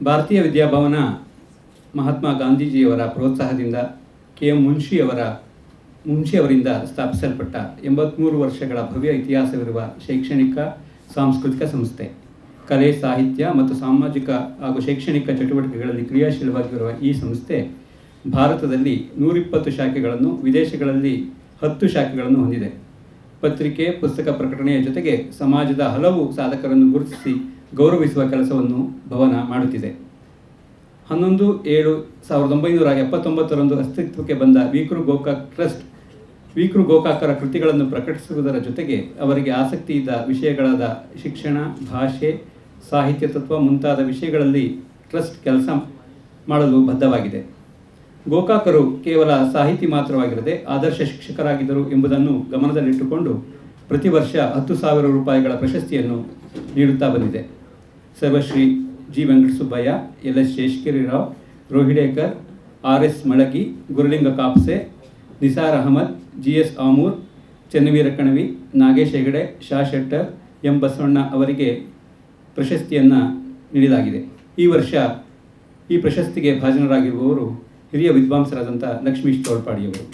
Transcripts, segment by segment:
ಭಾರತೀಯ ವಿದ್ಯಾಭವನ ಮಹಾತ್ಮ ಗಾಂಧೀಜಿಯವರ ಪ್ರೋತ್ಸಾಹದಿಂದ KM ಮುನ್ಷಿಯವರಿಂದ ಸ್ಥಾಪಿಸಲ್ಪಟ್ಟ 83 ವರ್ಷಗಳ ಭವ್ಯ ಇತಿಹಾಸವಿರುವ ಶೈಕ್ಷಣಿಕ ಸಾಂಸ್ಕೃತಿಕ ಸಂಸ್ಥೆ. ಕಲೆ, ಸಾಹಿತ್ಯ ಮತ್ತು ಸಾಮಾಜಿಕ ಹಾಗೂ ಶೈಕ್ಷಣಿಕ ಚಟುವಟಿಕೆಗಳಲ್ಲಿ ಕ್ರಿಯಾಶೀಲವಾಗಿರುವ ಈ ಸಂಸ್ಥೆ ಭಾರತದಲ್ಲಿ 120 ಶಾಖೆಗಳನ್ನು, ವಿದೇಶಗಳಲ್ಲಿ 10 ಶಾಖೆಗಳನ್ನು ಹೊಂದಿದೆ. ಪತ್ರಿಕೆ, ಪುಸ್ತಕ ಪ್ರಕಟಣೆಯ ಜೊತೆಗೆ ಸಮಾಜದ ಹಲವು ಸಾಧಕರನ್ನು ಗುರುತಿಸಿ ಗೌರವಿಸುವ ಕೆಲಸವನ್ನು ಭವನ ಮಾಡುತ್ತಿದೆ. 11/7/1979 ಅಸ್ತಿತ್ವಕ್ಕೆ ಬಂದ ವೀಕ್ರು ಗೋಕಾಕ್ ಟ್ರಸ್ಟ್ ವೀಕ್ರು ಗೋಕಾಕರ ಕೃತಿಗಳನ್ನು ಪ್ರಕಟಿಸುವುದರ ಜೊತೆಗೆ ಅವರಿಗೆ ಆಸಕ್ತಿ ಇದ್ದ ವಿಷಯಗಳಾದ ಶಿಕ್ಷಣ, ಭಾಷೆ, ಸಾಹಿತ್ಯ ತತ್ವ ಮುಂತಾದ ವಿಷಯಗಳಲ್ಲಿ ಟ್ರಸ್ಟ್ ಕೆಲಸ ಮಾಡಲು ಬದ್ಧವಾಗಿದೆ. ಗೋಕಾಕರು ಕೇವಲ ಸಾಹಿತಿ ಮಾತ್ರವಾಗಿರದೆ ಆದರ್ಶ ಶಿಕ್ಷಕರಾಗಿದ್ದರು ಎಂಬುದನ್ನು ಗಮನದಲ್ಲಿಟ್ಟುಕೊಂಡು ಪ್ರತಿ ವರ್ಷ 10,000 ರೂಪಾಯಿಗಳ ಪ್ರಶಸ್ತಿಯನ್ನು ನೀಡುತ್ತಾ ಬಂದಿದೆ. Sarvashri G. Venkatasubbaiah, LS Seshagirirao, Rohidekar, RS Malagi, Guruling Kapse, Nisar Ahmed, GS Amur, Channaveera Kanavi, Nagesh Hegde, Sha Shettar, M. Basavanna ಅವರಿಗೆ ಪ್ರಶಸ್ತಿಯನ್ನು ನೀಡಲಾಗಿದೆ. ಈ ವರ್ಷ ಈ ಪ್ರಶಸ್ತಿಗೆ ಭಾಜನರಾಗಿರುವವರು ಹಿರಿಯ ವಿದ್ವಾಂಸರಾದಂಥ ಲಕ್ಷ್ಮೀಶ್ ತೋಳ್ಪಾಡಿಯವರು.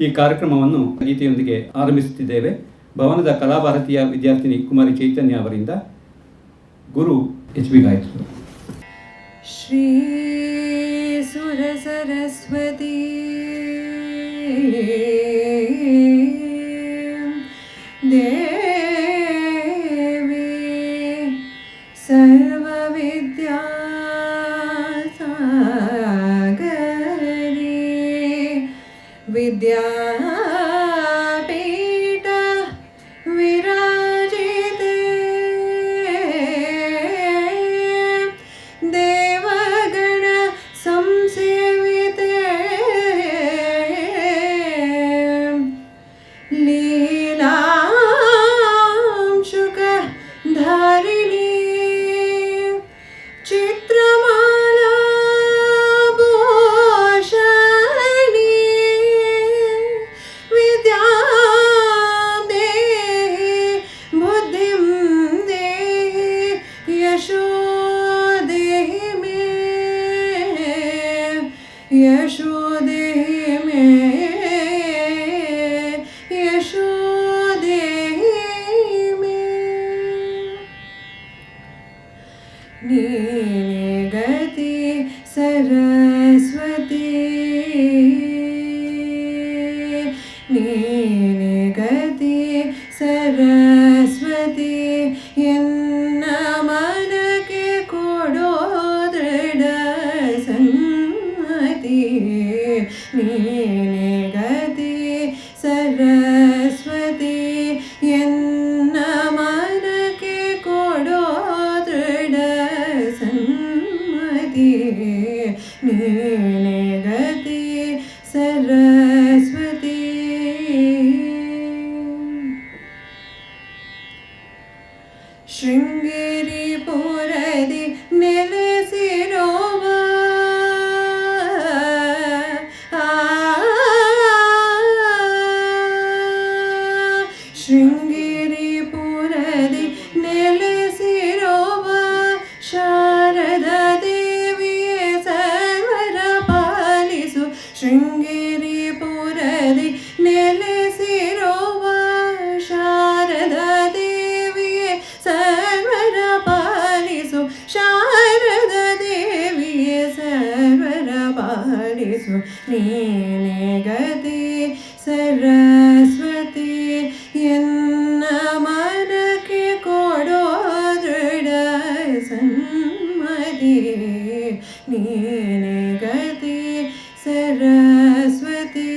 ಈ ಕಾರ್ಯಕ್ರಮವನ್ನು ಗೀತೆಯೊಂದಿಗೆ ಆರಂಭಿಸುತ್ತಿದ್ದೇವೆ. ಭವನದ ಕಲಾಭಾರತಿಯ ವಿದ್ಯಾರ್ಥಿನಿ ಕುಮಾರಿ ಚೈತನ್ಯ ಅವರಿಂದ ಗುರು HB ಗಾಯತ್ರಿ. ಶ್ರೀ ಸುರ ಸರಸ್ವತಿ ದೇವಿ ಸರ್ವ ವಿದ್ಯಾ ಸಾಗರಿ ವಿದ್ಯಾ गति सरस्वती नीने गति सरस्वती ಎನ್ನ ಮನಕ್ಕೆ ಕೊಡೋ ದೃಢ ಸನ್ಮತಿ ನೀನೆ ಗತಿ ಸರಸ್ವತಿ ಎನ್ನ ಮನಕ್ಕೆ ಕೊಡೋ ದೃಢ ಸನ್ಮತಿ ನೀನೆ ಗತಿ ಸರಸ್ವತಿ. ಶೃಂಗೇರಿ ಪುರದಿ ನೆಲೆಸಿರುವ ಶೃಂಗೇರಿ ಪುರದಿ ನೆಲೆಸಿರುವ ಶಾರದಾ ದೇವಿಯೇ ಸರ್ವರ ಪಾಲಿಸು. ಶೃಂಗೇರಿ ಪುರದಿ ನೆಲೆಸಿರುವ ಶಾರದಾ ದೇವಿಯೇ ಸರ್ವರ ಪಾಲಿಸು. ಶಾರದಾ ದೇವಿಯೇ ಸರ್ವರ ಪಾಲಿಸು. ನೀನೆ ಗತಿ ಸರಸ್ವತಿ ಎನ್ನ ಮನಕ್ಕೆ ಕೊಡೋ ದೃಢ ಸನ್ಮತಿ ನೀನೆ ಗತಿ ಸರಸ್ವತಿ.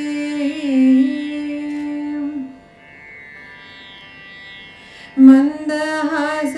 ಮಂದಹಾಸ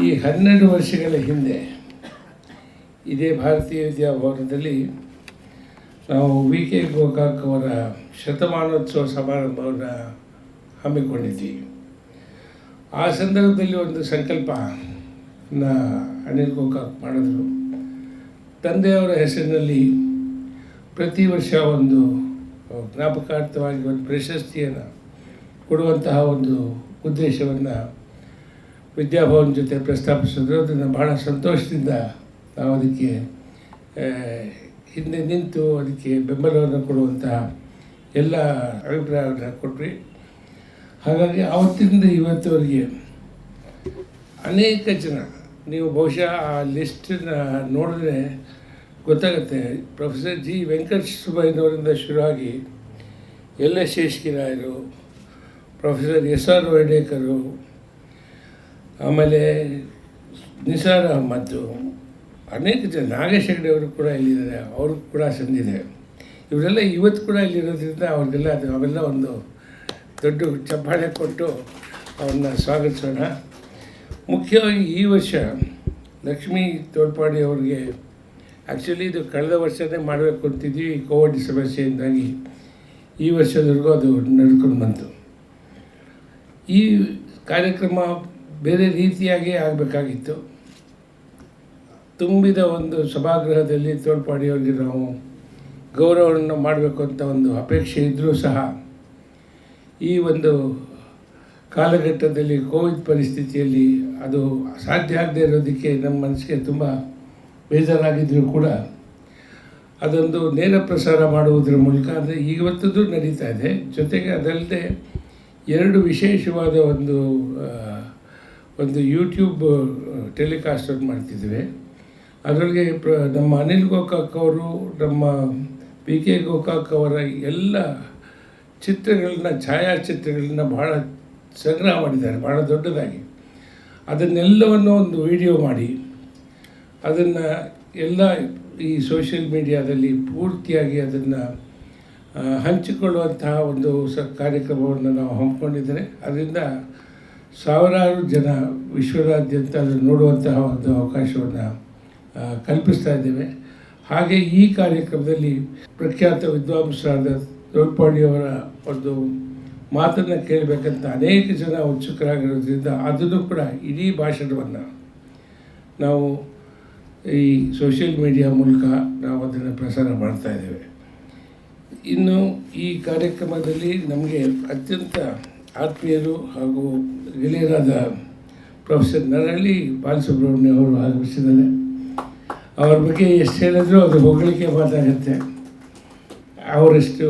ಈ 12 ವರ್ಷಗಳ ಹಿಂದೆ ಇದೇ ಭಾರತೀಯ ವಿದ್ಯಾಭವನದಲ್ಲಿ ನಾವು ವಿ ಕೆ ಗೋಕಾಕ್ ಅವರ ಶತಮಾನೋತ್ಸವ ಸಮಾರಂಭವನ್ನು ಹಮ್ಮಿಕೊಂಡಿದ್ವಿ. ಆ ಸಂದರ್ಭದಲ್ಲಿ ಒಂದು ಸಂಕಲ್ಪ ಅನಿಲ್ ಗೋಕಾಕ್ ಮಾಡಿದ್ರು. ತಂದೆಯವರ ಹೆಸರಿನಲ್ಲಿ ಪ್ರತಿ ವರ್ಷ ಒಂದು ಜ್ಞಾಪಕಾರ್ಥವಾಗಿ ಒಂದು ಪ್ರಶಸ್ತಿಯನ್ನು ಕೊಡುವಂತಹ ಒಂದು ಉದ್ದೇಶವನ್ನು ವಿದ್ಯಾಭವನ ಜೊತೆ ಪ್ರಸ್ತಾಪಿಸಿದ್ರು. ಅದನ್ನು ಬಹಳ ಸಂತೋಷದಿಂದ ನಾವು ಅದಕ್ಕೆ ಹಿಂದೆ ನಿಂತು ಅದಕ್ಕೆ ಬೆಂಬಲವನ್ನು ಕೊಡುವಂತಹ ಎಲ್ಲ ಅಭಿಪ್ರಾಯವನ್ನು ಕೊಟ್ವಿ. ಹಾಗಾಗಿ ಆವತ್ತಿಂದ ಇವತ್ತವರೆಗೆ ಅನೇಕ ಜನ, ನೀವು ಬಹುಶಃ ಆ ಲಿಸ್ಟನ್ನು ನೋಡಿದ್ರೆ ಗೊತ್ತಾಗುತ್ತೆ. ಪ್ರೊಫೆಸರ್ ಜಿ ವೆಂಕಟಸುಬ್ಬಯ್ಯನವರಿಂದ ಶುರುವಾಗಿ ಎಲ್ ಎಸ್ ಶೇಷಗಿರಾಯರು, ಪ್ರೊಫೆಸರ್ ಎಸ್ ಆರ್ ವೈಡೇಕರು, ಆಮೇಲೆ ನಿಸಾರ್ ಅಹಮದ್ದು, ಅನೇಕ ಜನ, ನಾಗೇಶ್ ಹೆಗಡೆ ಅವರು ಕೂಡ ಇಲ್ಲಿದ್ದಾರೆ, ಅವ್ರಿಗೆ ಕೂಡ ಸಂದಿದೆ. ಇವರೆಲ್ಲ ಇವತ್ತು ಕೂಡ ಇಲ್ಲಿರೋದ್ರಿಂದ ಅವ್ರಿಗೆಲ್ಲ ಅವೆಲ್ಲ ಒಂದು ದೊಡ್ಡ ಚಪ್ಪಾಳೆ ಕೊಟ್ಟು ಅವ್ರನ್ನ ಸ್ವಾಗತಿಸೋಣ. ಮುಖ್ಯವಾಗಿ ಈ ವರ್ಷ ಲಕ್ಷ್ಮೀ ತೋಳ್ಪಾಡಿ ಅವ್ರಿಗೆ ಆ್ಯಕ್ಚುಲಿ ಇದು ಕಳೆದ ವರ್ಷವೇ ಮಾಡಬೇಕು ಅಂತಿದ್ವಿ. ಕೋವಿಡ್ ಸಮಸ್ಯೆಯಿಂದಾಗಿ ಈ ವರ್ಷದವರೆಗೂ ಅದು ನಡ್ಕೊಂಡು ಬಂತು. ಈ ಕಾರ್ಯಕ್ರಮ ಬೇರೆ ರೀತಿಯಾಗಿ ಆಗಬೇಕಾಗಿತ್ತು. ತುಂಬಿದ ಒಂದು ಸಭಾಗೃಹದಲ್ಲಿ ತೋಳ್ಪಾಡಿಯವರಿಗೆ ನಾವು ಗೌರವವನ್ನು ಮಾಡಬೇಕು ಅಂತ ಒಂದು ಅಪೇಕ್ಷೆ ಇದ್ದರೂ ಸಹ ಈ ಒಂದು ಕಾಲಘಟ್ಟದಲ್ಲಿ ಕೋವಿಡ್ ಪರಿಸ್ಥಿತಿಯಲ್ಲಿ ಅದು ಸಾಧ್ಯ ಆಗದೇ ಇರೋದಕ್ಕೆ ನಮ್ಮ ಮನಸ್ಸಿಗೆ ತುಂಬ ಬೇಜಾರಾಗಿದ್ದರೂ ಕೂಡ ಅದೊಂದು ನೇರ ಪ್ರಸಾರ ಮಾಡುವುದರ ಮೂಲಕ, ಅಂದರೆ ಇವತ್ತದ್ದು ನಡೀತಾ ಇದೆ. ಜೊತೆಗೆ ಅದಲ್ಲದೆ 2 ವಿಶೇಷವಾದ ಒಂದು ಯೂಟ್ಯೂಬ್ ಟೆಲಿಕಾಸ್ಟನ್ನು ಮಾಡ್ತಿದ್ವಿ. ಅದರೊಳಗೆ ನಮ್ಮ ಅನಿಲ್ ಗೋಕಾಕ್ ಅವರು, ನಮ್ಮ ವಿ ಕೆ ಗೋಕಾಕ್ ಅವರ ಎಲ್ಲ ಚಿತ್ರಗಳನ್ನ, ಛಾಯಾಚಿತ್ರಗಳನ್ನ ಭಾಳ ಸಂಗ್ರಹ ಮಾಡಿದ್ದಾರೆ, ಭಾಳ ದೊಡ್ಡದಾಗಿ. ಅದನ್ನೆಲ್ಲವನ್ನು ಒಂದು ವಿಡಿಯೋ ಮಾಡಿ ಅದನ್ನು ಎಲ್ಲ ಈ ಸೋಷಿಯಲ್ ಮೀಡಿಯಾದಲ್ಲಿ ಪೂರ್ತಿಯಾಗಿ ಅದನ್ನು ಹಂಚಿಕೊಳ್ಳುವಂತಹ ಒಂದು ಕಾರ್ಯಕ್ರಮವನ್ನು ನಾವು ಹಮ್ಮಿಕೊಂಡಿದ್ದೇವೆ. ಅದರಿಂದ ಸಾವಿರಾರು ಜನ ವಿಶ್ವದಾದ್ಯಂತ ಅದನ್ನು ನೋಡುವಂತಹ ಒಂದು ಅವಕಾಶವನ್ನು ಕಲ್ಪಿಸ್ತಾ ಇದ್ದೇವೆ. ಹಾಗೆ ಈ ಕಾರ್ಯಕ್ರಮದಲ್ಲಿ ಪ್ರಖ್ಯಾತ ವಿದ್ವಾಂಸರಾದ ತೋಳ್ಪಾಡಿಯವರ ಒಂದು ಮಾತನ್ನು ಕೇಳಬೇಕಂತ ಅನೇಕ ಜನ ಉತ್ಸುಕರಾಗಿರೋದ್ರಿಂದ ಅದನ್ನು ಕೂಡ ಇಡೀ ಭಾಷಣವನ್ನು ನಾವು ಈ ಸೋಷಿಯಲ್ ಮೀಡಿಯಾ ಮೂಲಕ ನಾವು ಅದನ್ನು ಪ್ರಸಾರ ಮಾಡ್ತಾ ಇದ್ದೇವೆ. ಇನ್ನು ಈ ಕಾರ್ಯಕ್ರಮದಲ್ಲಿ ನಮಗೆ ಅತ್ಯಂತ ಆತ್ಮೀಯರು ಹಾಗೂ ಗೆಳೆಯರಾದ ಪ್ರೊಫೆಸರ್ ನರಹಳ್ಳಿ ಬಾಲಸುಬ್ರಹ್ಮಣ್ಯ ಅವರು ಆಗಮಿಸಿದ್ದಾರೆ. ಅವ್ರ ಬಗ್ಗೆ ಎಷ್ಟು ಹೇಳಿದ್ರು ಅದು ಹೊಗಳಿಕೆ ಮಾತಾಗುತ್ತೆ. ಅವರಷ್ಟು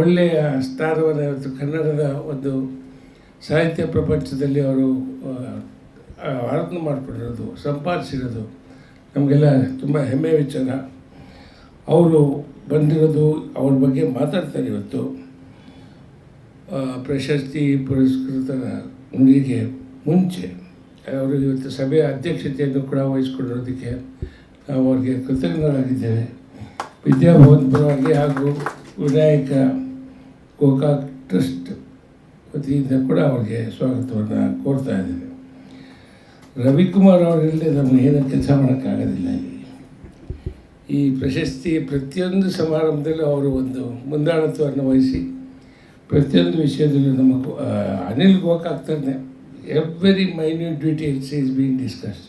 ಒಳ್ಳೆಯ ಸ್ಥಾನವನ್ನು ಇವತ್ತು ಕನ್ನಡದ ಒಂದು ಸಾಹಿತ್ಯ ಪ್ರಪಂಚದಲ್ಲಿ ಅವರು ಆರಾಧನೆ ಮಾಡಿಕೊಂಡಿರೋದು, ಸಂಪಾದಿಸಿರೋದು ನಮಗೆಲ್ಲ ತುಂಬ ಹೆಮ್ಮೆಯ ವಿಚಾರ. ಅವರು ಬಂದಿರೋದು, ಅವ್ರ ಬಗ್ಗೆ ಮಾತಾಡ್ತಾರೆ. ಇವತ್ತು ಪ್ರಶಸ್ತಿ ಪುರಸ್ಕೃತರ ಮುಗಿಗೆ ಮುಂಚೆ ಅವರು ಇವತ್ತು ಸಭೆಯ ಅಧ್ಯಕ್ಷತೆಯನ್ನು ಕೂಡ ವಹಿಸ್ಕೊಂಡಿರೋದಕ್ಕೆ ನಾವು ಅವ್ರಿಗೆ ಕೃತಜ್ಞರಾಗಿದ್ದೇವೆ. ವಿದ್ಯಾಭವನ ಪರವಾಗಿ ಹಾಗೂ ವಿನಾಯಕ ಗೋಕಾಕ್ ಟ್ರಸ್ಟ್ ವತಿಯಿಂದ ಕೂಡ ಅವ್ರಿಗೆ ಸ್ವಾಗತವನ್ನು ಕೋರ್ತಾ ಇದ್ದೇವೆ. ರವಿಕುಮಾರ್ ಅವರಿಲ್ಲದೆ ನಮಗೆ ಏನೂ ಕೆಲಸ ಮಾಡೋಕ್ಕಾಗೋದಿಲ್ಲ. ಈ ಪ್ರಶಸ್ತಿ ಪ್ರತಿಯೊಂದು ಸಮಾರಂಭದಲ್ಲೂ ಅವರು ಒಂದು ಮುಂದಾಳತ್ವವನ್ನು ವಹಿಸಿ ಪ್ರತಿಯೊಂದು ವಿಷಯದಲ್ಲೂ ನಮಗೆ ಅನಿಲ್ ಗೋಕಾಕ್ ತಂದೆ every minute details is been discussed.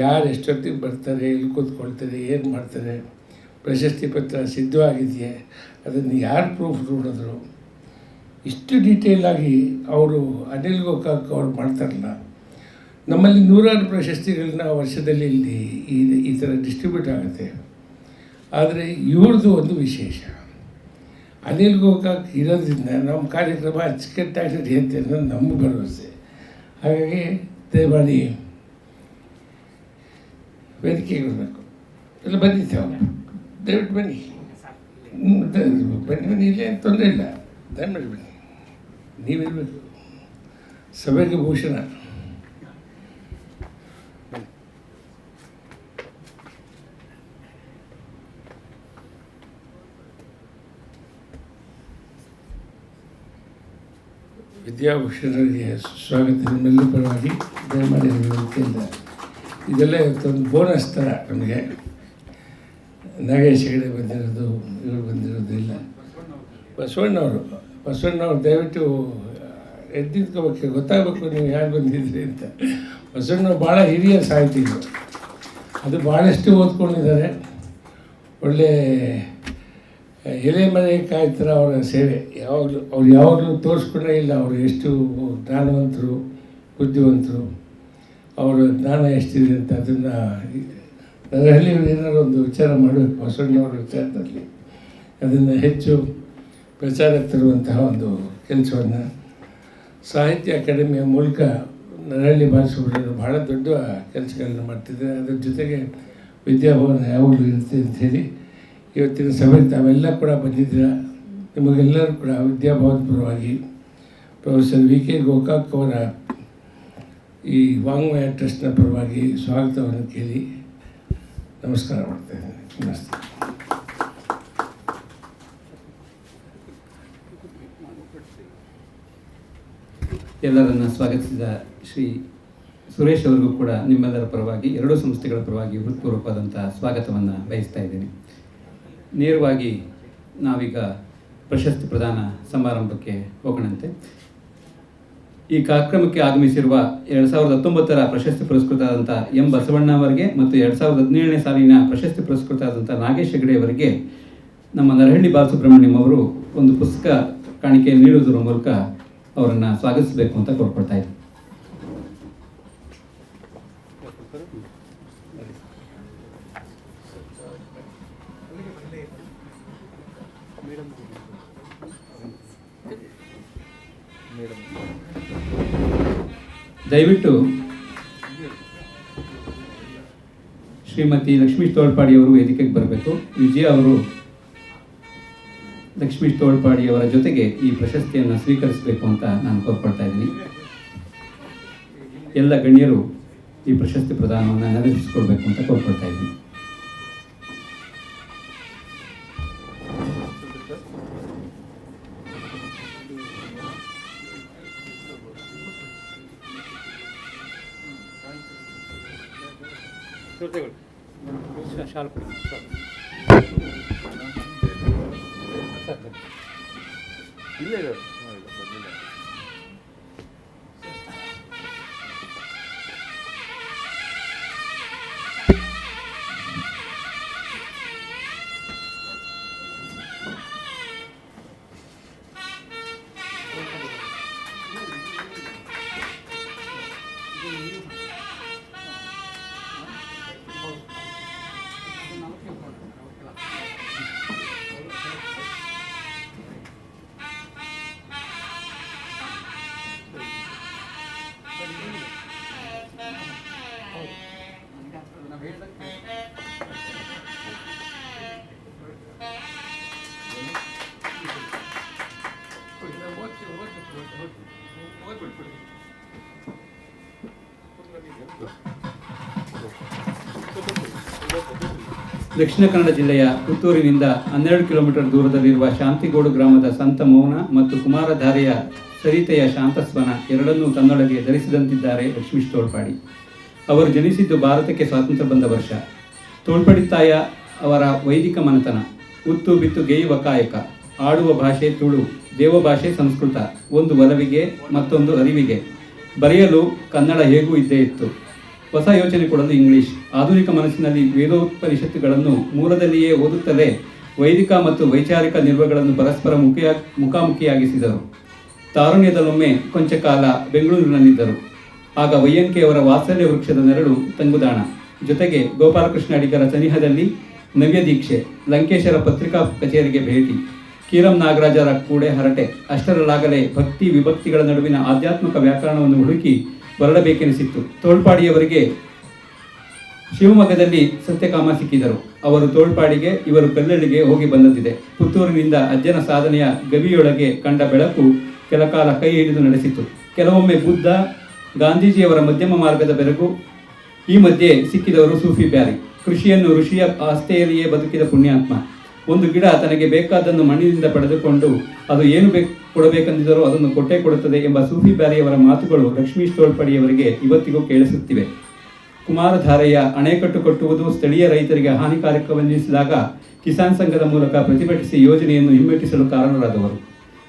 ಯಾರು ಎಷ್ಟೊತ್ತಿಗೆ ಬರ್ತಾರೆ, ಎಲ್ಲಿ ಕೂತ್ಕೊಳ್ತಾರೆ, ಏನು ಮಾಡ್ತಾರೆ, ಪ್ರಶಸ್ತಿ ಪತ್ರ ಸಿದ್ಧವಾಗಿದೆಯೇ, ಅದನ್ನು ಯಾರು ಪ್ರೂಫ್ ನೋಡಿದ್ರು, ಇಷ್ಟು ಡೀಟೇಲಾಗಿ ಅವರು ಅನಿಲ್ ಗೋಕಾಕ್ ಅವ್ರು ಮಾಡ್ತಾರಲ್ಲ. ನಮ್ಮಲ್ಲಿ ನೂರಾರು ಪ್ರಶಸ್ತಿಗಳನ್ನ ವರ್ಷದಲ್ಲಿ ಇಲ್ಲಿ ಈ ಥರ ಡಿಸ್ಟ್ರಿಬ್ಯೂಟ್ ಆಗುತ್ತೆ. ಆದರೆ ಇವ್ರದ್ದು ಒಂದು ವಿಶೇಷ, ಅನಿಲ್ ಗೋಕಾಕ್ ಇರೋದ್ರಿಂದ ನಮ್ಮ ಕಾರ್ಯಕ್ರಮ ಅಚ್ಚುಕಟ್ಟಾಗಿ ನಡೆಯುತ್ತೆ ಅನ್ನೋದು ನಮ್ಮ ಭರವಸೆ. ಹಾಗಾಗಿ ದಯಮಾಡಿ ವೇದಿಕೆಗೆ ಬರಬೇಕು. ಎಲ್ಲ ಬಂದಿದ್ದೇವೆ, ದಯವಿಟ್ಟು ಬನ್ನಿ, ಬನ್ನಿ, ಇಲ್ಲೇ ತೊಂದರೆ ಇಲ್ಲ, ದಯಮಾಡಿ ಬನ್ನಿ. ನೀವಿರಬೇಕು, ಸಭೆಗೆ ಭೂಷಣ. ವಿದ್ಯಾಭೂಷಣರಿಗೆ ಸ್ವಾಗತ ನಿಮ್ಮೆಲ್ಲರ ಪರವಾಗಿ ದಯಮಾಡಿ ವಿನಂತಿಯಿಂದ. ಇದೆಲ್ಲ ಇವತ್ತೊಂದು ಬೋನಸ್ ಥರ ನಮಗೆ. ನಾಗೇಶ್ ಹೆಗಡೆ ಬಂದಿರೋದು, ಇವರು ಬಂದಿರೋದು ಇಲ್ಲ. ಬಸವಣ್ಣವ್ರು ದಯವಿಟ್ಟು ಎದ್ದು ನಿಂತ್ಕೋಬೇಕು, ಗೊತ್ತಾಗಬೇಕು ನೀವು ಯಾರು ಬಂದಿದ್ರಿ ಅಂತ. ಬಸವಣ್ಣವ್ರು ಭಾಳ ಹಿರಿಯ ಸಾಹಿತಿಗಳು, ಅದು ಭಾಳಷ್ಟು ಓದ್ಕೊಂಡಿದ್ದಾರೆ. ಒಳ್ಳೆ ಎಲೆ ಮನೆ ಕಾಯ್ತಾರ ಅವರ ಸೇವೆ. ಯಾವಾಗಲೂ ತೋರಿಸ್ಕೊಂಡೇ ಇಲ್ಲ ಅವರು ಎಷ್ಟು ಜ್ಞಾನವಂತರು, ಬುದ್ಧಿವಂತರು, ಅವರ ಜ್ಞಾನ ಎಷ್ಟಿದೆ ಅಂತ. ಅದನ್ನು ನರಹಳ್ಳಿ ಏನಾದ್ರು ಒಂದು ವಿಚಾರ ಮಾಡಬೇಕು ಬಸವಣ್ಣವ್ರ ವಿಚಾರದಲ್ಲಿ, ಅದನ್ನು ಹೆಚ್ಚು ಪ್ರಚಾರಕ್ಕೆ ತರುವಂತಹ ಒಂದು ಕೆಲಸವನ್ನು ಸಾಹಿತ್ಯ ಅಕಾಡೆಮಿಯ ಮೂಲಕ ನರಹಳ್ಳಿ ಬಾಲಸುಬ್ರಹ್ಮಣ್ಯರು ಭಾಳ ದೊಡ್ಡ ಕೆಲಸಗಳನ್ನು ಮಾಡ್ತಿದ್ದಾರೆ. ಅದರ ಜೊತೆಗೆ ವಿದ್ಯಾಭವನ ಯಾವಾಗಲೂ ಇರುತ್ತೆ ಅಂಥೇಳಿ ಇವತ್ತಿನ ಸಭೆಗೆ ತಾವೆಲ್ಲ ಕೂಡ ಬಂದಿದ್ದೀರ. ನಿಮಗೆಲ್ಲರೂ ಕೂಡ ವಿದ್ಯಾಭವನ ಪರವಾಗಿ ಪ್ರೊಫೆಸರ್ ವಿ ಕೆ ಗೋಕಾಕ್ ಅವರ ಈ ವಾಂಗ್ಮಯ ಟ್ರಸ್ಟ್ನ ಪರವಾಗಿ ಸ್ವಾಗತವನ್ನು ಕೇಳಿ ನಮಸ್ಕಾರ ಮಾಡ್ತಾಯಿದ್ದೇನೆ. ನಮಸ್ತೆ. ಎಲ್ಲರನ್ನು ಸ್ವಾಗತಿಸಿದ ಶ್ರೀ ಸುರೇಶ್ ಅವರಿಗೂ ಕೂಡ ನಿಮ್ಮೆಲ್ಲರ ಪರವಾಗಿ, ಎರಡೂ ಸಂಸ್ಥೆಗಳ ಪರವಾಗಿ ಹೃತ್ಪೂರ್ವಕವಾದಂಥ ಸ್ವಾಗತವನ್ನು ಬಯಸ್ತಾ ಇದ್ದೇನೆ. ನೇರವಾಗಿ ನಾವೀಗ ಪ್ರಶಸ್ತಿ ಪ್ರದಾನ ಸಮಾರಂಭಕ್ಕೆ ಹೋಗೋಣಂತೆ. ಈ ಕಾರ್ಯಕ್ರಮಕ್ಕೆ ಆಗಮಿಸಿರುವ 2019ರ ಪ್ರಶಸ್ತಿ ಪುರಸ್ಕೃತರಾದಂಥ ಎಂ ಬಸವಣ್ಣ ಅವರಿಗೆ ಮತ್ತು 2017ನೇ ಸಾಲಿನ ಪ್ರಶಸ್ತಿ ಪುರಸ್ಕೃತರಾದಂಥ ನಾಗೇಶ್ ಹೆಗಡೆ ಅವರಿಗೆ ನಮ್ಮ ನರಹಳ್ಳಿ ಬಾಲಸುಬ್ರಹ್ಮಣ್ಯಂ ಅವರು ಒಂದು ಪುಸ್ತಕ ಕಾಣಿಕೆ ನೀಡುವುದರ ಮೂಲಕ ಅವರನ್ನು ಸ್ವಾಗತಿಸಬೇಕು ಅಂತ ಕೋರ್ಕೊಳ್ತಾ ಇದ್ದೀನಿ. ದಯವಿಟ್ಟು ಶ್ರೀಮತಿ ಲಕ್ಷ್ಮೀ ತೋಳ್ಪಾಡಿ ಅವರು ವೇದಿಕೆಗೆ ಬರಬೇಕು. ವಿಜಯ ಅವರು ಲಕ್ಷ್ಮೀ ತೋಳ್ಪಾಡಿ ಅವರ ಜೊತೆಗೆ ಈ ಪ್ರಶಸ್ತಿಯನ್ನು ಸ್ವೀಕರಿಸಬೇಕು ಅಂತ ನಾನು ಕೋರ್ಕೊಳ್ತಾ ಇದ್ದೀನಿ. ಎಲ್ಲ ಗಣ್ಯರು ಈ ಪ್ರಶಸ್ತಿ ಪ್ರದಾನವನ್ನು ನೆರವೇರಿಸಿಕೊಳ್ಬೇಕು ಅಂತ ಕೋರ್ಕೊಳ್ತಾ ಇದ್ದೀನಿ. ದಕ್ಷಿಣ ಕನ್ನಡ ಜಿಲ್ಲೆಯ ಪುತ್ತೂರಿನಿಂದ 12 ಕಿಲೋಮೀಟರ್ ದೂರದಲ್ಲಿರುವ ಶಾಂತಿಗೋಡು ಗ್ರಾಮದ ಸಂತ ಮೌನ ಮತ್ತು ಕುಮಾರಧಾರೆಯ ಸರಿತೆಯ ಶಾಂತಸ್ವನ ಎರಡನ್ನೂ ತನ್ನೊಳಗೆ ಧರಿಸಿದಂತಿದ್ದಾರೆ ಲಕ್ಷ್ಮೀಶ್ ತೋಳ್ಪಾಡಿ. ಅವರು ಜನಿಸಿದ್ದು ಭಾರತಕ್ಕೆ ಸ್ವಾತಂತ್ರ್ಯ ಬಂದ ವರ್ಷ. ತೋಳ್ಪಡಿತಾಯ ಅವರ ವೈದಿಕ ಮನೆತನ, ಉತ್ತು ಬಿತ್ತು ಗೇಯುವ ಕಾಯಕ, ಆಡುವ ಭಾಷೆ ತುಳು, ದೇವಭಾಷೆ ಸಂಸ್ಕೃತ, ಒಂದು ಒಲವಿಗೆ ಮತ್ತೊಂದು ಅರಿವಿಗೆ. ಬರೆಯಲು ಕನ್ನಡ ಹೇಗೂ ಇದ್ದೇ ಇತ್ತು, ಹೊಸ ಯೋಚನೆ ಕೊಡಲು ಇಂಗ್ಲಿಷ್. ಆಧುನಿಕ ಮನಸ್ಸಿನಲ್ಲಿ ವೇದೋಪನಿಷತ್ತುಗಳನ್ನು ಮೂಲದಲ್ಲಿಯೇ ಓದುತ್ತಲೇ ವೈದಿಕ ಮತ್ತು ವೈಚಾರಿಕ ನಿರ್ವಗಳನ್ನು ಪರಸ್ಪರ ಮುಖಾಮುಖಿಯಾಗಿಸಿದರು. ತಾರುಣ್ಯದಲ್ಲೊಮ್ಮೆ ಕೊಂಚ ಕಾಲ ಬೆಂಗಳೂರಿನಲ್ಲಿದ್ದರು. ಆಗ ವೈಯಂಕೆಯವರ ವಾತ್ಸಲ್ಯ ವೃಕ್ಷದ ನೆರಳು ತಂಗುದಾಣ. ಜೊತೆಗೆ ಗೋಪಾಲಕೃಷ್ಣ ಅಡಿಗರ ಸನಿಹದಲ್ಲಿ ನವ್ಯ ದೀಕ್ಷೆ, ಲಂಕೇಶರ ಪತ್ರಿಕಾ ಕಚೇರಿಗೆ ಭೇಟಿ, ಕೀರಂ ನಾಗರಾಜರ ಕೂಡೆ ಹರಟೆ. ಅಷ್ಟರಲ್ಲಾಗಲೇ ಭಕ್ತಿ ವಿಭಕ್ತಿಗಳ ನಡುವಿನ ಆಧ್ಯಾತ್ಮಿಕ ವ್ಯಾಕರಣವನ್ನು ಹುಡುಕಿ ಹೊರಡಬೇಕೆನಿಸಿತ್ತು. ತೋಳ್ಪಾಡಿಯವರಿಗೆ ಶಿವಮೊಗ್ಗದಲ್ಲಿ ಸತ್ಯಕಾಮ ಸಿಕ್ಕಿದರು. ಅವರು ತೋಳ್ಪಾಡಿಗೆ, ಇವರು ಕಲ್ಲಳ್ಳಿಗೆ ಹೋಗಿ ಬಂದದ್ದಿದೆ. ಪುತ್ತೂರಿನಿಂದ ಅಜ್ಜನ ಸಾಧನೆಯ ಗವಿಯೊಳಗೆ ಕಂಡ ಬೆಳಕು ಕೆಲಕಾಲ ಕೈ ಹಿಡಿದು ನಡೆಸಿತು. ಕೆಲವೊಮ್ಮೆ ಬುದ್ಧ, ಗಾಂಧೀಜಿಯವರ ಮಧ್ಯಮ ಮಾರ್ಗದ ಬೆರಗು. ಈ ಮಧ್ಯೆ ಸಿಕ್ಕಿದವರು ಸೂಫಿ ಬ್ಯಾರಿ. ಕೃಷಿಯನ್ನು ಋಷಿಯ ಆಸ್ಥೆಯಲ್ಲಿಯೇ ಬದುಕಿದ ಪುಣ್ಯಾತ್ಮ. ಒಂದು ಗಿಡ ತನಗೆ ಬೇಕಾದನ್ನು ಮಣ್ಣಿನಿಂದ ಪಡೆದುಕೊಂಡು ಅದು ಏನು ಕೊಡಬೇಕೆಂದಿದರೂ ಅದನ್ನು ಕೊಟ್ಟೇ ಕೊಡುತ್ತದೆ ಎಂಬ ಸೂಫಿ ಬ್ಯಾರಿಯವರ ಮಾತುಗಳು ಲಕ್ಷ್ಮೀಶ್ ತೋಳ್ಪಡಿಯವರಿಗೆ ಇವತ್ತಿಗೂ ಕೇಳಿಸುತ್ತಿವೆ. ಕುಮಾರಧಾರೆಯ ಅಣೆಕಟ್ಟು ಕಟ್ಟುವುದು ಸ್ಥಳೀಯ ರೈತರಿಗೆ ಹಾನಿಕಾರಕವೆನ್ನಿಸಿದಾಗ ಕಿಸಾನ್ ಸಂಘದ ಮೂಲಕ ಪ್ರತಿಭಟಿಸಿ ಯೋಜನೆಯನ್ನು ಹಿಮ್ಮೆಟ್ಟಿಸಲು ಕಾರಣರಾದವರು.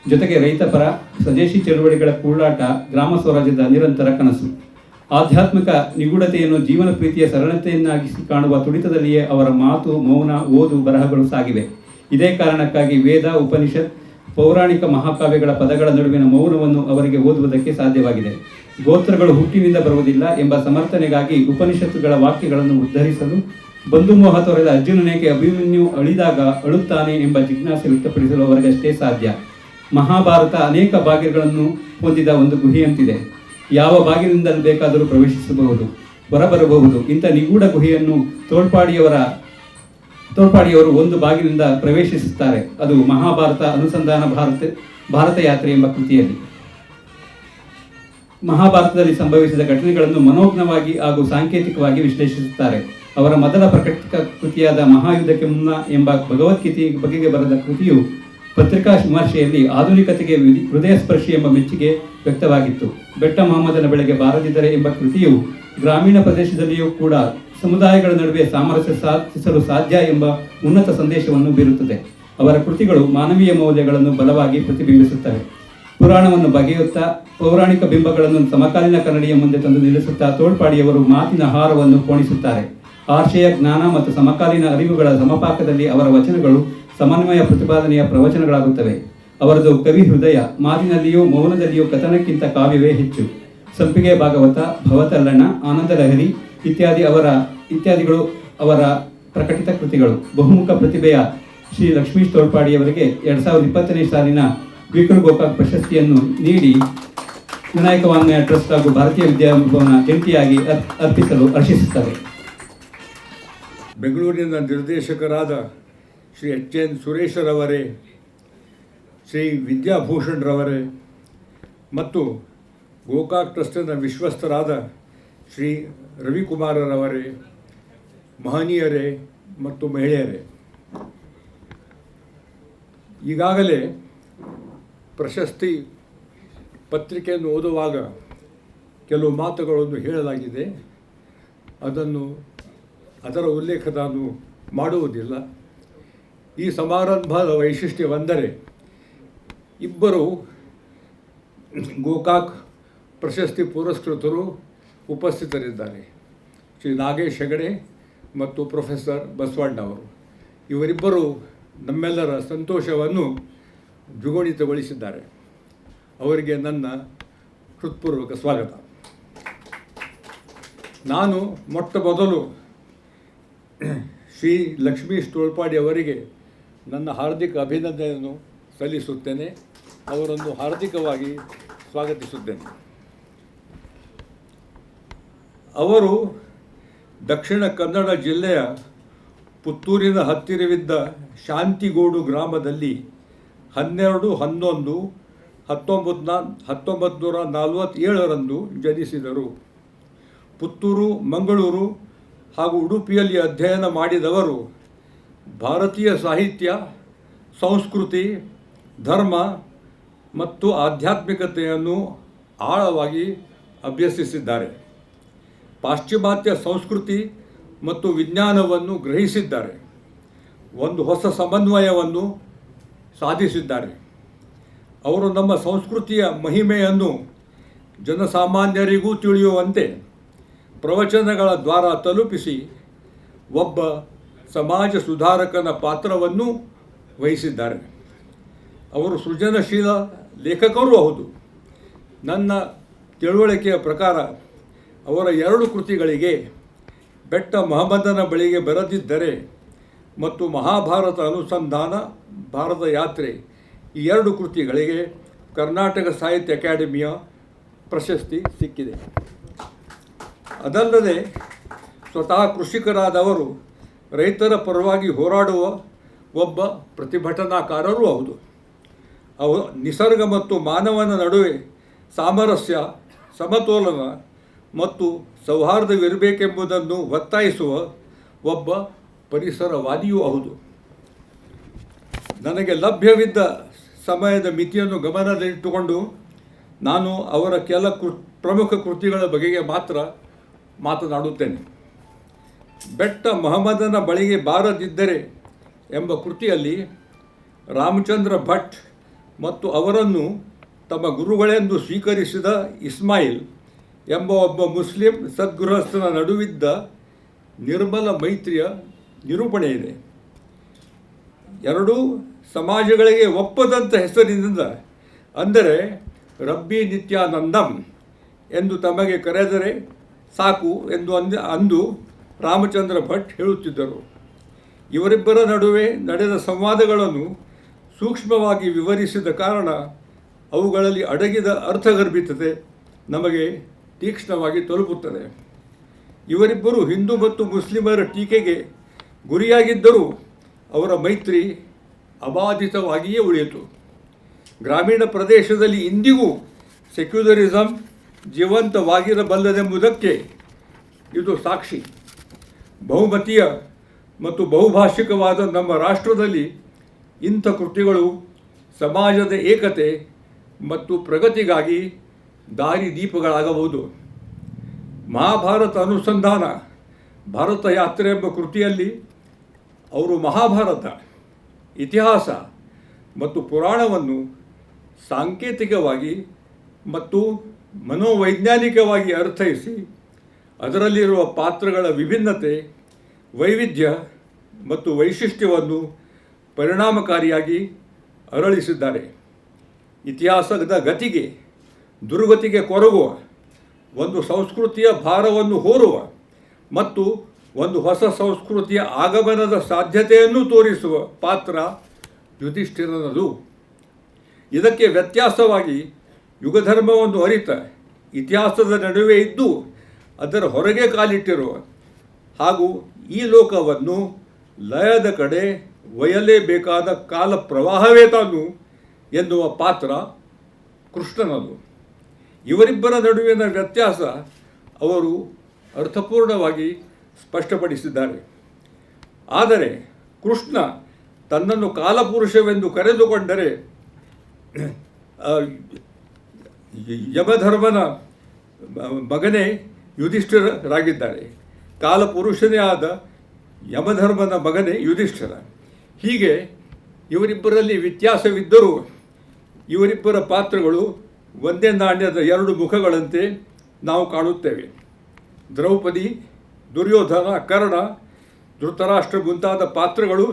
ಜೊತೆಗೆ ರೈತಪರ ಸ್ವದೇಶಿ ಚಳುವಳಿಗಳ ಕೂಡಾಟ ಗ್ರಾಮ ಸ್ವರಾಜ್ಯದ ನಿರಂತರ ಕನಸು. ಆಧ್ಯಾತ್ಮಿಕ ನಿಗೂಢತೆಯನ್ನು ಜೀವನ ಪ್ರೀತಿಯ ಸರಳತೆಯನ್ನಾಗಿಸಿ ಕಾಣುವ ತುಡಿತದಲ್ಲಿಯೇ ಅವರ ಮಾತು, ಮೌನ, ಓದು, ಬರಹಗಳು ಸಾಗಿವೆ. ಇದೇ ಕಾರಣಕ್ಕಾಗಿ ವೇದ, ಉಪನಿಷತ್, ಪೌರಾಣಿಕ ಮಹಾಕಾವ್ಯಗಳ ಪದಗಳ ನಡುವಿನ ಮೌನವನ್ನು ಅವರಿಗೆ ಓದುವುದಕ್ಕೆ ಸಾಧ್ಯವಾಗಿದೆ. ಗೋತ್ರಗಳು ಹುಟ್ಟಿನಿಂದ ಬರುವುದಿಲ್ಲ ಎಂಬ ಸಮರ್ಥನೆಗಾಗಿ ಉಪನಿಷತ್ತುಗಳ ವಾಕ್ಯಗಳನ್ನು ಉದ್ಧರಿಸಲು, ಬಂಧುಮೋಹ ತೊರೆದ ಅರ್ಜುನನೇಕೆ ಅಭಿಮನ್ಯು ಅಳಿದಾಗ ಅಳುತ್ತಾನೆ ಎಂಬ ಜಿಜ್ಞಾಸೆ ವ್ಯಕ್ತಪಡಿಸಲು ಅವರಿಗಷ್ಟೇ ಸಾಧ್ಯ. ಮಹಾಭಾರತ ಅನೇಕ ಬಾಗಿಲುಗಳನ್ನು ಹೊಂದಿದ ಒಂದು ಗುಹೆಯಂತಿದೆ. ಯಾವ ಬಾಗಿಲಿನಿಂದಲೂ ಬೇಕಾದರೂ ಪ್ರವೇಶಿಸಬಹುದು, ಹೊರಬರಬಹುದು. ಇಂಥ ನಿಗೂಢ ಗುಹೆಯನ್ನು ತೋಳ್ಪಾಡಿಯವರು ಒಂದು ಬಾಗಿಲಿನಿಂದ ಪ್ರವೇಶಿಸುತ್ತಾರೆ. ಅದು ಮಹಾಭಾರತ ಅನುಸಂಧಾನ ಭಾರತ ಯಾತ್ರೆ ಎಂಬ ಕೃತಿಯಲ್ಲಿ. ಮಹಾಭಾರತದಲ್ಲಿ ಸಂಭವಿಸಿದ ಘಟನೆಗಳನ್ನು ಮನೋಜ್ಞವಾಗಿ ಹಾಗೂ ಸಾಂಕೇತಿಕವಾಗಿ ವಿಶ್ಲೇಷಿಸುತ್ತಾರೆ. ಅವರ ಮೊದಲ ಪ್ರಕಟಿತ ಕೃತಿಯಾದ ಮಹಾಯುದ್ಧಕ್ಕೆ ಮುನ್ನ ಎಂಬ ಭಗವದ್ಗೀತೆ ಬಗೆಗೆ ಬರೆದ ಕೃತಿಯು ಪತ್ರಿಕಾ ವಿಮರ್ಶೆಯಲ್ಲಿ ಆಧುನಿಕತೆಗೆ ಹೃದಯಸ್ಪರ್ಶಿ ಎಂಬ ಮೆಚ್ಚುಗೆ ವ್ಯಕ್ತವಾಗಿತ್ತು. ಬೆಟ್ಟ ಮಹಮ್ಮದನ ಬೆಳೆಗೆ ಬಾರದಿದ್ದರೆ ಎಂಬ ಕೃತಿಯು ಗ್ರಾಮೀಣ ಪ್ರದೇಶದಲ್ಲಿಯೂ ಕೂಡ ಸಮುದಾಯಗಳ ನಡುವೆ ಸಾಮರಸ್ಯ ಸಾಧಿಸಲು ಸಾಧ್ಯ ಎಂಬ ಉನ್ನತ ಸಂದೇಶವನ್ನು ಬೀರುತ್ತದೆ. ಅವರ ಕೃತಿಗಳು ಮಾನವೀಯ ಮೌಲ್ಯಗಳನ್ನು ಬಲವಾಗಿ ಪ್ರತಿಬಿಂಬಿಸುತ್ತವೆ. ಪುರಾಣವನ್ನು ಬಗೆಯುತ್ತಾ ಪೌರಾಣಿಕ ಬಿಂಬಗಳನ್ನು ಸಮಕಾಲೀನ ಕನ್ನಡಿಯ ಮುಂದೆ ತಂದು ನಿಲ್ಲಿಸುತ್ತಾ ತೋಳ್ಪಾಡಿಯವರು ಮಾತಿನ ಹಾರವನ್ನು ಪೋಣಿಸುತ್ತಾರೆ. ಆಶಯ, ಜ್ಞಾನ ಮತ್ತು ಸಮಕಾಲೀನ ಅರಿವುಗಳ ಸಮಪಾಕದಲ್ಲಿ ಅವರ ವಚನಗಳು ಸಮನ್ವಯ ಪ್ರತಿಪಾದನೆಯ ಪ್ರವಚನಗಳಾಗುತ್ತವೆ. ಅವರದು ಕವಿ ಹೃದಯ. ಮಾತಿನಲ್ಲಿಯೂ ಮೌನದಲ್ಲಿಯೂ ಕಥನಕ್ಕಿಂತ ಕಾವ್ಯವೇ ಹೆಚ್ಚು. ಸಂಪಿಗೆ ಭಾಗವತ, ಭವತಲ್ಲಣ, ಆನಂದಲಹರಿ ಇತ್ಯಾದಿಗಳು ಅವರ ಪ್ರಕಟಿತ ಕೃತಿಗಳು. ಬಹುಮುಖ ಪ್ರತಿಭೆಯ ಶ್ರೀ ಲಕ್ಷ್ಮೀಶ್ ತೋಳ್ಪಾಡಿಯವರಿಗೆ 2020ನೇ ಸಾಲಿನ ವಿಕ್ರು ಗೋಕಾಕ್ ಪ್ರಶಸ್ತಿಯನ್ನು ನೀಡಿ ವಿನಾಯಕ ವಾಂಗ್ಮಯ ಟ್ರಸ್ಟ್ ಹಾಗೂ ಭಾರತೀಯ ವಿದ್ಯಾಭವನ ಜಂಟಿಯಾಗಿ ಅರ್ಪಿಸಲು ಹರ್ಷಿಸುತ್ತಾರೆ. ಬೆಂಗಳೂರಿನ ನಿರ್ದೇಶಕರಾದ ಶ್ರೀ ಎಚ್.ಎನ್. ಸುರೇಶರವರೇ, ಶ್ರೀ ವಿದ್ಯಾಭೂಷಣ್ ಮತ್ತು ಗೋಕಾಕ್ ಟ್ರಸ್ಟಿನ ವಿಶ್ವಸ್ತರಾದ ಶ್ರೀ ರವಿಕುಮಾರರವರೇ, ಮಹನೀಯರೇ ಮತ್ತು ಮಹಿಳೆಯರೇ, ಈಗಾಗಲೇ ಪ್ರಶಸ್ತಿ ಪತ್ರಿಕೆಯನ್ನು ಓದುವಾಗ ಕೆಲವು ಮಾತುಗಳನ್ನು ಹೇಳಲಾಗಿದೆ. ಅದರ ಉಲ್ಲೇಖ ನಾನು ಮಾಡುವುದಿಲ್ಲ. ಈ ಸಮಾರಂಭದ ವೈಶಿಷ್ಟ್ಯವೆಂದರೆ ಇಬ್ಬರು ಗೋಕಾಕ್ ಪ್ರಶಸ್ತಿ ಪುರಸ್ಕೃತರು ಉಪಸ್ಥಿತರಿದ್ದಾರೆ. ಶ್ರೀ ನಾಗೇಶ್ ಹೆಗಡೆ ಮತ್ತು ಪ್ರೊಫೆಸರ್ ಬಸವಣ್ಣವರು. ಇವರಿಬ್ಬರು ನಮ್ಮೆಲ್ಲರ ಸಂತೋಷವನ್ನು ದ್ವಿಗುಣಿತಗೊಳಿಸಿದ್ದಾರೆ. ಅವರಿಗೆ ನನ್ನ ಹೃತ್ಪೂರ್ವಕ ಸ್ವಾಗತ. ನಾನು ಮೊಟ್ಟ ಮೊದಲು ಶ್ರೀ ಲಕ್ಷ್ಮೀಶ್ ತೋಳ್ಪಾಡಿ ಅವರಿಗೆ ನನ್ನ ಹಾರ್ದಿಕ ಅಭಿನಂದನೆಯನ್ನು ಸಲ್ಲಿಸುತ್ತೇನೆ. ಅವರನ್ನು ಹಾರ್ದಿಕವಾಗಿ ಸ್ವಾಗತಿಸುತ್ತೇನೆ. ಅವರು ದಕ್ಷಿಣ ಕನ್ನಡ ಜಿಲ್ಲೆಯ ಪುತ್ತೂರಿನ ಹತ್ತಿರವಿದ್ದ ಶಾಂತಿಗೋಡು ಗ್ರಾಮದಲ್ಲಿ 12/11/1947 ಜನಿಸಿದರು. ಪುತ್ತೂರು, ಮಂಗಳೂರು ಹಾಗೂ ಉಡುಪಿಯಲ್ಲಿ ಅಧ್ಯಯನ ಮಾಡಿದವರು ಭಾರತೀಯ ಸಾಹಿತ್ಯ, ಸಂಸ್ಕೃತಿ, ಧರ್ಮ ಮತ್ತು ಆಧ್ಯಾತ್ಮಿಕತೆಯನ್ನು ಆಳವಾಗಿ ಅಭ್ಯಸಿಸಿದ್ದಾರೆ. ಪಾಶ್ಚಿಮಾತ್ಯ ಸಂಸ್ಕೃತಿ ಮತ್ತು ವಿಜ್ಞಾನವನ್ನು ಗ್ರಹಿಸಿದ್ದಾರೆ. ಒಂದು ಹೊಸ ಸಮನ್ವಯವನ್ನು ಸಾಧಿಸಿದ್ದಾರೆ. ಅವರು ನಮ್ಮ ಸಂಸ್ಕೃತಿಯ ಮಹಿಮೆಯನ್ನು ಜನಸಾಮಾನ್ಯರಿಗೂ ತಿಳಿಯುವಂತೆ ಪ್ರವಚನಗಳ ದ್ವಾರ ತಲುಪಿಸಿ ಒಬ್ಬ ಸಮಾಜ ಸುಧಾರಕನ ಪಾತ್ರವನ್ನು ವಹಿಸಿದ್ದಾರೆ. ಅವರು ಸೃಜನಶೀಲ ಲೇಖಕರೂ ಹೌದು. ನನ್ನ ತಿಳುವಳಿಕೆಯ ಪ್ರಕಾರ ಅವರ 2 ಕೃತಿಗಳಿಗೆ, ಬೆಟ್ಟ ಮಹಮ್ಮದನ ಬಳಿಗೆ ಬರೆದಿದ್ದರೆ ಮತ್ತು ಮಹಾಭಾರತ ಅನುಸಂಧಾನ ಭಾರತ ಯಾತ್ರೆ, ಈ 2 ಕೃತಿಗಳಿಗೆ ಕರ್ನಾಟಕ ಸಾಹಿತ್ಯ ಅಕಾಡೆಮಿಯ ಪ್ರಶಸ್ತಿ ಸಿಕ್ಕಿದೆ. ಅದಲ್ಲದೆ ಸ್ವತಃ ಕೃಷಿಕರಾದವರು ರೈತರ ಪರವಾಗಿ ಹೋರಾಡುವ ಒಬ್ಬ ಪ್ರತಿಭಟನಾಕಾರರೂ ಹೌದು. ಅವರು ನಿಸರ್ಗ ಮತ್ತು ಮಾನವನ ನಡುವೆ ಸಾಮರಸ್ಯ, ಸಮತೋಲನ ಮತ್ತು ಸೌಹಾರ್ದವಿರಬೇಕೆಂಬುದನ್ನು ಒತ್ತಾಯಿಸುವ ಒಬ್ಬ ಪರಿಸರವಾದಿಯೂ ಹೌದು. ನನಗೆ ಲಭ್ಯವಿದ್ದ ಸಮಯದ ಮಿತಿಯನ್ನು ಗಮನದಲ್ಲಿಟ್ಟುಕೊಂಡು ನಾನು ಅವರ ಕೆಲ ಪ್ರಮುಖ ಕೃತಿಗಳ ಬಗೆಗೆ ಮಾತ್ರ ಮಾತನಾಡುತ್ತೇನೆ. ಬೆಟ್ಟ ಮೊಹಮ್ಮದನ ಬಳಿಗೆ ಬಾರದಿದ್ದರೆ ಎಂಬ ಕೃತಿಯಲ್ಲಿ ರಾಮಚಂದ್ರ ಭಟ್ ಮತ್ತು ಅವರನ್ನು ತಮ್ಮ ಗುರುಗಳೆಂದು ಸ್ವೀಕರಿಸಿದ ಇಸ್ಮಾಯಿಲ್ ಎಂಬ ಒಬ್ಬ ಮುಸ್ಲಿಂ ಸದ್ಗೃಹಸ್ಥನ ನಡುವಿದ್ದ ನಿರ್ಮಲ ಮೈತ್ರಿಯ ನಿರೂಪಣೆ ಇದೆ. ಎರಡೂ ಸಮಾಜಗಳಿಗೆ ಒಪ್ಪದಂಥ ಹೆಸರಿನಿಂದ, ಅಂದರೆ ರಬ್ಬಿ ನಿತ್ಯಾನಂದಂ ಎಂದು ತಮಗೆ ಕರೆದರೆ ಸಾಕು ಎಂದು ಅಂದು ರಾಮಚಂದ್ರ ಭಟ್ ಹೇಳುತ್ತಿದ್ದರು. ಇವರಿಬ್ಬರ ನಡುವೆ ನಡೆದ ಸಂವಾದಗಳನ್ನು ಸೂಕ್ಷ್ಮವಾಗಿ ವಿವರಿಸಿದ ಕಾರಣ ಅವುಗಳಲ್ಲಿ ಅಡಗಿದ ಅರ್ಥಗರ್ಭಿತತೆ ನಮಗೆ ತೀಕ್ಷ್ಣವಾಗಿ ತಲುಪುತ್ತದೆ. ಇವರಿಬ್ಬರು ಹಿಂದೂ ಮತ್ತು ಮುಸ್ಲಿಮರ ಟೀಕೆಗೆ ಗುರಿಯಾಗಿದ್ದರೂ ಅವರ ಮೈತ್ರಿ ಅಬಾಧಿತವಾಗಿಯೇ ಉಳಿಯಿತು. ಗ್ರಾಮೀಣ ಪ್ರದೇಶದಲ್ಲಿ ಇಂದಿಗೂ ಸೆಕ್ಯುಲರಿಸಮ್ ಜೀವಂತವಾಗಿರಬಲ್ಲದೆಂಬುದಕ್ಕೆ ಇದು ಸಾಕ್ಷಿ. ಬಹುಮತೀಯ ಮತ್ತು ಬಹುಭಾಷಿಕವಾದ ನಮ್ಮ ರಾಷ್ಟ್ರದಲ್ಲಿ ಇಂಥ ಕೃತಿಗಳು ಸಮಾಜದ ಏಕತೆ ಮತ್ತು ಪ್ರಗತಿಗಾಗಿ ದಾರಿದೀಪಗಳಾಗಬಹುದು. ಮಹಾಭಾರತ ಅನುಸಂಧಾನ ಭಾರತ ಯಾತ್ರೆ ಎಂಬ ಕೃತಿಯಲ್ಲಿ ಅವರು ಮಹಾಭಾರತ, ಇತಿಹಾಸ ಮತ್ತು ಪುರಾಣವನ್ನು ಸಾಂಕೇತಿಕವಾಗಿ ಮತ್ತು ಮನೋವೈಜ್ಞಾನಿಕವಾಗಿ ಅರ್ಥೈಸಿ ಅದರಲ್ಲಿರುವ ಪಾತ್ರಗಳ ವಿಭಿನ್ನತೆ, ವೈವಿಧ್ಯ ಮತ್ತು ವೈಶಿಷ್ಟ್ಯವನ್ನು ಪರಿಣಾಮಕಾರಿಯಾಗಿ ಅರಳಿಸಿದ್ದಾರೆ. ಇತಿಹಾಸದ ಗತಿಗೆ ದುರ್ಗತಿಗೆ ಕೊರಗುವ, ಒಂದು ಸಂಸ್ಕೃತಿಯ ಭಾರವನ್ನು ಹೊರುವ ಮತ್ತು ಒಂದು ಹೊಸ ಸಂಸ್ಕೃತಿಯ ಆಗಮನದ ಸಾಧ್ಯತೆಯನ್ನು ತೋರಿಸುವ ಪಾತ್ರ ಯುಧಿಷ್ಠಿರನದು. ಇದಕ್ಕೆ ವ್ಯತ್ಯಾಸವಾಗಿ ಯುಗಧರ್ಮವನ್ನು ಅರಿತ, ಇತಿಹಾಸದ ನಡುವೆ ಇದ್ದು ಅದರ ಹೊರಗೆ ಕಾಲಿಟ್ಟಿರುವ ಹಾಗೂ ಈ ಲೋಕವನ್ನು ಲಯದ ಕಡೆ ಒಯ್ಯಲೇಬೇಕಾದ ಕಾಲ ಪ್ರವಾಹವೇ ತಾನು ಎನ್ನುವ ಪಾತ್ರ ಕೃಷ್ಣನದು. ಇವರಿಬ್ಬರ ನಡುವಿನ ವ್ಯತ್ಯಾಸ ಅವರು ಅರ್ಥಪೂರ್ಣವಾಗಿ ಸ್ಪಷ್ಟಪಡಿಸಿದ್ದಾರೆ. ಆದರೆ ಕೃಷ್ಣ ತನ್ನನ್ನು ಕಾಲಪುರುಷವೆಂದು ಕರೆದುಕೊಂಡರೆ ಯಮಧರ್ಮನ ಮಗನೇ ಯುಧಿಷ್ಠಿರರಾಗಿದ್ದಾರೆ. ಕಾಲಪುರುಷನೇ ಆದ ಯಮಧರ್ಮನ ಮಗನೇ ಯುಧಿಷ್ಠಿರ. ಹೀಗೆ ಇವರಿಬ್ಬರಲ್ಲಿ ವ್ಯತ್ಯಾಸವಿದ್ದರೂ ಇವರಿಬ್ಬರ ಪಾತ್ರಗಳು ಒಂದೇ ನಾಣ್ಯದ ಎರಡು ಮುಖಗಳಂತೆ ನಾವು ಕಾಣುತ್ತೇವೆ. ದ್ರೌಪದಿ, ದುರ್ಯೋಧನ, ಕರ್ಣ, ಧೃತರಾಷ್ಟ್ರ ಮುಂತಾದ ಪಾತ್ರಗಳು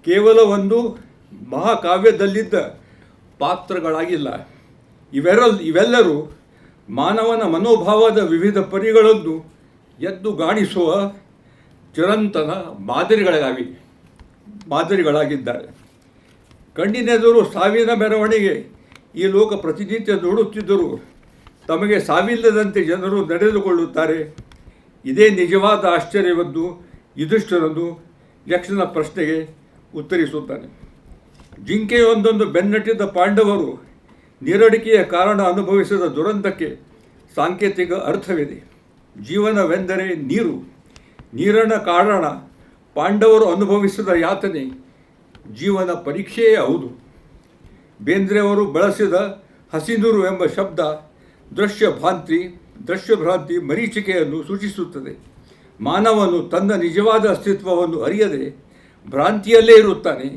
ಕೇವಲ ಒಂದು ಮಹಾಕಾವ್ಯದಲ್ಲಿದ್ದ ಪಾತ್ರಗಳಾಗಿಲ್ಲ. ಇವೆಲ್ಲರೂ ಮಾನವನ ಮನೋಭಾವದ ವಿವಿಧ ಪರಿಗಳನ್ನು ಎದ್ದು ಗಾಣಿಸುವ ಚಿರಂತನ ಮಾದರಿಗಳಾಗಿದ್ದಾರೆ. ಕಣ್ಣಿನೆದುರು ಸಾವಿನ ಮೆರವಣಿಗೆ ಈ ಲೋಕ ಪ್ರತಿನಿತ್ಯ ನೋಡುತ್ತಿದ್ದರೂ ತಮಗೆ ಸಾವಿಲ್ಲದಂತೆ ಜನರು ನಡೆದುಕೊಳ್ಳುತ್ತಾರೆ. ಇದೇ ನಿಜವಾದ ಆಶ್ಚರ್ಯವೆಂದು ಯುಧಿಷ್ಠಿರನು ಯಕ್ಷನ ಪ್ರಶ್ನೆಗೆ ಉತ್ತರಿಸುತ್ತಾನೆ. ಜಿಂಕೆಯೊಂದೊಂದು ಬೆನ್ನಟ್ಟಿದ ಪಾಂಡವರು ನೀರಡಿಕೆಯ ಕಾರಣ ಅನುಭವಿಸಿದ ದುರಂತಕ್ಕೆ ಸಾಂಕೇತಿಕ ಅರ್ಥವಿದೆ. ಜೀವನವೆಂದರೆ ನೀರು, ನೀರಿನ ಕಾರಣ ಪಾಂಡವರು ಅನುಭವಿಸಿದ ಯಾತನೆ ಜೀವನ ಪರೀಕ್ಷೆಯೇ ಹೌದು. ಬೇಂದ್ರೆಯವರು ಬಳಸಿದ ಹಸಿನೀರು ಎಂಬ ಶಬ್ದ ದೃಶ್ಯಭ್ರಾಂತಿ ಮರೀಚಿಕೆಯನ್ನು ಸೂಚಿಸುತ್ತದೆ. ಮಾನವನು ತನ್ನ ನಿಜವಾದ ಅಸ್ತಿತ್ವವನ್ನು ಅರಿಯದೆ ಭ್ರಾಂತಿಯಲ್ಲೇ ಇರುತ್ತಾನೆ.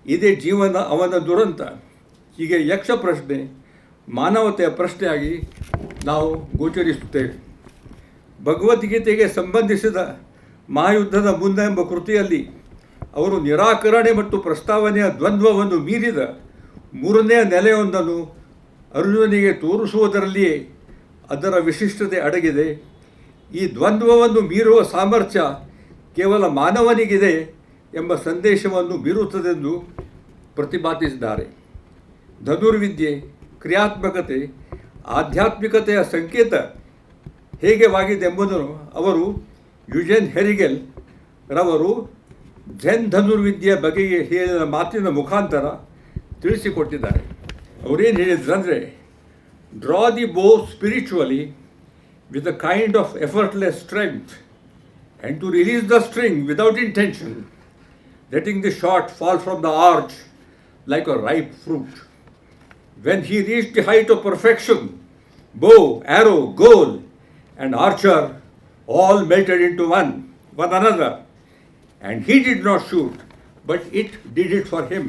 ಇದೇ ಜೀವನ ಅವನ ದುರಂತ. ಹೀಗೆ ಯಕ್ಷ ಪ್ರಶ್ನೆ ಮಾನವತೆಯ ಪ್ರಶ್ನೆಯಾಗಿ ನಾವು ಗೋಚರಿಸುತ್ತೇವೆ. ಭಗವದ್ಗೀತೆಗೆ ಸಂಬಂಧಿಸಿದ ಮಹಾಯುದ್ಧದ ಮುನ್ನ ಎಂಬ ಕೃತಿಯಲ್ಲಿ ಅವರು ನಿರಾಕರಣೆ ಮತ್ತು ಪ್ರಸ್ತಾವನೆಯ ದ್ವಂದ್ವವನ್ನು ಮೀರಿದ ಮೂರನೆಯ ನೆಲೆಯೊಂದನ್ನು ಅರ್ಜುನನಿಗೆ ತೋರಿಸುವುದರಲ್ಲಿಯೇ ಅದರ ವಿಶಿಷ್ಟತೆ ಅಡಗಿದೆ. ಈ ದ್ವಂದ್ವವನ್ನು ಮೀರುವ ಸಾಮರ್ಥ್ಯ ಕೇವಲ ಮಾನವನಿಗಿದೆ ಎಂಬ ಸಂದೇಶವನ್ನು ಬೀರುತ್ತದೆಂದು ಪ್ರತಿಪಾದಿಸಿದ್ದಾರೆ. ಧನುರ್ವಿದ್ಯೆ, ಕ್ರಿಯಾತ್ಮಕತೆ, ಆಧ್ಯಾತ್ಮಿಕತೆಯ ಸಂಕೇತ ಹೇಗೆವಾಗಿದೆ ಎಂಬುದನ್ನು ಅವರು ಯುಜೆನ್ ಹೆರಿಗೆಲ್ ರವರು ಝೆನ್ ಧನುರ್ವಿದ್ಯೆಯ ಬಗೆಗೆ ಹೇಳಿದ ಮಾತಿನ ಮುಖಾಂತರ ತಿಳಿಸಿಕೊಟ್ಟಿದ್ದಾರೆ. ಅವರೇನು ಹೇಳಿದ್ರಂದರೆ, ಡ್ರಾ ದಿ ಬೋ spiritually with a kind of effortless strength and to release the string without intention, letting the shot fall from the arch like a ripe fruit. When he reached the height of perfection, bow, arrow, goal, and archer all melted into one another. And he did not shoot, but it did it for him.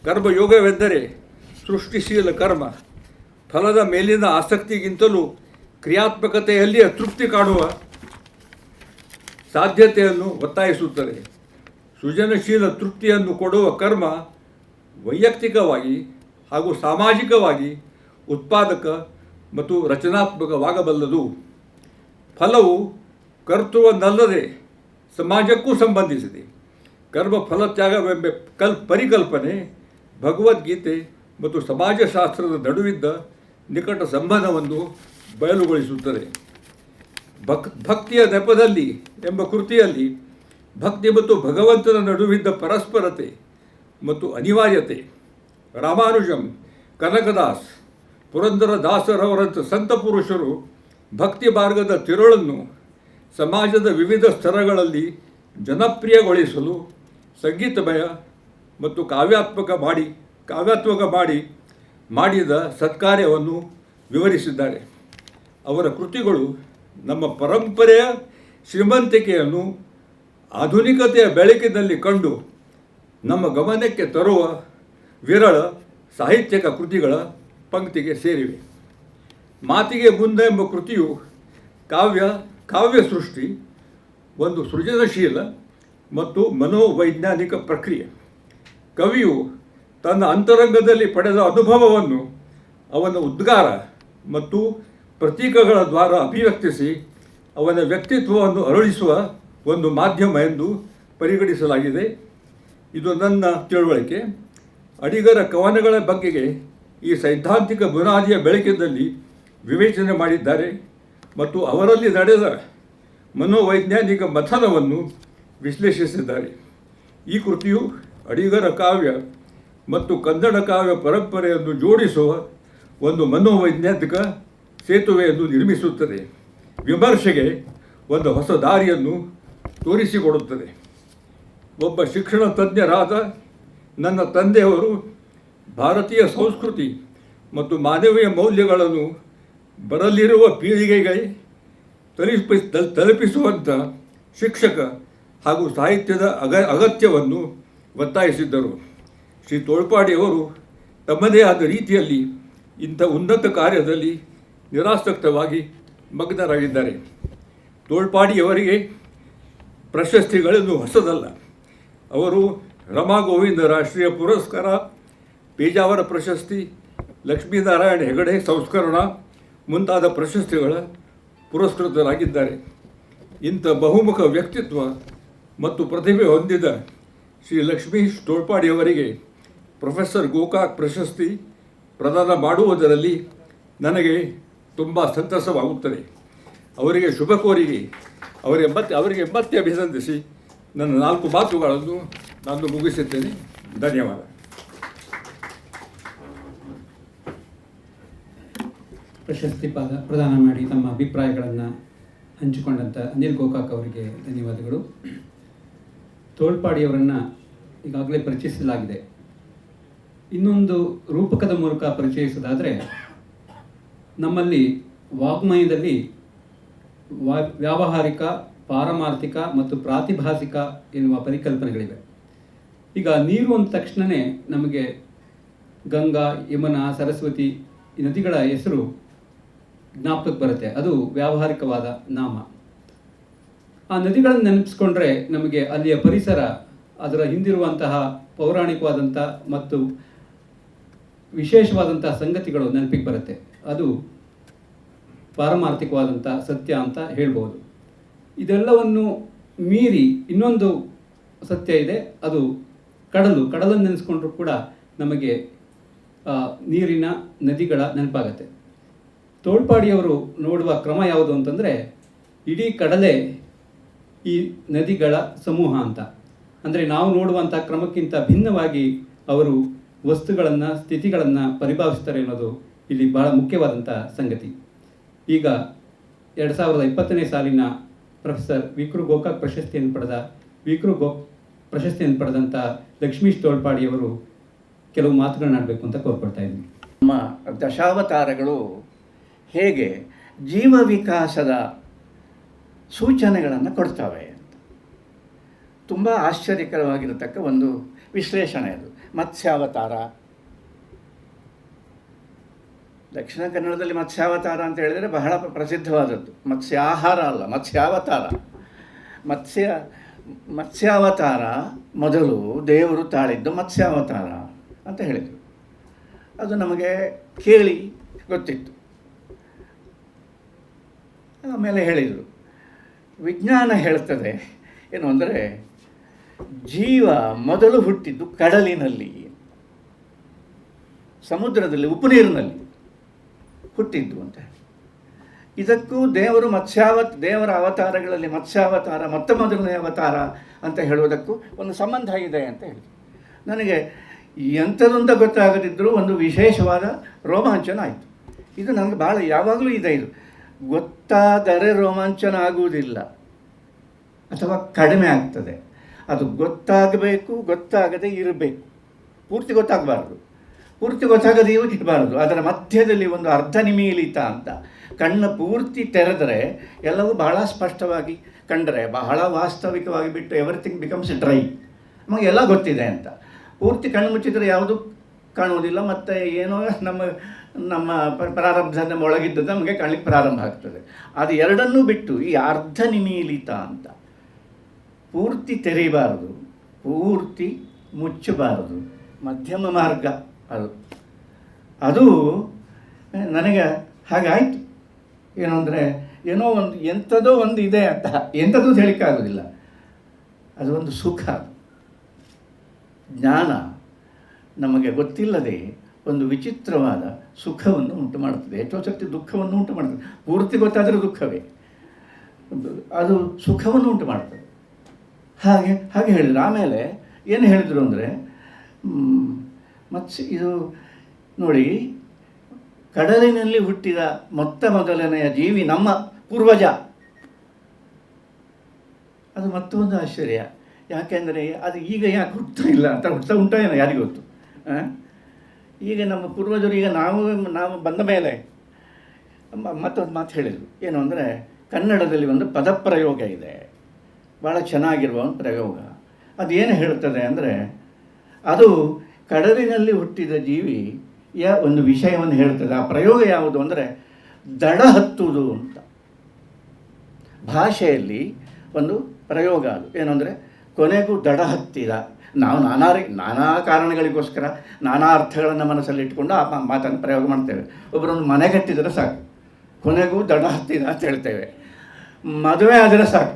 ಕರ್ಮಯೋಗವೆಂದರೆ ಸೃಷ್ಟಿಶೀಲ ಕರ್ಮ. ಫಲದ ಮೇಲಿನ ಆಸಕ್ತಿಗಿಂತಲೂ ಕ್ರಿಯಾತ್ಮಕತೆಯಲ್ಲಿ ತೃಪ್ತಿ ಕಾಣುವ ಸಾಧ್ಯತೆಯನ್ನು ಒತ್ತಾಯಿಸುತ್ತದೆ. ಸೃಜನಶೀಲ ತೃಪ್ತಿಯನ್ನು ಕೊಡುವ ಕರ್ಮ ವೈಯಕ್ತಿಕವಾಗಿ ಹಾಗೂ ಸಾಮಾಜಿಕವಾಗಿ ಉತ್ಪಾದಕ ಮತ್ತು ರಚನಾತ್ಮಕವಾಗಬಲ್ಲದು. ಫಲವು ಕರ್ತೃವನ್ನಲ್ಲದೆ ಸಮಾಜಕ್ಕೂ ಸಂಬಂಧಿಸಿದೆ. ಕರ್ಮ ಫಲತ್ಯಾಗವೆಂಬ ಪರಿಕಲ್ಪನೆ ಭಗವದ್ಗೀತೆ ಮತ್ತು ಸಮಾಜಶಾಸ್ತ್ರದ ನಡುವಿದ್ದ ನಿಕಟ ಸಂಬಂಧವನ್ನು ಬಯಲುಗೊಳಿಸುತ್ತದೆ. ಭಕ್ತಿಯ ನೆಪದಲ್ಲಿ ಎಂಬ ಕೃತಿಯಲ್ಲಿ ಭಕ್ತಿ ಮತ್ತು ಭಗವಂತನ ನಡುವಿದ್ದ ಪರಸ್ಪರತೆ ಮತ್ತು ಅನಿವಾರ್ಯತೆ ರಾಮಾನುಜಂ, ಕನಕದಾಸ್, ಪುರಂದರದಾಸರವರಂಥ ಸಂತ ಪುರುಷರು ಭಕ್ತಿ ಮಾರ್ಗದ ತಿರುಳನ್ನು ಸಮಾಜದ ವಿವಿಧ ಸ್ತರಗಳಲ್ಲಿ ಜನಪ್ರಿಯಗೊಳಿಸಲು ಸಂಗೀತಮಯ ಮತ್ತು ಕಾವ್ಯಾತ್ಮಕ ಮಾಡಿದ ಸತ್ಕಾರ್ಯವನ್ನು ವಿವರಿಸಿದ್ದಾರೆ. ಅವರ ಕೃತಿಗಳು ನಮ್ಮ ಪರಂಪರೆಯ ಶ್ರೀಮಂತಿಕೆಯನ್ನು ಆಧುನಿಕತೆಯ ಬೆಳಕಿನಲ್ಲಿ ಕಂಡು ನಮ್ಮ ಗಮನಕ್ಕೆ ತರುವ ವಿರಳ ಸಾಹಿತ್ಯಿಕ ಕೃತಿಗಳ ಪಂಕ್ತಿಗೆ ಸೇರಿವೆ. ಮಾತಿಗೆ ಮುಂದೆ ಎಂಬ ಕೃತಿಯು ಕಾವ್ಯ ಸೃಷ್ಟಿ ಒಂದು ಸೃಜನಶೀಲ ಮತ್ತು ಮನೋವೈಜ್ಞಾನಿಕ ಪ್ರಕ್ರಿಯೆ. ಕವಿಯು ತನ್ನ ಅಂತರಂಗದಲ್ಲಿ ಪಡೆದ ಅನುಭವವನ್ನು ಅವನ ಉದ್ಗಾರ ಮತ್ತು ಪ್ರತೀಕಗಳ ದ್ವಾರ ಅಭಿವ್ಯಕ್ತಿಸಿ ಅವನ ವ್ಯಕ್ತಿತ್ವವನ್ನು ಅರಳಿಸುವ ಒಂದು ಮಾಧ್ಯಮ ಎಂದು ಪರಿಗಣಿಸಲಾಗಿದೆ. ಇದು ನನ್ನ ತಿಳುವಳಿಕೆ. ಅಡಿಗರ ಕವನಗಳ ಬಗೆಗೆ ಈ ಸೈದ್ಧಾಂತಿಕ ಬುನಾದಿಯ ಬೆಳಕಿನಲ್ಲಿ ವಿವೇಚನೆ ಮಾಡಿದ್ದಾರೆ ಮತ್ತು ಅವರಲ್ಲಿ ನಡೆದ ಮನೋವೈಜ್ಞಾನಿಕ ಮಥನವನ್ನು ವಿಶ್ಲೇಷಿಸಿದ್ದಾರೆ. ಈ ಕೃತಿಯು ಅಡಿಗರ ಕಾವ್ಯ ಮತ್ತು ಕನ್ನಡ ಕಾವ್ಯ ಪರಂಪರೆಯನ್ನು ಜೋಡಿಸುವ ಒಂದು ಮನೋವೈಜ್ಞಾನಿಕ ಸೇತುವೆಯನ್ನು ನಿರ್ಮಿಸುತ್ತದೆ. ವಿಮರ್ಶೆಗೆ ಒಂದು ಹೊಸ ದಾರಿಯನ್ನು ತೋರಿಸಿಕೊಡುತ್ತದೆ. ಒಬ್ಬ ಶಿಕ್ಷಣ ತಜ್ಞರಾದ ನನ್ನ ತಂದೆಯವರು ಭಾರತೀಯ ಸಂಸ್ಕೃತಿ ಮತ್ತು ಮಾನವೀಯ ಮೌಲ್ಯಗಳನ್ನು ಬರಲಿರುವ ಪೀಳಿಗೆಗೆ ತಲುಪಿಸುವಂಥ ಶಿಕ್ಷಕ ಹಾಗೂ ಸಾಹಿತ್ಯದ ಅಗತ್ಯವನ್ನು ಒತ್ತಾಯಿಸಿದ್ದರು. ಶ್ರೀ ತೋಳ್ಪಾಡಿಯವರು ತಮ್ಮದೇ ಆದ ರೀತಿಯಲ್ಲಿ ಇಂಥ ಉನ್ನತ ಕಾರ್ಯದಲ್ಲಿ ನಿರಾಸಕ್ತವಾಗಿ ಮಗ್ನರಾಗಿದ್ದಾರೆ. ತೋಳ್ಪಾಡಿಯವರಿಗೆ ಪ್ರಶಸ್ತಿಗಳೇನು ಹೊಸದಲ್ಲ. ಅವರು ರಮಾ ಗೋವಿಂದ ರಾಷ್ಟ್ರೀಯ ಪುರಸ್ಕಾರ, ಪೇಜಾವರ ಪ್ರಶಸ್ತಿ, ಲಕ್ಷ್ಮೀನಾರಾಯಣ ಹೆಗಡೆ ಸಂಸ್ಕರಣ ಮುಂತಾದ ಪ್ರಶಸ್ತಿಗಳ ಪುರಸ್ಕೃತರಾಗಿದ್ದಾರೆ. ಇಂಥ ಬಹುಮುಖ ವ್ಯಕ್ತಿತ್ವ ಮತ್ತು ಪ್ರತಿಭೆ ಹೊಂದಿದ ಶ್ರೀ ಲಕ್ಷ್ಮೀಶ್ ತೋಳ್ಪಾಡಿಯವರಿಗೆ ಪ್ರೊಫೆಸರ್ ಗೋಕಾಕ್ ಪ್ರಶಸ್ತಿ ಪ್ರದಾನ ಮಾಡುವುದರಲ್ಲಿ ನನಗೆ ತುಂಬ ಸಂತಸವಾಗುತ್ತದೆ. ಅವರಿಗೆ ಶುಭ ಕೋರಿ ಅವರಿಗೆ ಮತ್ತೆ ಅಭಿನಂದಿಸಿ ನನ್ನ 4 ಮಾತುಗಳನ್ನು ನಾನು ಮುಗಿಸುತ್ತೇನೆ. ಧನ್ಯವಾದ. ಪ್ರಶಸ್ತಿ ಪ್ರದಾನ ಮಾಡಿ ತಮ್ಮ ಅಭಿಪ್ರಾಯಗಳನ್ನು ಹಂಚಿಕೊಂಡಂಥ ಅನಿಲ್ ಗೋಕಾಕ್ ಅವರಿಗೆ ಧನ್ಯವಾದಗಳು. ತೋಳ್ಪಾಡಿಯವರನ್ನು ಈಗಾಗಲೇ ಪರಿಚಯಿಸಲಾಗಿದೆ. ಇನ್ನೊಂದು ರೂಪಕದ ಮೂಲಕ ಪರಿಚಯಿಸೋದಾದರೆ, ನಮ್ಮಲ್ಲಿ ವಾಗ್ಮಯದಲ್ಲಿ ವ್ಯಾವಹಾರಿಕ, ಪಾರಮಾರ್ಥಿಕ ಮತ್ತು ಪ್ರಾತಿಭಾಸಿಕ ಎನ್ನುವ ಪರಿಕಲ್ಪನೆಗಳಿವೆ. ಈಗ ನೀರು ಅಂದ ತಕ್ಷಣವೇ ನಮಗೆ ಗಂಗಾ, ಯಮುನಾ, ಸರಸ್ವತಿ ಈ ನದಿಗಳ ಹೆಸರು ಜ್ಞಾಪಕಕ್ಕೆ ಬರುತ್ತೆ. ಅದು ವ್ಯಾವಹಾರಿಕವಾದ ನಾಮ. ಆ ನದಿಗಳನ್ನು ನೆನಪಿಸ್ಕೊಂಡ್ರೆ ನಮಗೆ ಅಲ್ಲಿಯ ಪರಿಸರ, ಅದರ ಹಿಂದಿರುವಂತಹ ಪೌರಾಣಿಕವಾದಂಥ ಮತ್ತು ವಿಶೇಷವಾದಂಥ ಸಂಗತಿಗಳು ನೆನಪಿಗೆ ಬರುತ್ತೆ. ಅದು ಪಾರಮಾರ್ಥಿಕವಾದಂಥ ಸತ್ಯ ಅಂತ ಹೇಳ್ಬೋದು. ಇದೆಲ್ಲವನ್ನು ಮೀರಿ ಇನ್ನೊಂದು ಸತ್ಯ ಇದೆ, ಅದು ಕಡಲನ್ನು ನೆನೆಸ್ಕೊಂಡ್ರೂ ಕೂಡ ನಮಗೆ ನೀರಿನ ನದಿಗಳ ನೆನಪಾಗತ್ತೆ. ತೋಳ್ಪಾಡಿಯವರು ನೋಡುವ ಕ್ರಮ ಯಾವುದು ಅಂತಂದರೆ, ಇಡೀ ಕಡಲೇ ಈ ನದಿಗಳ ಸಮೂಹ ಅಂತ. ಅಂದರೆ ನಾವು ನೋಡುವಂಥ ಕ್ರಮಕ್ಕಿಂತ ಭಿನ್ನವಾಗಿ ಅವರು ವಸ್ತುಗಳನ್ನು, ಸ್ಥಿತಿಗಳನ್ನು ಪರಿಭಾವಿಸ್ತಾರೆ ಅನ್ನೋದು ಇಲ್ಲಿ ಬಹಳ ಮುಖ್ಯವಾದಂಥ ಸಂಗತಿ. ಈಗ 2020ನೇ ಸಾಲಿನ ಪ್ರೊಫೆಸರ್ ವಿಕ್ರು ಗೋಕಾಕ್ ಪ್ರಶಸ್ತಿಯನ್ನು ಪಡೆದಂಥ ಲಕ್ಷ್ಮೀಶ್ ತೋಳ್ಪಾಡಿಯವರು ಕೆಲವು ಮಾತುಗಳನ್ನ ಆಡಬೇಕು ಅಂತ ಕೋರ್ಕೊಳ್ತಾ ಇದ್ದೀನಿ. ನಮ್ಮ ದಶಾವತಾರಗಳು ಹೇಗೆ ಜೀವ ವಿಕಾಸದ ಸೂಚನೆಗಳನ್ನು ಕೊಡ್ತವೆ ಅಂತ ತುಂಬ ಆಶ್ಚರ್ಯಕರವಾಗಿರತಕ್ಕ ಒಂದು ವಿಶ್ಲೇಷಣೆ ಅದು. ಮತ್ಸ್ಯಾವತಾರ, ದಕ್ಷಿಣ ಕನ್ನಡದಲ್ಲಿ ಮತ್ಸ್ಯಾವತಾರ ಅಂತ ಹೇಳಿದರೆ ಬಹಳ ಪ್ರಸಿದ್ಧವಾದದ್ದು. ಮತ್ಸ್ಯಾಹಾರ ಅಲ್ಲ, ಮತ್ಸ್ಯಾವತಾರ. ಮತ್ಸ್ಯಾವತಾರ ಮೊದಲು ದೇವರು ತಾಳಿದ್ದು ಮತ್ಸ್ಯಾವತಾರ ಅಂತ ಹೇಳಿದರು. ಅದು ನಮಗೆ ಕೇಳಿ ಗೊತ್ತಿತ್ತು. ಆಮೇಲೆ ಹೇಳಿದರು, ವಿಜ್ಞಾನ ಹೇಳ್ತದೆ ಏನು ಅಂದರೆ ಜೀವ ಮೊದಲು ಹುಟ್ಟಿದ್ದು ಕಡಲಿನಲ್ಲಿ, ಸಮುದ್ರದಲ್ಲಿ, ಉಪ್ಪು ನೀರಿನಲ್ಲಿ ಹುಟ್ಟಿದ್ದು ಅಂತ. ಇದಕ್ಕೂ ದೇವರ ಅವತಾರಗಳಲ್ಲಿ ಮತ್ಸ್ಯಾವತಾರ ಮೊತ್ತ ಮೊದಲನೇ ಅವತಾರ ಅಂತ ಹೇಳುವುದಕ್ಕೂ ಒಂದು ಸಂಬಂಧ ಇದೆ ಅಂತ ಹೇಳಿದರು. ನನಗೆ ಎಂಥದ್ದು ಅಂತ ಗೊತ್ತಾಗದಿದ್ದರೂ ಒಂದು ವಿಶೇಷವಾದ ರೋಮಾಂಚನ ಆಯಿತು. ಇದು ನನಗೆ ಭಾಳ ಯಾವಾಗಲೂ ಇದೆ. ಇದು ಗೊತ್ತಾದರೆ ರೋಮಾಂಚನ ಆಗುವುದಿಲ್ಲ ಅಥವಾ ಕಡಿಮೆ ಆಗ್ತದೆ. ಅದು ಗೊತ್ತಾಗಬೇಕು, ಗೊತ್ತಾಗದೆ ಇರಬೇಕು. ಪೂರ್ತಿ ಗೊತ್ತಾಗಬಾರ್ದು, ಪೂರ್ತಿ ಗೊತ್ತಾಗದೆಯೂ ಇರಬಾರ್ದು. ಅದರ ಮಧ್ಯದಲ್ಲಿ ಒಂದು ಅರ್ಧ ನಿಮೀಲಿತ ಅಂತ. ಕಣ್ಣು ಪೂರ್ತಿ ತೆರೆದರೆ ಎಲ್ಲವೂ ಬಹಳ ಸ್ಪಷ್ಟವಾಗಿ ಕಂಡರೆ, ಬಹಳ ವಾಸ್ತವಿಕವಾಗಿ ಬಿಟ್ಟು ಎವ್ರಿಥಿಂಗ್ ಬಿಕಮ್ಸ್ ಡ್ರೈ. ನಮಗೆಲ್ಲ ಗೊತ್ತಿದೆ ಅಂತ. ಪೂರ್ತಿ ಕಣ್ಣು ಮುಚ್ಚಿದರೆ ಯಾವುದೂ ಕಾಣುವುದಿಲ್ಲ. ಮತ್ತು ಏನೋ ನಮ್ಮ ಪ್ರಾರಂಭ ನಮ್ಮ ಒಳಗಿದ್ದದ್ದು ನಮಗೆ ಕಾಣಲಿಕ್ಕೆ ಪ್ರಾರಂಭ ಆಗ್ತದೆ. ಅದು ಎರಡನ್ನೂ ಬಿಟ್ಟು ಈ ಅರ್ಧ ನಿಮೀಲಿತ ಅಂತ, ಪೂರ್ತಿ ತೆರೀಬಾರದು, ಪೂರ್ತಿ ಮುಚ್ಚಬಾರದು, ಮಧ್ಯಮ ಮಾರ್ಗ ಅದು ನನಗೆ ಹಾಗಾಯಿತು. ಏನು ಅಂದರೆ ಏನೋ ಒಂದು ಎಂಥದೋ ಒಂದು ಇದೆ ಅಂತ, ಎಂಥದ್ದು ಹೇಳಲಿಕ್ಕಾಗೋದಿಲ್ಲ. ಅದು ಒಂದು ಸುಖ. ಜ್ಞಾನ ನಮಗೆ ಗೊತ್ತಿಲ್ಲದೆ ಒಂದು ವಿಚಿತ್ರವಾದ ಸುಖವನ್ನು ಉಂಟು ಮಾಡುತ್ತದೆ. ಎಷ್ಟೋ ಸರ್ತಿ ದುಃಖವನ್ನು ಉಂಟು ಮಾಡ್ತದೆ. ಪೂರ್ತಿ ಗೊತ್ತಾದರೆ ದುಃಖವೇ, ಅದು ಸುಖವನ್ನು ಉಂಟು ಮಾಡ್ತದೆ. ಹಾಗೆ ಹೇಳಿದರು. ಆಮೇಲೆ ಏನು ಹೇಳಿದರು ಅಂದರೆ ಇದು ನೋಡಿ, ಕಡಲಿನಲ್ಲಿ ಹುಟ್ಟಿದ ಮೊತ್ತ ಮೊದಲನೆಯ ಜೀವಿ ನಮ್ಮ ಪೂರ್ವಜ. ಅದು ಮತ್ತೊಂದು ಆಶ್ಚರ್ಯ. ಯಾಕೆಂದರೆ ಅದು ಈಗ ಯಾಕೆ ಹುಡ್ತಾ ಇಲ್ಲ ಅಂತ, ಹುಡ್ತಾ ಉಂಟೋ ಏನೋ ಯಾರಿಗೂ ಗೊತ್ತು. ಈಗ ನಮ್ಮ ಪೂರ್ವಜರು, ಈಗ ನಾವು ಬಂದ ಮೇಲೆ ಮತ್ತೊಂದು ಮಾತು ಹೇಳಿದರು. ಏನು ಅಂದರೆ ಕನ್ನಡದಲ್ಲಿ ಒಂದು ಪದಪ್ರಯೋಗ ಇದೆ, ಭಾಳ ಚೆನ್ನಾಗಿರುವ ಒಂದು ಪ್ರಯೋಗ. ಅದೇನು ಹೇಳ್ತದೆ ಅಂದರೆ, ಅದು ಕಡಲಿನಲ್ಲಿ ಹುಟ್ಟಿದ ಜೀವಿಯ ಒಂದು ವಿಷಯವನ್ನು ಹೇಳ್ತದೆ. ಆ ಪ್ರಯೋಗ ಯಾವುದು ಅಂದರೆ ದಡ ಹತ್ತುವುದು ಅಂತ. ಭಾಷೆಯಲ್ಲಿ ಒಂದು ಪ್ರಯೋಗ ಅದು. ಏನು ಅಂದರೆ ಕೊನೆಗೂ ದಡ ಹತ್ತಿದ. ನಾವು ನಾನಾ ಕಾರಣಗಳಿಗೋಸ್ಕರ ನಾನಾ ಅರ್ಥಗಳನ್ನು ಮನಸ್ಸಲ್ಲಿ ಇಟ್ಕೊಂಡು ಆ ಮಾತನ್ನು ಪ್ರಯೋಗ ಮಾಡ್ತೇವೆ. ಒಬ್ಬರೊಂದು ಮನೆ ಕಟ್ಟಿದರೆ ಸಾಕು, ಕೊನೆಗೂ ದಡ ಹತ್ತಿದ ಅಂತ ಹೇಳ್ತೇವೆ. ಮದುವೆ ಆದರೆ ಸಾಕು,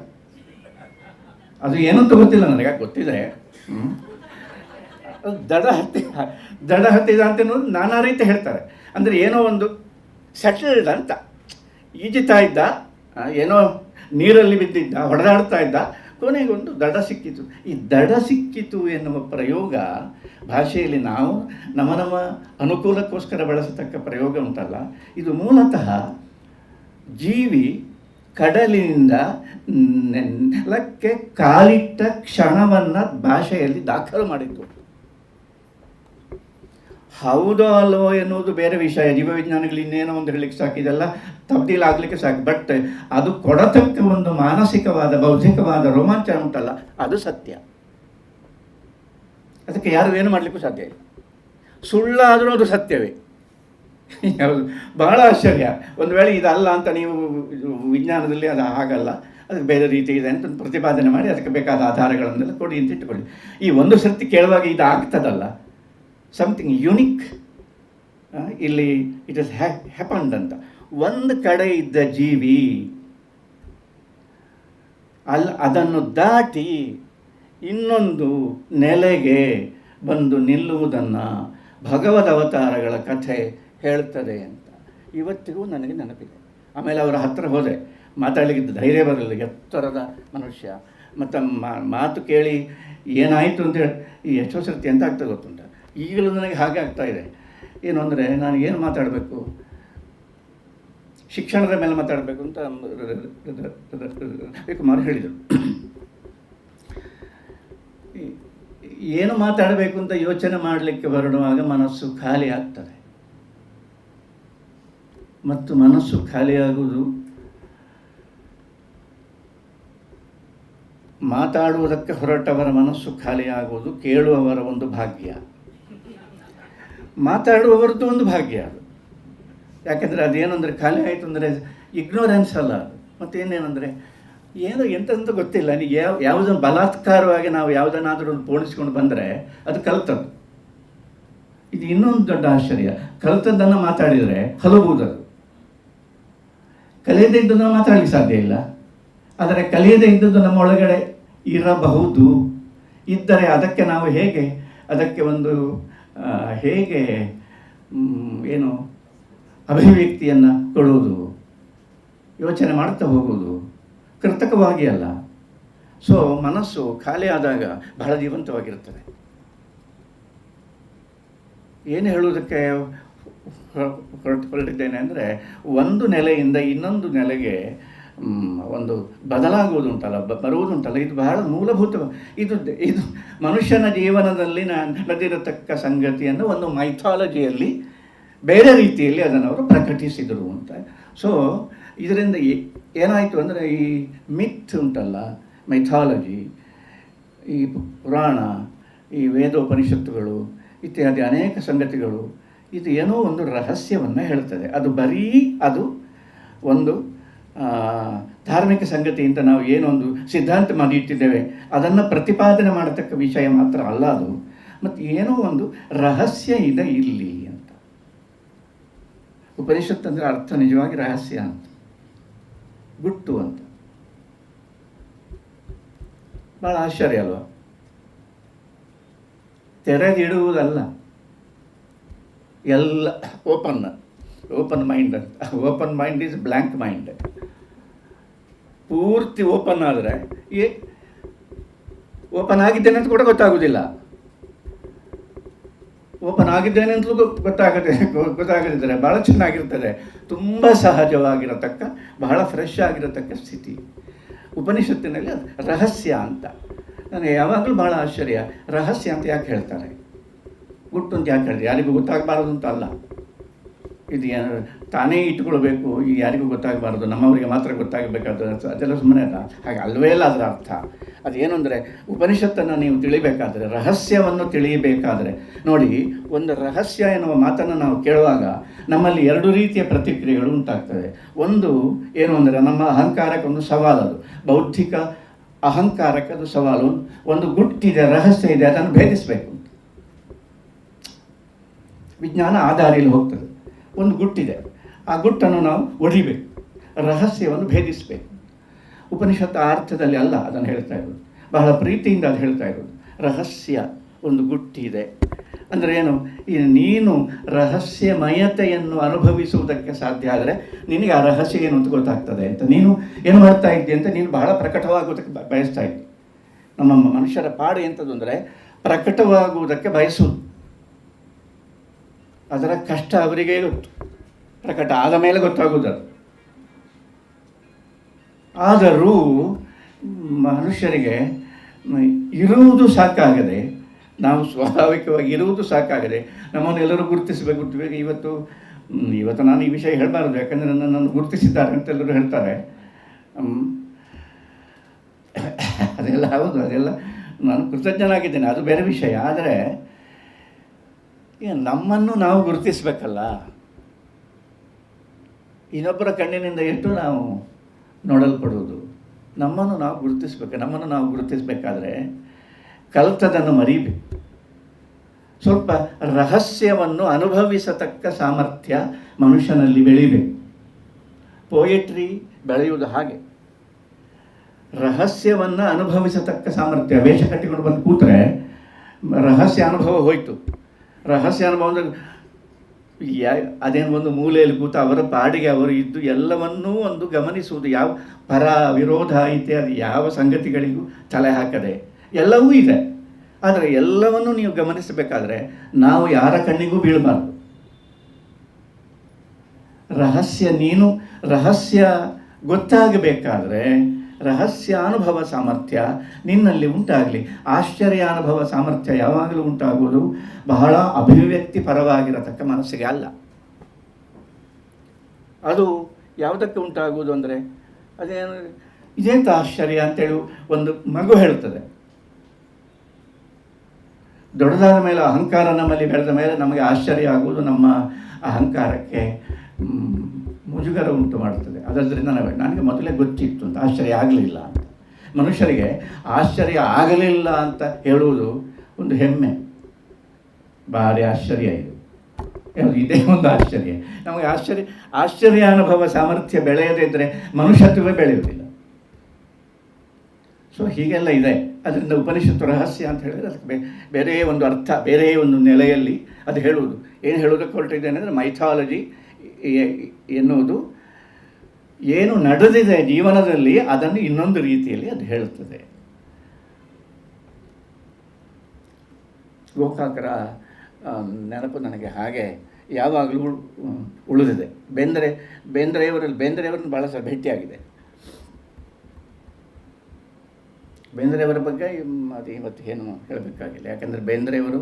ಅದು ಏನಂತ ಗೊತ್ತಿಲ್ಲ ನನಗೆ, ಗೊತ್ತಿದೆ. ದಡ ಹತ್ತಿದ ಅಂತ ನಾನಾ ರೀತಿ ಹೇಳ್ತಾರೆ. ಅಂದರೆ ಏನೋ ಒಂದು ಸೆಟಲ್ಡ್ ಅಂತ. ಈಜುತ್ತಾ ಇದ್ದ, ಏನೋ ನೀರಲ್ಲಿ ಬಿದ್ದಿದ್ದ, ಹೊಡೆದಾಡ್ತಾ ಇದ್ದ, ಕೊನೆಗೊಂದು ದಡ ಸಿಕ್ಕಿತು. ಈ ದಡ ಸಿಕ್ಕಿತು ಎನ್ನುವ ಪ್ರಯೋಗ ಭಾಷೆಯಲ್ಲಿ ನಾವು ನಮ್ಮ ಅನುಕೂಲಕ್ಕೋಸ್ಕರ ಬಳಸತಕ್ಕ ಪ್ರಯೋಗ ಉಂಟಲ್ಲ, ಇದು ಮೂಲತಃ ಜೀವಿ ಕಡಲಿನಿಂದ ನೆಲಕ್ಕೆ ಕಾಲಿಟ್ಟ ಕ್ಷಣವನ್ನು ಭಾಷೆಯಲ್ಲಿ ದಾಖಲು ಮಾಡಿದ್ದು. ಹೌದೋ ಅಲ್ವೋ ಎನ್ನುವುದು ಬೇರೆ ವಿಷಯ. ಜೀವವಿಜ್ಞಾನಿಗಳು ಇನ್ನೇನೋ ಒಂದು ಹೇಳಲಿಕ್ಕೆ ಸಾಕು, ಇದೆಲ್ಲ ತಬ್ದೀಲಾಗಲಿಕ್ಕೆ ಸಾಕು. ಬಟ್ ಅದು ಕೊಡತಕ್ಕ ಒಂದು ಮಾನಸಿಕವಾದ ಬೌದ್ಧಿಕವಾದ ರೋಮಾಂಚನ ಉಂಟಲ್ಲ, ಅದು ಸತ್ಯ. ಅದಕ್ಕೆ ಯಾರು ಏನು ಮಾಡಲಿಕ್ಕೂ ಸಾಧ್ಯ ಇಲ್ಲ. ಸುಳ್ಳಾದರೂ ಅದು ಸತ್ಯವೇ. ಯಾವುದು ಬಹಳ ಆಶ್ಚರ್ಯ. ಒಂದು ವೇಳೆ ಇದಲ್ಲ ಅಂತ ನೀವು ವಿಜ್ಞಾನದಲ್ಲಿ ಅದು ಹಾಗಲ್ಲ, ಅದಕ್ಕೆ ಬೇರೆ ರೀತಿ ಇದೆ ಅಂತ ಪ್ರತಿಪಾದನೆ ಮಾಡಿ ಅದಕ್ಕೆ ಬೇಕಾದ ಆಧಾರಗಳನ್ನೆಲ್ಲ ಕೊಡಿ ಅಂತ ಇಟ್ಟುಕೊಳ್ಳಿ. ಈ ಒಂದು ಸರ್ತಿ ಕೇಳುವಾಗ ಇದು ಆಗ್ತದಲ್ಲ, ಸಮಥಿಂಗ್ ಯುನಿಕ್ ಇಲ್ಲಿ ಇಟ್ ಇಸ್ ಹ್ಯಾಪನ್ಡ್ ಅಂತ. ಒಂದು ಕಡೆ ಇದ್ದ ಜೀವಿ ಅದನ್ನು ದಾಟಿ ಇನ್ನೊಂದು ನೆಲೆಗೆ ಬಂದು ನಿಲ್ಲುವುದನ್ನು ಭಗವದ್ ಅವತಾರಗಳ ಕಥೆ ಹೇಳ್ತದೆ ಅಂತ ಇವತ್ತಿಗೂ ನನಗೆ ನೆನಪಿದೆ. ಆಮೇಲೆ ಅವರ ಹತ್ತಿರ ಹೋದೆ, ಮಾತಾಡಲಿಕ್ಕೆ ಧೈರ್ಯ ಬರಲಿಲ್ಲ. ಎತ್ತರದ ಮನುಷ್ಯ. ಮತ್ತು ಮಾತು ಕೇಳಿ ಏನಾಯಿತು ಅಂತ ಹೇಳಿ ಎಷ್ಟೋ ಸರ್ತಿ ಎಂತ ಆಗ್ತದೆ ಗೊತ್ತುಂಟ. ಈಗಲೂ ನನಗೆ ಹಾಗೆ ಆಗ್ತಾಯಿದೆ. ಏನು ಅಂದರೆ ನಾನು ಏನು ಮಾತಾಡಬೇಕು, ಶಿಕ್ಷಣದ ಮೇಲೆ ಮಾತಾಡಬೇಕು ಅಂತ ರವಿಕುಮಾರ್ ಹೇಳಿದರು. ಏನು ಮಾತಾಡಬೇಕು ಅಂತ ಯೋಚನೆ ಮಾಡಲಿಕ್ಕೆ ಹೊರಡುವಾಗ ಮನಸ್ಸು ಖಾಲಿ ಆಗ್ತದೆ. ಮತ್ತು ಮನಸ್ಸು ಖಾಲಿಯಾಗುವುದು ಮಾತಾಡುವುದಕ್ಕೆ ಹೊರಟವರ ಮನಸ್ಸು ಖಾಲಿಯಾಗುವುದು ಕೇಳುವವರ ಒಂದು ಭಾಗ್ಯ, ಮಾತಾಡುವವರದ್ದು ಒಂದು ಭಾಗ್ಯ ಅದು. ಯಾಕೆಂದರೆ ಅದೇನೆಂದರೆ ಖಾಲಿ ಆಯಿತು ಅಂದರೆ ಇಗ್ನೋರೆನ್ಸ್ ಅಲ್ಲ ಅದು. ಮತ್ತೇನೇನೆಂದರೆ ಏನೋ ಎಂತಂತ ಗೊತ್ತಿಲ್ಲ, ನನಗೆ ಯಾವುದನ್ನು ಬಲಾತ್ಕಾರವಾಗಿ ನಾವು ಯಾವುದನ್ನಾದರೂ ಒಂದು ಪೋಣಿಸ್ಕೊಂಡು ಬಂದರೆ ಅದು ಕಲ್ತದ್ದು. ಇದು ಇನ್ನೊಂದು ದೊಡ್ಡ ಆಶ್ಚರ್ಯ, ಕಲ್ತದ್ದನ್ನು ಮಾತಾಡಿದರೆ ಹಲವುದದು, ಕಲಿಯದೇ ಇದ್ದದನ್ನು ಮಾತಾಡಲಿಕ್ಕೆ ಸಾಧ್ಯ ಇಲ್ಲ. ಆದರೆ ಕಲಿಯದೇ ಇದ್ದದ್ದು ನಮ್ಮ ಒಳಗಡೆ ಇರಬಹುದು. ಇದ್ದರೆ ಅದಕ್ಕೆ ನಾವು ಅದಕ್ಕೆ ಒಂದು ಹೇಗೆ ಏನು ಅಭಿವ್ಯಕ್ತಿಯನ್ನು ಕೊಡುವುದು, ಯೋಚನೆ ಮಾಡ್ತಾ ಹೋಗುವುದು, ಕೃತಕವಾಗಿ ಅಲ್ಲ. ಸೊ ಮನಸ್ಸು ಖಾಲಿ ಆದಾಗ ಬಹಳ ಜೀವಂತವಾಗಿರುತ್ತದೆ. ಏನು ಹೇಳುವುದಕ್ಕೆ ಹೊರಟಿದ್ದೇನೆ ಅಂದರೆ, ಒಂದು ನೆಲೆಯಿಂದ ಇನ್ನೊಂದು ನೆಲೆಗೆ ಒಂದು ಬದಲಾಗುವುದುಂಟಲ್ಲ, ಬರುವುದುಂಟಲ್ಲ, ಇದು ಬಹಳ ಮೂಲಭೂತ. ಇದು ಮನುಷ್ಯನ ಜೀವನದಲ್ಲಿ ನಡೆದಿರತಕ್ಕ ಸಂಗತಿಯನ್ನು ಒಂದು ಮೈಥಾಲಜಿಯಲ್ಲಿ ಬೇರೆ ರೀತಿಯಲ್ಲಿ ಅದನ್ನು ಅವರು ಪ್ರಕಟಿಸಿದರು ಅಂತ. ಸೊ ಇದರಿಂದ ಏನಾಯಿತು ಅಂದರೆ, ಈ ಮಿತ್ ಉಂಟಲ್ಲ, ಮೈಥಾಲಜಿ, ಈ ಪುರಾಣ, ಈ ವೇದೋಪನಿಷತ್ತುಗಳು ಇತ್ಯಾದಿ ಅನೇಕ ಸಂಗತಿಗಳು, ಇದು ಏನೋ ಒಂದು ರಹಸ್ಯವನ್ನು ಹೇಳ್ತದೆ. ಅದು ಒಂದು ಧಾರ್ಮಿಕ ಸಂಗತಿ ಅಂತ ನಾವು ಏನೊಂದು ಸಿದ್ಧಾಂತ ಮಾಡಿ ಇಟ್ಟಿದ್ದೇವೆ, ಅದನ್ನು ಪ್ರತಿಪಾದನೆ ಮಾಡತಕ್ಕ ವಿಷಯ ಮಾತ್ರ ಅಲ್ಲ ಅದು. ಮತ್ತು ಏನೋ ಒಂದು ರಹಸ್ಯ ಇದೆ ಇಲ್ಲಿ ಅಂತ. ಉಪನಿಷತ್ತು ಅಂದರೆ ಅರ್ಥ ನಿಜವಾಗಿ ರಹಸ್ಯ ಅಂತ, ಗುಟ್ಟು ಅಂತ. ಭಾಳ ಆಶ್ಚರ್ಯ ಅಲ್ವಾ? ತೆರೆದಿಡುವುದಲ್ಲ, ಎಲ್ಲ ಓಪನ್ ಮೈಂಡ್ ಅಂತ. Open mind is blank mind. ಪೂರ್ತಿ ಓಪನ್ ಆದರೆ ಓಪನ್ ಆಗಿದ್ದೇನೆ ಅಂತ ಕೂಡ ಗೊತ್ತಾಗೋದಿಲ್ಲ. ಓಪನ್ ಆಗಿದ್ದೇನೆ ಅಂತಲೂ ಗೊತ್ತಾಗದಿದ್ದರೆ ಭಾಳ ಚೆನ್ನಾಗಿರ್ತದೆ. ತುಂಬ ಸಹಜವಾಗಿರತಕ್ಕ, ಬಹಳ ಫ್ರೆಶ್ ಆಗಿರತಕ್ಕ ಸ್ಥಿತಿ. ಉಪನಿಷತ್ತಿನಲ್ಲಿ ಅದು ರಹಸ್ಯ ಅಂತ. ನನಗೆ ಯಾವಾಗಲೂ ಭಾಳ ಆಶ್ಚರ್ಯ, ರಹಸ್ಯ ಅಂತ ಯಾಕೆ ಹೇಳ್ತಾರೆ, ಗುಟ್ಟು ಅಂತ ಯಾಕೆ ಹೇಳ್ತಾರೆ? ಯಾರಿಗೂ ಗೊತ್ತಾಗಬಾರದು ಅಂತ ಅಲ್ಲ. ಇದು ತಾನೇ ಇಟ್ಕೊಳ್ಬೇಕು, ಈ ಯಾರಿಗೂ ಗೊತ್ತಾಗಬಾರ್ದು, ನಮ್ಮವರಿಗೆ ಮಾತ್ರ ಗೊತ್ತಾಗಬೇಕಾದ್ರೆ ಅದೆಲ್ಲ ಸುಮ್ಮನೆ ಅಲ್ಲ. ಹಾಗೆ ಅಲ್ವೇ ಅಲ್ಲ ಅದರ ಅರ್ಥ. ಅದೇನು ಅಂದರೆ, ಉಪನಿಷತ್ತನ್ನು ನೀವು ತಿಳಿಬೇಕಾದರೆ, ರಹಸ್ಯವನ್ನು ತಿಳಿಯಬೇಕಾದರೆ ನೋಡಿ, ಒಂದು ರಹಸ್ಯ ಎನ್ನುವ ಮಾತನ್ನು ನಾವು ಕೇಳುವಾಗ ನಮ್ಮಲ್ಲಿ ಎರಡು ರೀತಿಯ ಪ್ರತಿಕ್ರಿಯೆಗಳು ಉಂಟಾಗ್ತದೆ. ಒಂದು ಏನು ಅಂದರೆ, ನಮ್ಮ ಅಹಂಕಾರಕ್ಕೆ ಒಂದು ಸವಾಲದು, ಬೌದ್ಧಿಕ ಅಹಂಕಾರಕ್ಕೆ ಅದು ಸವಾಲು. ಒಂದು ಗುಟ್ಟಿದೆ, ರಹಸ್ಯ ಇದೆ, ಅದನ್ನು ಭೇದಿಸಬೇಕು. ವಿಜ್ಞಾನ ಆ ದಾರಿಯಲ್ಲಿ ಹೋಗ್ತದೆ. ಒಂದು ಗುಟ್ಟಿದೆ, ಆ ಗುಟ್ಟನ್ನು ನಾವು ಒಡಿಬೇಕು, ರಹಸ್ಯವನ್ನು ಭೇದಿಸಬೇಕು. ಉಪನಿಷತ್ತು ಆ ಅರ್ಥದಲ್ಲಿ ಅಲ್ಲ ಅದನ್ನು ಹೇಳ್ತಾ ಇರೋದು, ಬಹಳ ಪ್ರೀತಿಯಿಂದ ಅದು ಹೇಳ್ತಾ ಇರೋದು. ರಹಸ್ಯ, ಒಂದು ಗುಟ್ಟಿದೆ ಅಂದರೆ ಏನು? ನೀನು ರಹಸ್ಯಮಯತೆಯನ್ನು ಅನುಭವಿಸುವುದಕ್ಕೆ ಸಾಧ್ಯ ಆದರೆ ನಿನಗೆ ಆ ರಹಸ್ಯ ಏನು ಅಂತ ಗೊತ್ತಾಗ್ತದೆ ಅಂತ. ನೀನು ಏನು ಮಾಡ್ತಾ ಇದ್ದಿ ಅಂತ ನೀನು ಬಹಳ ಪ್ರಕಟವಾಗುವುದಕ್ಕೆ ಬಯಸ್ತಾ ಇದ್ದಿ. ನಮ್ಮ ಮನುಷ್ಯರ ಪಾಡು ಎಂಥದ್ದು ಅಂದರೆ, ಪ್ರಕಟವಾಗುವುದಕ್ಕೆ ಬಯಸುವುದು. ಅದರ ಕಷ್ಟ ಅವರಿಗೆ ಗೊತ್ತು, ಪ್ರಕಟ ಆದ ಮೇಲೆ ಗೊತ್ತಾಗುವುದು. ಆದರೂ ಮನುಷ್ಯರಿಗೆ ಇರುವುದು ಸಾಕಾಗದೆ, ನಾವು ಸ್ವಾಭಾವಿಕವಾಗಿ ಇರುವುದು ಸಾಕಾಗದೆ ನಮ್ಮನ್ನೆಲ್ಲರೂ ಗುರುತಿಸಬೇಕು. ಇವತ್ತು ನಾನು ಈ ವಿಷಯ ಹೇಳಬಾರದು, ಯಾಕಂದರೆ ನನ್ನನ್ನು ಗುರುತಿಸಿದ್ದಾರೆ ಅಂತ ಎಲ್ಲರೂ ಹೇಳ್ತಾರೆ. ಅದೆಲ್ಲ ಹೌದು, ಅದೆಲ್ಲ ನಾನು ಕೃತಜ್ಞನಾಗಿದ್ದೇನೆ, ಅದು ಬೇರೆ ವಿಷಯ. ಆದರೆ ನಮ್ಮನ್ನು ನಾವು ಗುರುತಿಸಬೇಕಲ್ಲ. ಇನ್ನೊಬ್ಬರ ಕಣ್ಣಿನಿಂದ ಎಷ್ಟು ನಾವು ನೋಡಲ್ಪಡುವುದು. ನಮ್ಮನ್ನು ನಾವು ಗುರುತಿಸಬೇಕು. ನಮ್ಮನ್ನು ನಾವು ಗುರುತಿಸಬೇಕಾದ್ರೆ ಕಲ್ತದನ್ನು ಮರಿಬೇಕು. ಸ್ವಲ್ಪ ರಹಸ್ಯವನ್ನು ಅನುಭವಿಸತಕ್ಕ ಸಾಮರ್ಥ್ಯ ಮನುಷ್ಯನಲ್ಲಿ ಬೆಳಿಬೇಕು. ಪೋಯೆಟ್ರಿ ಬೆಳೆಯುವುದು ಹಾಗೆ. ರಹಸ್ಯವನ್ನು ಅನುಭವಿಸತಕ್ಕ ಸಾಮರ್ಥ್ಯ. ವೇಷ ಕಟ್ಟಿಕೊಂಡು ಬಂದು ಕೂತ್ರೆ ರಹಸ್ಯ ಅನುಭವ ಹೋಯಿತು. ರಹಸ್ಯ ಅನುಭವ ಅದೇನು ಒಂದು ಮೂಲೆಯಲ್ಲಿ ಕೂತ ಅವರ ಪಾಡಿಗೆ ಅವರು ಇದ್ದು ಎಲ್ಲವನ್ನೂ ಒಂದು ಗಮನಿಸುವುದು, ಯಾವ ಪರ ವಿರೋಧ ಇತ್ಯಾದಿ ಯಾವ ಸಂಗತಿಗಳಿಗೂ ತಲೆ ಹಾಕದೆ ಎಲ್ಲವೂ ಇದೆ. ಆದರೆ ಎಲ್ಲವನ್ನೂ ನೀವು ಗಮನಿಸಬೇಕಾದ್ರೆ ನಾವು ಯಾರ ಕಣ್ಣಿಗೂ ಬೀಳಬಾರ್ದು. ರಹಸ್ಯ ಗೊತ್ತಾಗಬೇಕಾದ್ರೆ ರಹಸ್ಯಾನುಭವ ಸಾಮರ್ಥ್ಯ ನಿನ್ನಲ್ಲಿ ಉಂಟಾಗಲಿ. ಆಶ್ಚರ್ಯಾನುಭವ ಸಾಮರ್ಥ್ಯ ಯಾವಾಗಲೂ ಉಂಟಾಗುವುದು ಬಹಳ ಅಭಿವ್ಯಕ್ತಿ ಪರವಾಗಿರತಕ್ಕ ಮನಸ್ಸಿಗೆ ಅಲ್ಲ. ಅದು ಯಾವುದಕ್ಕೆ ಉಂಟಾಗುವುದು ಅಂದರೆ, ಅದೇನು ಇದೇಂತ ಆಶ್ಚರ್ಯ ಅಂತೇಳಿ ಒಂದು ಮಗು ಹೇಳುತ್ತದೆ. ದೊಡ್ಡದಾದ ಮೇಲೆ ಅಹಂಕಾರ ನಮ್ಮಲ್ಲಿ ಬೆಳೆದ ಮೇಲೆ ನಮಗೆ ಆಶ್ಚರ್ಯ ಆಗುವುದು ನಮ್ಮ ಅಹಂಕಾರಕ್ಕೆ ಮುಜುಗರ ಉಂಟು ಮಾಡುತ್ತದೆ. ಅದರಿಂದ ನನಗೆ ಮೊದಲೇ ಗೊತ್ತಿತ್ತು ಅಂತ, ಆಶ್ಚರ್ಯ ಆಗಲಿಲ್ಲ ಅಂತ. ಮನುಷ್ಯರಿಗೆ ಆಶ್ಚರ್ಯ ಆಗಲಿಲ್ಲ ಅಂತ ಹೇಳುವುದು ಒಂದು ಹೆಮ್ಮೆ. ಭಾರಿ ಆಶ್ಚರ್ಯ ಇದು, ಇದೇ ಒಂದು ಆಶ್ಚರ್ಯ. ನಮಗೆ ಆಶ್ಚರ್ಯಾನುಭವ ಸಾಮರ್ಥ್ಯ ಬೆಳೆಯದೇ ಇದ್ದರೆ ಮನುಷ್ಯತ್ವವೇ ಬೆಳೆಯುವುದಿಲ್ಲ. ಸೊ ಹೀಗೆಲ್ಲ ಇದೆ. ಅದರಿಂದ ಉಪನಿಷತ್ತು ರಹಸ್ಯ ಅಂತ ಹೇಳಿದರೆ ಅದಕ್ಕೆ ಬೇರೆ ಒಂದು ಅರ್ಥ, ಬೇರೆ ಒಂದು ನೆಲೆಯಲ್ಲಿ ಅದು ಹೇಳುವುದು. ಏನು ಹೇಳೋದಕ್ಕೆ ಹೊರಟಿದ್ದೇನೆ ಅಂದರೆ, ಮೈಥಾಲಜಿ ಎನ್ನುವುದು ಏನು ನಡೆದಿದೆ ಜೀವನದಲ್ಲಿ ಅದನ್ನು ಇನ್ನೊಂದು ರೀತಿಯಲ್ಲಿ ಅದು ಹೇಳುತ್ತದೆ. ಗೋಕಾಕರ ನೆನಪು ನನಗೆ ಹಾಗೆ ಯಾವಾಗಲೂ ಉಳಿದಿದೆ. ಬೇಂದ್ರೆಯವರನ್ನು ಭಾಳ ಸಲ ಭೇಟಿಯಾಗಿದೆ. ಬೇಂದ್ರೆಯವರ ಬಗ್ಗೆ ಅದು ಇವತ್ತು ಏನು ಹೇಳಬೇಕಾಗಿಲ್ಲ. ಯಾಕಂದರೆ ಬೇಂದ್ರೆಯವರು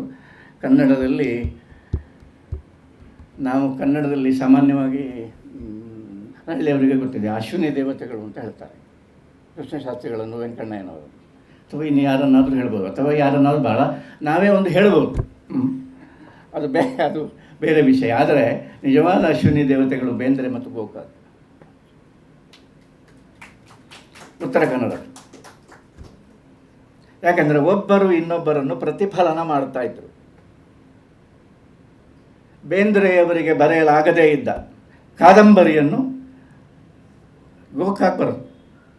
ನಾವು ಕನ್ನಡದಲ್ಲಿ ಸಾಮಾನ್ಯವಾಗಿ ಹಳ್ಳಿಯವರಿಗೆ ಗೊತ್ತಿದೆ, ಅಶ್ವಿನಿ ದೇವತೆಗಳು ಅಂತ ಹೇಳ್ತಾರೆ. ಕೃಷ್ಣಶಾಸ್ತ್ರಿಗಳನ್ನು, ವೆಂಕಣ್ಣಯ್ಯನವರು, ಅಥವಾ ಇನ್ನು ಯಾರನ್ನಾದರೂ ಹೇಳ್ಬೋದು, ಅಥವಾ ಯಾರನ್ನಾದ್ರೂ ಭಾಳ ನಾವೇ ಒಂದು ಹೇಳ್ಬೋದು. ಅದು ಬೇರೆ ವಿಷಯ. ಆದರೆ ನಿಜವಾದ ಅಶ್ವಿನಿ ದೇವತೆಗಳು ಬೇಂದ್ರೆ ಮತ್ತು ಗೋಕಾಕ್, ಉತ್ತರ ಕನ್ನಡ. ಯಾಕಂದರೆ ಒಬ್ಬರು ಇನ್ನೊಬ್ಬರನ್ನು ಪ್ರತಿಫಲನ ಮಾಡ್ತಾ ಇದ್ರು. ಬೇಂದ್ರೆಯವರಿಗೆ ಬರೆಯಲಾಗದೇ ಇದ್ದ ಕಾದಂಬರಿಯನ್ನು ಗೋಕಾಕ್ ಬರೆದು,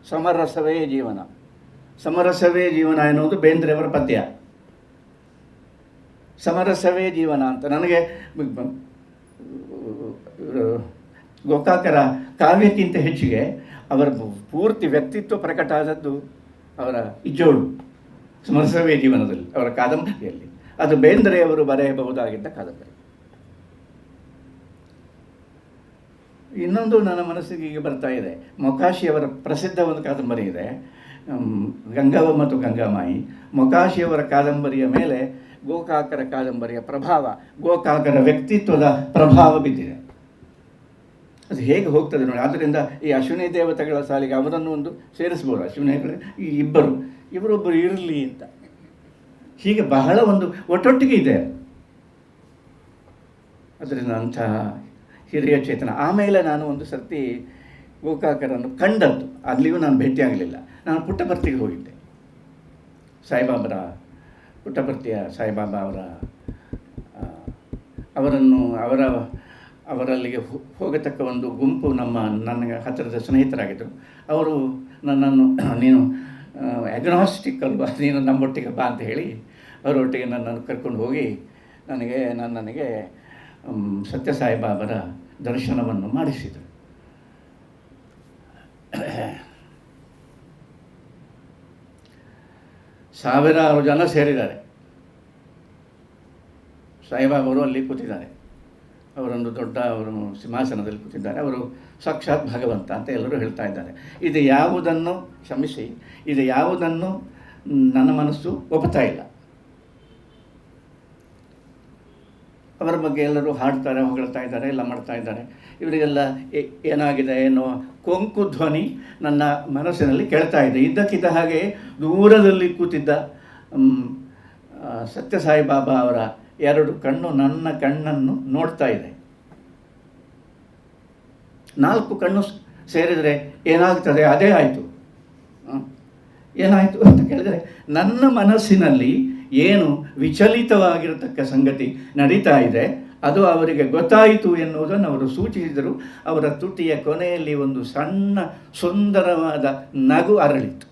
ಸಮರಸವೇ ಜೀವನ. ಸಮರಸವೇ ಜೀವನ ಎನ್ನುವುದು ಬೇಂದ್ರೆಯವರ ಪದ್ಯ. ಸಮರಸವೇ ಜೀವನ ಅಂತ ನನಗೆ ಗೋಕಾಕರ ಕಾವ್ಯಕ್ಕಿಂತ ಹೆಚ್ಚಿಗೆ ಅವರ ಪೂರ್ತಿ ವ್ಯಕ್ತಿತ್ವ ಪ್ರಕಟ ಆದದ್ದು ಅವರ ಇಜ್ಜೋಳು ಸಮರಸವೇ ಜೀವನದಲ್ಲಿ, ಅವರ ಕಾದಂಬರಿಯಲ್ಲಿ. ಅದು ಬೇಂದ್ರೆಯವರು ಬರೆಯಬಹುದಾಗಿದ್ದ ಕಾದಂಬರಿ. ಇನ್ನೊಂದು ನನ್ನ ಮನಸ್ಸಿಗೆ ಈಗ ಬರ್ತಾ ಇದೆ. ಮೊಕಾಶಿಯವರ ಪ್ರಸಿದ್ಧ ಒಂದು ಕಾದಂಬರಿ ಇದೆ, ಗಂಗವ್ವ ಮತ್ತು ಗಂಗಾಮಾಯಿ. ಮೊಕಾಶಿಯವರ ಕಾದಂಬರಿಯ ಮೇಲೆ ಗೋಕಾಕರ ಕಾದಂಬರಿಯ ಪ್ರಭಾವ, ಗೋಕಾಕರ ವ್ಯಕ್ತಿತ್ವದ ಪ್ರಭಾವ ಬಿದ್ದಿದೆ. ಅದು ಹೇಗೆ ಹೋಗ್ತದೆ ನೋಡಿ. ಆದ್ದರಿಂದ ಈ ಅಶ್ವಿನಿ ದೇವತೆಗಳ ಸಾಲಿಗೆ ಅವರನ್ನು ಒಂದು ಸೇರಿಸ್ಬೋದು. ಅಶ್ವಿನಿಗಳು ಈ ಇವರೊಬ್ಬರು ಇರಲಿ ಅಂತ, ಹೀಗೆ ಬಹಳ ಒಂದು ಒಟ್ಟೊಟ್ಟಿಗೆ ಇದೆ. ಅದರಿಂದ ಅಂತಹ ಹಿರಿಯ ಚೇತನ. ಆಮೇಲೆ ನಾನು ಒಂದು ಸರ್ತಿ ಗೋಕಾಕರನ್ನು ಕಂಡದ್ದು, ಅಲ್ಲಿಯೂ ನಾನು ಭೇಟಿಯಾಗಲಿಲ್ಲ. ನಾನು ಪುಟ್ಟಪರ್ತಿಗೆ ಹೋಗಿದ್ದೆ. ಪುಟ್ಟಪರ್ತಿಯ ಸಾಯಿಬಾಬಾ ಅವರಲ್ಲಿಗೆ ಹೋಗತಕ್ಕ ಒಂದು ಗುಂಪು ನನಗೆ ಹತ್ತಿರದ ಸ್ನೇಹಿತರಾಗಿದ್ದರು. ಅವರು ನನ್ನನ್ನು, ನೀನು ಅಗ್ನಾಸ್ಟಿಕ್ ಅಲ್ವಾ, ನೀನು ನಮ್ಮೊಟ್ಟಿಗೆ ಬಾ ಅಂತ ಹೇಳಿ ಅವರೊಟ್ಟಿಗೆ ನನ್ನನ್ನು ಕರ್ಕೊಂಡು ಹೋಗಿ ನನಗೆ ಸತ್ಯಸಾಯಿಬಾಬರ ದರ್ಶನವನ್ನು ಮಾಡಿಸಿದರು. ಸಾವಿರಾರು ಜನ ಸೇರಿದ್ದಾರೆ. ಸಾಯಿಬಾಬರು ಅಲ್ಲಿ ಕೂತಿದ್ದಾರೆ. ಅವರೊಂದು ಅವರು ಸಿಂಹಾಸನದಲ್ಲಿ ಕೂತಿದ್ದಾರೆ. ಅವರು ಸಾಕ್ಷಾತ್ ಭಗವಂತ ಅಂತ ಎಲ್ಲರೂ ಹೇಳ್ತಾ ಇದ್ದಾರೆ. ಇದು ಯಾವುದನ್ನು ನನ್ನ ಮನಸ್ಸು ಒಪ್ಪುತ್ತಾ ಇಲ್ಲ. ಅವರ ಬಗ್ಗೆ ಎಲ್ಲರೂ ಹಾಡ್ತಾರೆ, ಹೊಗಳ್ತಾ ಇದ್ದಾರೆ, ಎಲ್ಲ ಮಾಡ್ತಾ ಇದ್ದಾರೆ. ಇವರಿಗೆಲ್ಲ ಏನಾಗಿದೆ ಎನ್ನುವ ಕೊಂಕು ಧ್ವನಿ ನನ್ನ ಮನಸ್ಸಿನಲ್ಲಿ ಕೇಳ್ತಾ ಇದೆ. ಇದ್ದಕ್ಕಿದ್ದ ಹಾಗೆ ದೂರದಲ್ಲಿ ಕೂತಿದ್ದ ಸತ್ಯಸಾಯಿಬಾಬಾ ಅವರ ಎರಡು ಕಣ್ಣು ನನ್ನ ಕಣ್ಣನ್ನು ನೋಡ್ತಾ ಇದೆ. 4 ಕಣ್ಣು ಸೇರಿದರೆ ಏನಾಗ್ತದೆ, ಅದೇ ಆಯಿತು. ಏನಾಯಿತು ಅಂತ ಕೇಳಿದರೆ, ನನ್ನ ಮನಸ್ಸಿನಲ್ಲಿ ಏನು ವಿಚಲಿತವಾಗಿರತಕ್ಕ ಸಂಗತಿ ನಡೀತಾ ಇದೆ ಅದು ಅವರಿಗೆ ಗೊತ್ತಾಯಿತು ಎನ್ನುವುದನ್ನು ಅವರು ಸೂಚಿಸಿದರು. ಅವರ ತುಟಿಯ ಕೊನೆಯಲ್ಲಿ ಒಂದು ಸಣ್ಣ ಸುಂದರವಾದ ನಗು ಅರಳಿತು.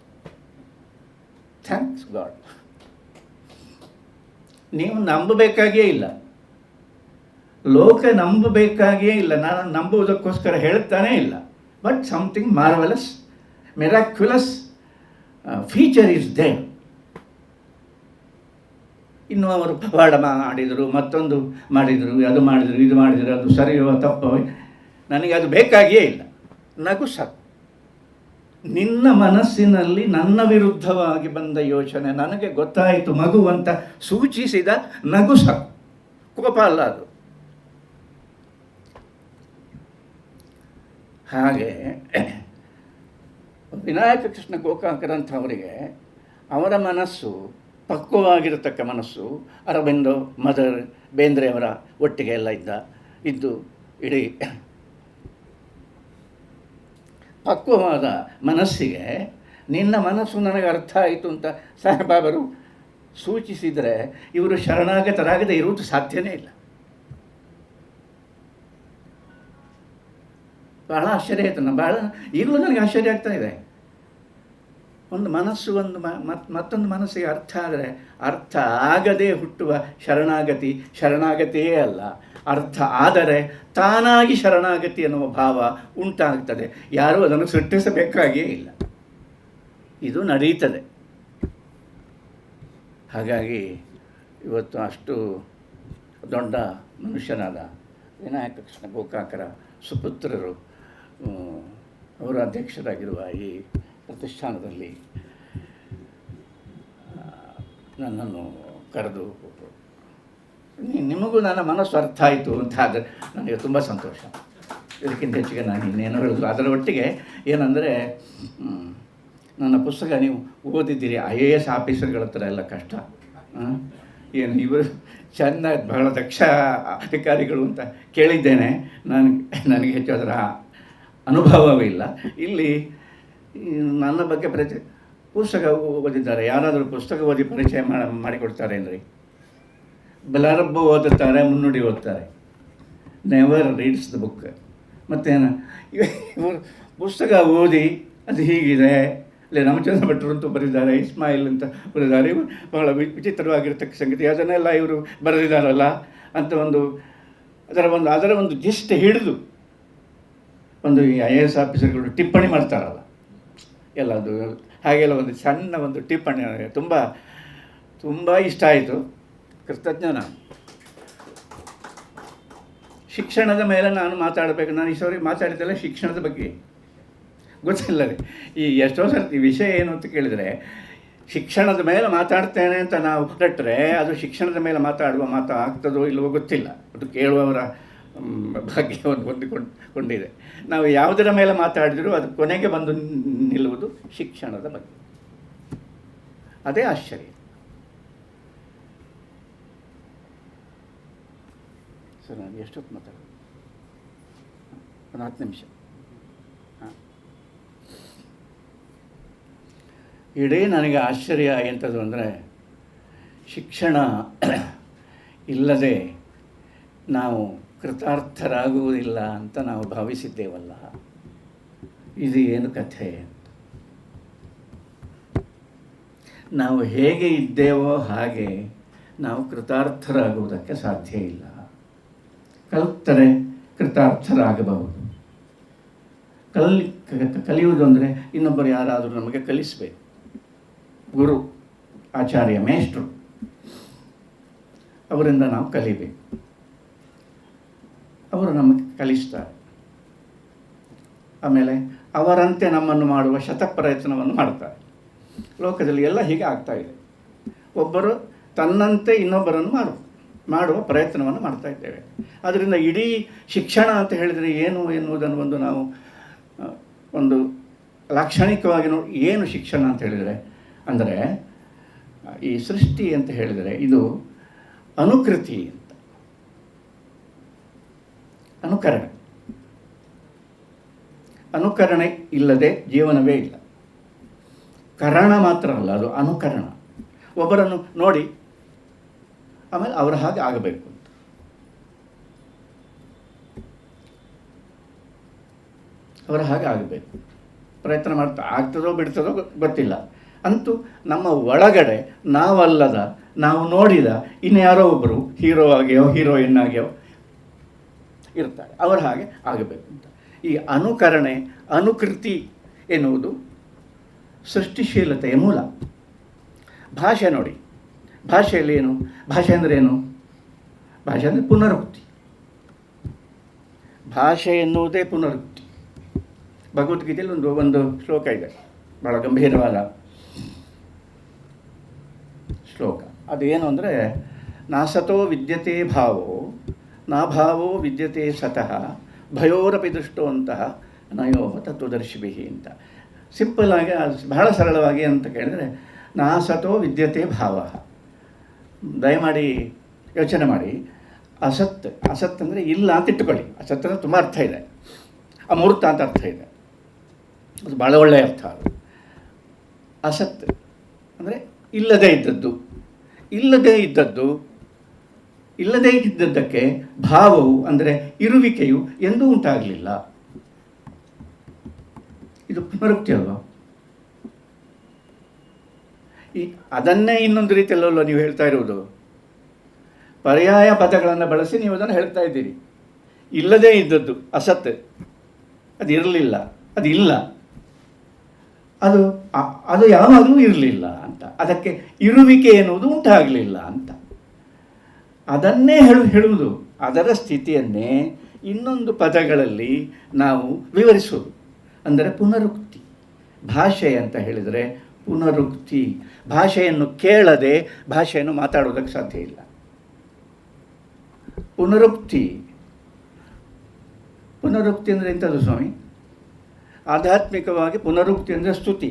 Thanks god. ನೀವು ನಂಬಬೇಕಾಗಿಯೇ ಇಲ್ಲ, ಲೋಕ ನಂಬಬೇಕಾಗಿಯೇ ಇಲ್ಲ, ನಾನು ನಂಬುವುದಕ್ಕೋಸ್ಕರ ಹೇಳ್ತಾನೇ ಇಲ್ಲ. But something marvellous, miraculous feature is there. ಇನ್ನು ಅವರು ಪವಾಡ ಮಾಡಿದರು, ಮತ್ತೊಂದು ಮಾಡಿದರು, ಅದು ಮಾಡಿದರು, ಇದು ಮಾಡಿದರು, ಅದು ಸರಿಯೋ ತಪ್ಪೋ ನನಗೆ ಅದು ಬೇಕಾಗಿಯೇ ಇಲ್ಲ. ನಗು ಸಾಕು. ನಿನ್ನ ಮನಸ್ಸಿನಲ್ಲಿ ನನ್ನ ವಿರುದ್ಧವಾಗಿ ಬಂದ ಯೋಚನೆ ನನಗೆ ಗೊತ್ತಾಯಿತು ಮಗು ಅಂತ ಸೂಚಿಸಿದ ನಗು ಸಾಕು, ಕೋಪ ಅಲ್ಲ ಅದು. ಹಾಗೆ ವಿನಾಯಕ ಕೃಷ್ಣ ಗೋಕಾಕರಂಥವರಿಗೆ ಅವರ ಮನಸ್ಸು ಪಕ್ವವಾಗಿರತಕ್ಕ ಮನಸ್ಸು. ಅರಬಿಂದೋ, ಮದರ್, ಬೇಂದ್ರೆಯವರ ಒಟ್ಟಿಗೆ ಎಲ್ಲ ಇದ್ದು ಇಡೀ ಪಕ್ವವಾದ ಮನಸ್ಸಿಗೆ ನಿನ್ನ ಮನಸ್ಸು ನನಗೆ ಅರ್ಥ ಆಯಿತು ಅಂತ ಸಾಹೇಬಾಬರು ಸೂಚಿಸಿದರೆ ಇವರು ಶರಣಾಗತರಾಗದೆ ಇರುವುದು ಸಾಧ್ಯವೇ ಇಲ್ಲ. ಬಹಳ ಆಶ್ಚರ್ಯ ಆಯಿತು. ಈಗಲೂ ನನಗೆ ಆಶ್ಚರ್ಯ ಆಗ್ತಾ ಇದೆ. ಒಂದು ಮನಸ್ಸು ಮತ್ತೊಂದು ಮನಸ್ಸಿಗೆ ಅರ್ಥ ಆದರೆ ಅರ್ಥ ಆಗದೇ ಹುಟ್ಟುವ ಶರಣಾಗತಿಯೇ ಅಲ್ಲ. ಅರ್ಥ ಆದರೆ ತಾನಾಗಿ ಶರಣಾಗತಿ ಎನ್ನುವ ಭಾವ ಉಂಟಾಗ್ತದೆ. ಯಾರೂ ಅದನ್ನು ಸೃಷ್ಟಿಸಬೇಕಾಗಿಯೇ ಇಲ್ಲ, ಇದು ನಡೀತದೆ. ಹಾಗಾಗಿ ಇವತ್ತು ಅಷ್ಟು ದೊಡ್ಡ ಮನುಷ್ಯನಾದ ವಿನಾಯಕ ಕೃಷ್ಣ ಗೋಕಾಕರ ಸುಪುತ್ರರು ಅವರು ಅಧ್ಯಕ್ಷರಾಗಿರುವ ಈ ಪ್ರತಿಷ್ಠಾನದಲ್ಲಿ ನನ್ನನ್ನು ಕರೆದು ನಿಮಗೂ ನನ್ನ ಮನಸ್ಸು ಅರ್ಥ ಆಯಿತು ಅಂತ ಆದರೆ ನನಗೆ ತುಂಬ ಸಂತೋಷ. ಇದಕ್ಕಿಂತ ಹೆಚ್ಚಿಗೆ ನಾನು ಇನ್ನೇನು ಹೇಳೋದು. ಅದರ ಒಟ್ಟಿಗೆ ಏನಂದರೆ, ನನ್ನ ಪುಸ್ತಕ ನೀವು ಓದಿದ್ದೀರಿ. IAS ಆಫೀಸರ್ಗಳ ಹತ್ರ ಎಲ್ಲ ಕಷ್ಟ ಏನು, ಇವರು ಚೆನ್ನಾಗಿ ಬಹಳ ದಕ್ಷ ಅಧಿಕಾರಿಗಳು ಅಂತ ಕೇಳಿದ್ದೇನೆ. ನನಗೆ ಹೆಚ್ಚು ಅದರ ಅನುಭವವಿಲ್ಲ. ಇಲ್ಲಿ ನನ್ನ ಬಗ್ಗೆ ಪುಸ್ತಕ ಓದಿದ್ದಾರೆ. ಯಾರಾದರೂ ಪುಸ್ತಕ ಓದಿ ಪರಿಚಯ ಮಾಡಿಕೊಡ್ತಾರೆ ಅಂದರೆ ಬಲಾರಬ್ಬ ಓದುತ್ತಾರೆ, ಮುನ್ನುಡಿ ಓದ್ತಾರೆ. Never reads the book. ಮತ್ತೇನು ಇವರು ಪುಸ್ತಕ ಓದಿ ಅದು ಹೀಗಿದೆ, ಅಲ್ಲಿ ರಾಮಚಂದ್ರ ಭಟ್ರು ಅಂತೂ ಬರೆದಿದ್ದಾರೆ, ಇಸ್ಮಾಯಿಲ್ ಅಂತ ಬರೆದಿದ್ದಾರೆ. ಇವರು ಬಹಳ ವಿಚಿತ್ರವಾಗಿರ್ತಕ್ಕ ಸಂಗತಿ ಅದನ್ನೆಲ್ಲ ಇವರು ಬರೆದಿದ್ದಾರಲ್ಲ ಅಂತ ಅದರ ಒಂದು ಜಿಸ್ಟ್ ಹಿಡಿದು ಒಂದು IAS ಆಫೀಸರ್ಗಳು ಟಿಪ್ಪಣಿ ಮಾಡ್ತಾರಲ್ಲ ಎಲ್ಲ, ಅದು ಹಾಗೆಲ್ಲ ಒಂದು ಸಣ್ಣ ಒಂದು ಟಿಪ್ಪಣಿ ನನಗೆ ತುಂಬ ತುಂಬ ಇಷ್ಟ ಆಯಿತು. ಕೃತಜ್ಞ ನಾನು. ಶಿಕ್ಷಣದ ಮೇಲೆ ನಾನು ಮಾತಾಡಬೇಕು. ನಾನು ಈ ಸಾರಿ ಮಾತಾಡಿದ್ದೆಲ್ಲ ಶಿಕ್ಷಣದ ಬಗ್ಗೆ ಗೊತ್ತಿಲ್ಲ ರೀ. ಈ ಎಷ್ಟೋ ಸರ್ತಿ ವಿಷಯ ಏನು ಅಂತ ಕೇಳಿದರೆ, ಶಿಕ್ಷಣದ ಮೇಲೆ ಮಾತಾಡ್ತೇನೆ ಅಂತ ನಾವು ಹೊರಟ್ರೆ ಅದು ಶಿಕ್ಷಣದ ಮೇಲೆ ಮಾತಾಡುವ ಆಗ್ತದೋ ಇಲ್ಲವೋ ಗೊತ್ತಿಲ್ಲ. ಅದು ಕೇಳುವವರ ಭಾಗ್ಯ ಹೊಂದಿಕೊಂಡಿದೆ. ನಾವು ಯಾವುದರ ಮೇಲೆ ಮಾತಾಡಿದರೂ ಅದು ಕೊನೆಗೆ ಬಂದು ನಿಲ್ಲುವುದು ಶಿಕ್ಷಣದ ಬಗ್ಗೆ. ಅದೇ ಆಶ್ಚರ್ಯ. ಸರ್, ನಾನು ಎಷ್ಟೊತ್ತು ಮಾತಾಡೋದು? ಒಂದು 10 ನಿಮಿಷ. ಇಡೀ ನನಗೆ ಆಶ್ಚರ್ಯ ಎಂಥದ್ದು ಅಂದರೆ, ಶಿಕ್ಷಣ ಇಲ್ಲದೆ ನಾವು ಕೃತಾರ್ಥರಾಗುವುದಿಲ್ಲ ಅಂತ ನಾವು ಭಾವಿಸಿದ್ದೇವಲ್ಲ, ಇದು ಏನು ಕಥೆ? ನಾವು ಹೇಗೆ ಇದ್ದೇವೋ ಹಾಗೆ ನಾವು ಕೃತಾರ್ಥರಾಗುವುದಕ್ಕೆ ಸಾಧ್ಯ ಇಲ್ಲ. ಕಲಿತರೆ ಕೃತಾರ್ಥರಾಗಬಹುದು. ಕಲಿಯುವುದು ಅಂದರೆ ಇನ್ನೊಬ್ಬರು ಯಾರಾದರೂ ನಮಗೆ ಕಲಿಸಬೇಕು. ಗುರು, ಆಚಾರ್ಯ, ಮೇಷ್ಟ್ರು, ಅವರಿಂದ ನಾವು ಕಲಿಬೇಕು. ಅವರು ನಮಗೆ ಕಲಿಸ್ತಾರೆ. ಆಮೇಲೆ ಅವರಂತೆ ನಮ್ಮನ್ನು ಮಾಡುವ ಶತಪ್ರಯತ್ನವನ್ನು ಮಾಡ್ತಾರೆ. ಲೋಕದಲ್ಲಿ ಎಲ್ಲ ಹೀಗೆ ಆಗ್ತಾ ಇದೆ. ಒಬ್ಬರು ತನ್ನಂತೆ ಇನ್ನೊಬ್ಬರನ್ನು ಮಾಡುವ ಪ್ರಯತ್ನವನ್ನು ಮಾಡ್ತಾ ಇದ್ದೇವೆ. ಆದ್ದರಿಂದ ಇಡೀ ಶಿಕ್ಷಣ ಅಂತ ಹೇಳಿದರೆ ಏನು ಎನ್ನುವುದನ್ನು ನಾವು ಒಂದು ಲಾಕ್ಷಣಿಕವಾಗಿ ಏನು ಶಿಕ್ಷಣ ಅಂತ ಹೇಳಿದರೆ, ಅಂದರೆ ಈ ಸೃಷ್ಟಿ ಅಂತ ಹೇಳಿದರೆ ಇದು ಅನುಕೃತಿ ಅಂತ. ಅನುಕರಣೆ ಇಲ್ಲದೆ ಜೀವನವೇ ಇಲ್ಲ. ಕರಣ ಮಾತ್ರ ಅಲ್ಲ, ಅದು ಅನುಕರಣ. ಒಬ್ಬರನ್ನು ನೋಡಿ ಆಮೇಲೆ ಅವರ ಹಾಗೆ ಆಗಬೇಕು ಅಂತ. ಅವರ ಹಾಗೆ ಆಗಬೇಕು ಪ್ರಯತ್ನ ಮಾಡ್ತಾ ಆಗ್ತದೋ ಬಿಡ್ತದೋ ಗೊತ್ತಿಲ್ಲ. ಅಂತೂ ನಮ್ಮ ಒಳಗಡೆ ನಾವಲ್ಲದ, ನಾವು ನೋಡಿದ ಇನ್ಯಾರೋ ಒಬ್ಬರು ಹೀರೋ ಆಗ್ಯೋ ಹೀರೋಯಿನ್ ಆಗ್ಯೋ ಇರ್ತಾರೆ, ಅವರ ಹಾಗೆ ಆಗಬೇಕು ಅಂತ. ಈ ಅನುಕರಣೆ, ಅನುಕೃತಿ ಎನ್ನುವುದು ಸೃಷ್ಟಿಶೀಲತೆಯ ಮೂಲ. ಭಾಷೆ ನೋಡಿ, ಭಾಷೆಯಲ್ಲಿ ಏನು? ಭಾಷೆ ಅಂದರೆ ಏನು? ಭಾಷೆ ಅಂದರೆ ಪುನರುಕ್ತಿ. ಭಾಷೆ ಎನ್ನುವುದೇ ಪುನರುಕ್ತಿ. ಭಗವದ್ಗೀತೆಯಲ್ಲಿ ಒಂದು ಶ್ಲೋಕ ಇದೆ, ಬಹಳ ಗಂಭೀರವಾದ ಶ್ಲೋಕ. ಅದೇನು ಅಂದರೆ, ನಾಸತೋ ವಿದ್ಯತೆ ಭಾವೋ ನಾಭಾವೋ ವಿದ್ಯತೆ ಸತಃ ಭಯೋರಪಿ ದೃಷ್ಟೋಂತಹ ನಯೋ ತತ್ವದರ್ಶಿಭಿ ಅಂತ. ಸಿಂಪಲ್ಲಾಗಿ, ಬಹಳ ಸರಳವಾಗಿ ಅಂತ ಕೇಳಿದರೆ, ನಾಸತೋ ವಿದ್ಯತೆ ಭಾವ. ದಯಮಾಡಿ ಯೋಚನೆ ಮಾಡಿ. ಅಸತ್ ಅಂದರೆ ಇಲ್ಲ ಅಂತ ಇಟ್ಟುಕೊಳ್ಳಿ. ಅಸತ್ ಅಂದರೆ ತುಂಬ ಅರ್ಥ ಇದೆ, ಅಮೂರ್ತ ಅಂತ ಅರ್ಥ ಇದೆ, ಅದು ಭಾಳ ಒಳ್ಳೆಯ ಅರ್ಥ. ಅದು ಅಸತ್ ಅಂದರೆ ಇಲ್ಲದೇ ಇದ್ದದ್ದಕ್ಕೆ ಭಾವವು ಅಂದರೆ ಇರುವಿಕೆಯು ಎಂದೂ ಉಂಟಾಗಲಿಲ್ಲ. ಇದು ಪುನರುಕ್ತಿ ಅಲ್ವಾ? ಅದನ್ನೇ ಇನ್ನೊಂದು ರೀತಿಯಲ್ಲಲ್ಲ ನೀವು ಹೇಳ್ತಾ ಇರುವುದು. ಪರ್ಯಾಯ ಪದಗಳನ್ನು ಬಳಸಿ ನೀವು ಅದನ್ನು ಹೇಳ್ತಾ ಇದ್ದೀರಿ. ಇಲ್ಲದೇ ಇದ್ದದ್ದು ಅಸತ್, ಅದು ಇರಲಿಲ್ಲ, ಅದು ಇಲ್ಲ, ಅದು ಯಾವಾಗಲೂ ಇರಲಿಲ್ಲ ಅಂತ. ಅದಕ್ಕೆ ಇರುವಿಕೆ ಎನ್ನುವುದು ಉಂಟಾಗಲಿಲ್ಲ ಅಂತ. ಅದನ್ನೇ ಹೇಳುವುದು, ಅದರ ಸ್ಥಿತಿಯನ್ನೇ ಇನ್ನೊಂದು ಪದಗಳಲ್ಲಿ ನಾವು ವಿವರಿಸುವುದು. ಅಂದರೆ ಪುನರುಕ್ತಿ. ಭಾಷೆ ಅಂತ ಹೇಳಿದರೆ ಪುನರುಕ್ತಿ. ಭಾಷೆಯನ್ನು ಕೇಳದೆ ಭಾಷೆಯನ್ನು ಮಾತಾಡೋದಕ್ಕೆ ಸಾಧ್ಯ ಇಲ್ಲ. ಪುನರುಕ್ತಿ ಅಂದರೆ ಎಂಥದ್ದು ಸ್ವಾಮಿ? ಆಧ್ಯಾತ್ಮಿಕವಾಗಿ ಪುನರುಕ್ತಿ ಅಂದರೆ ಸ್ತುತಿ,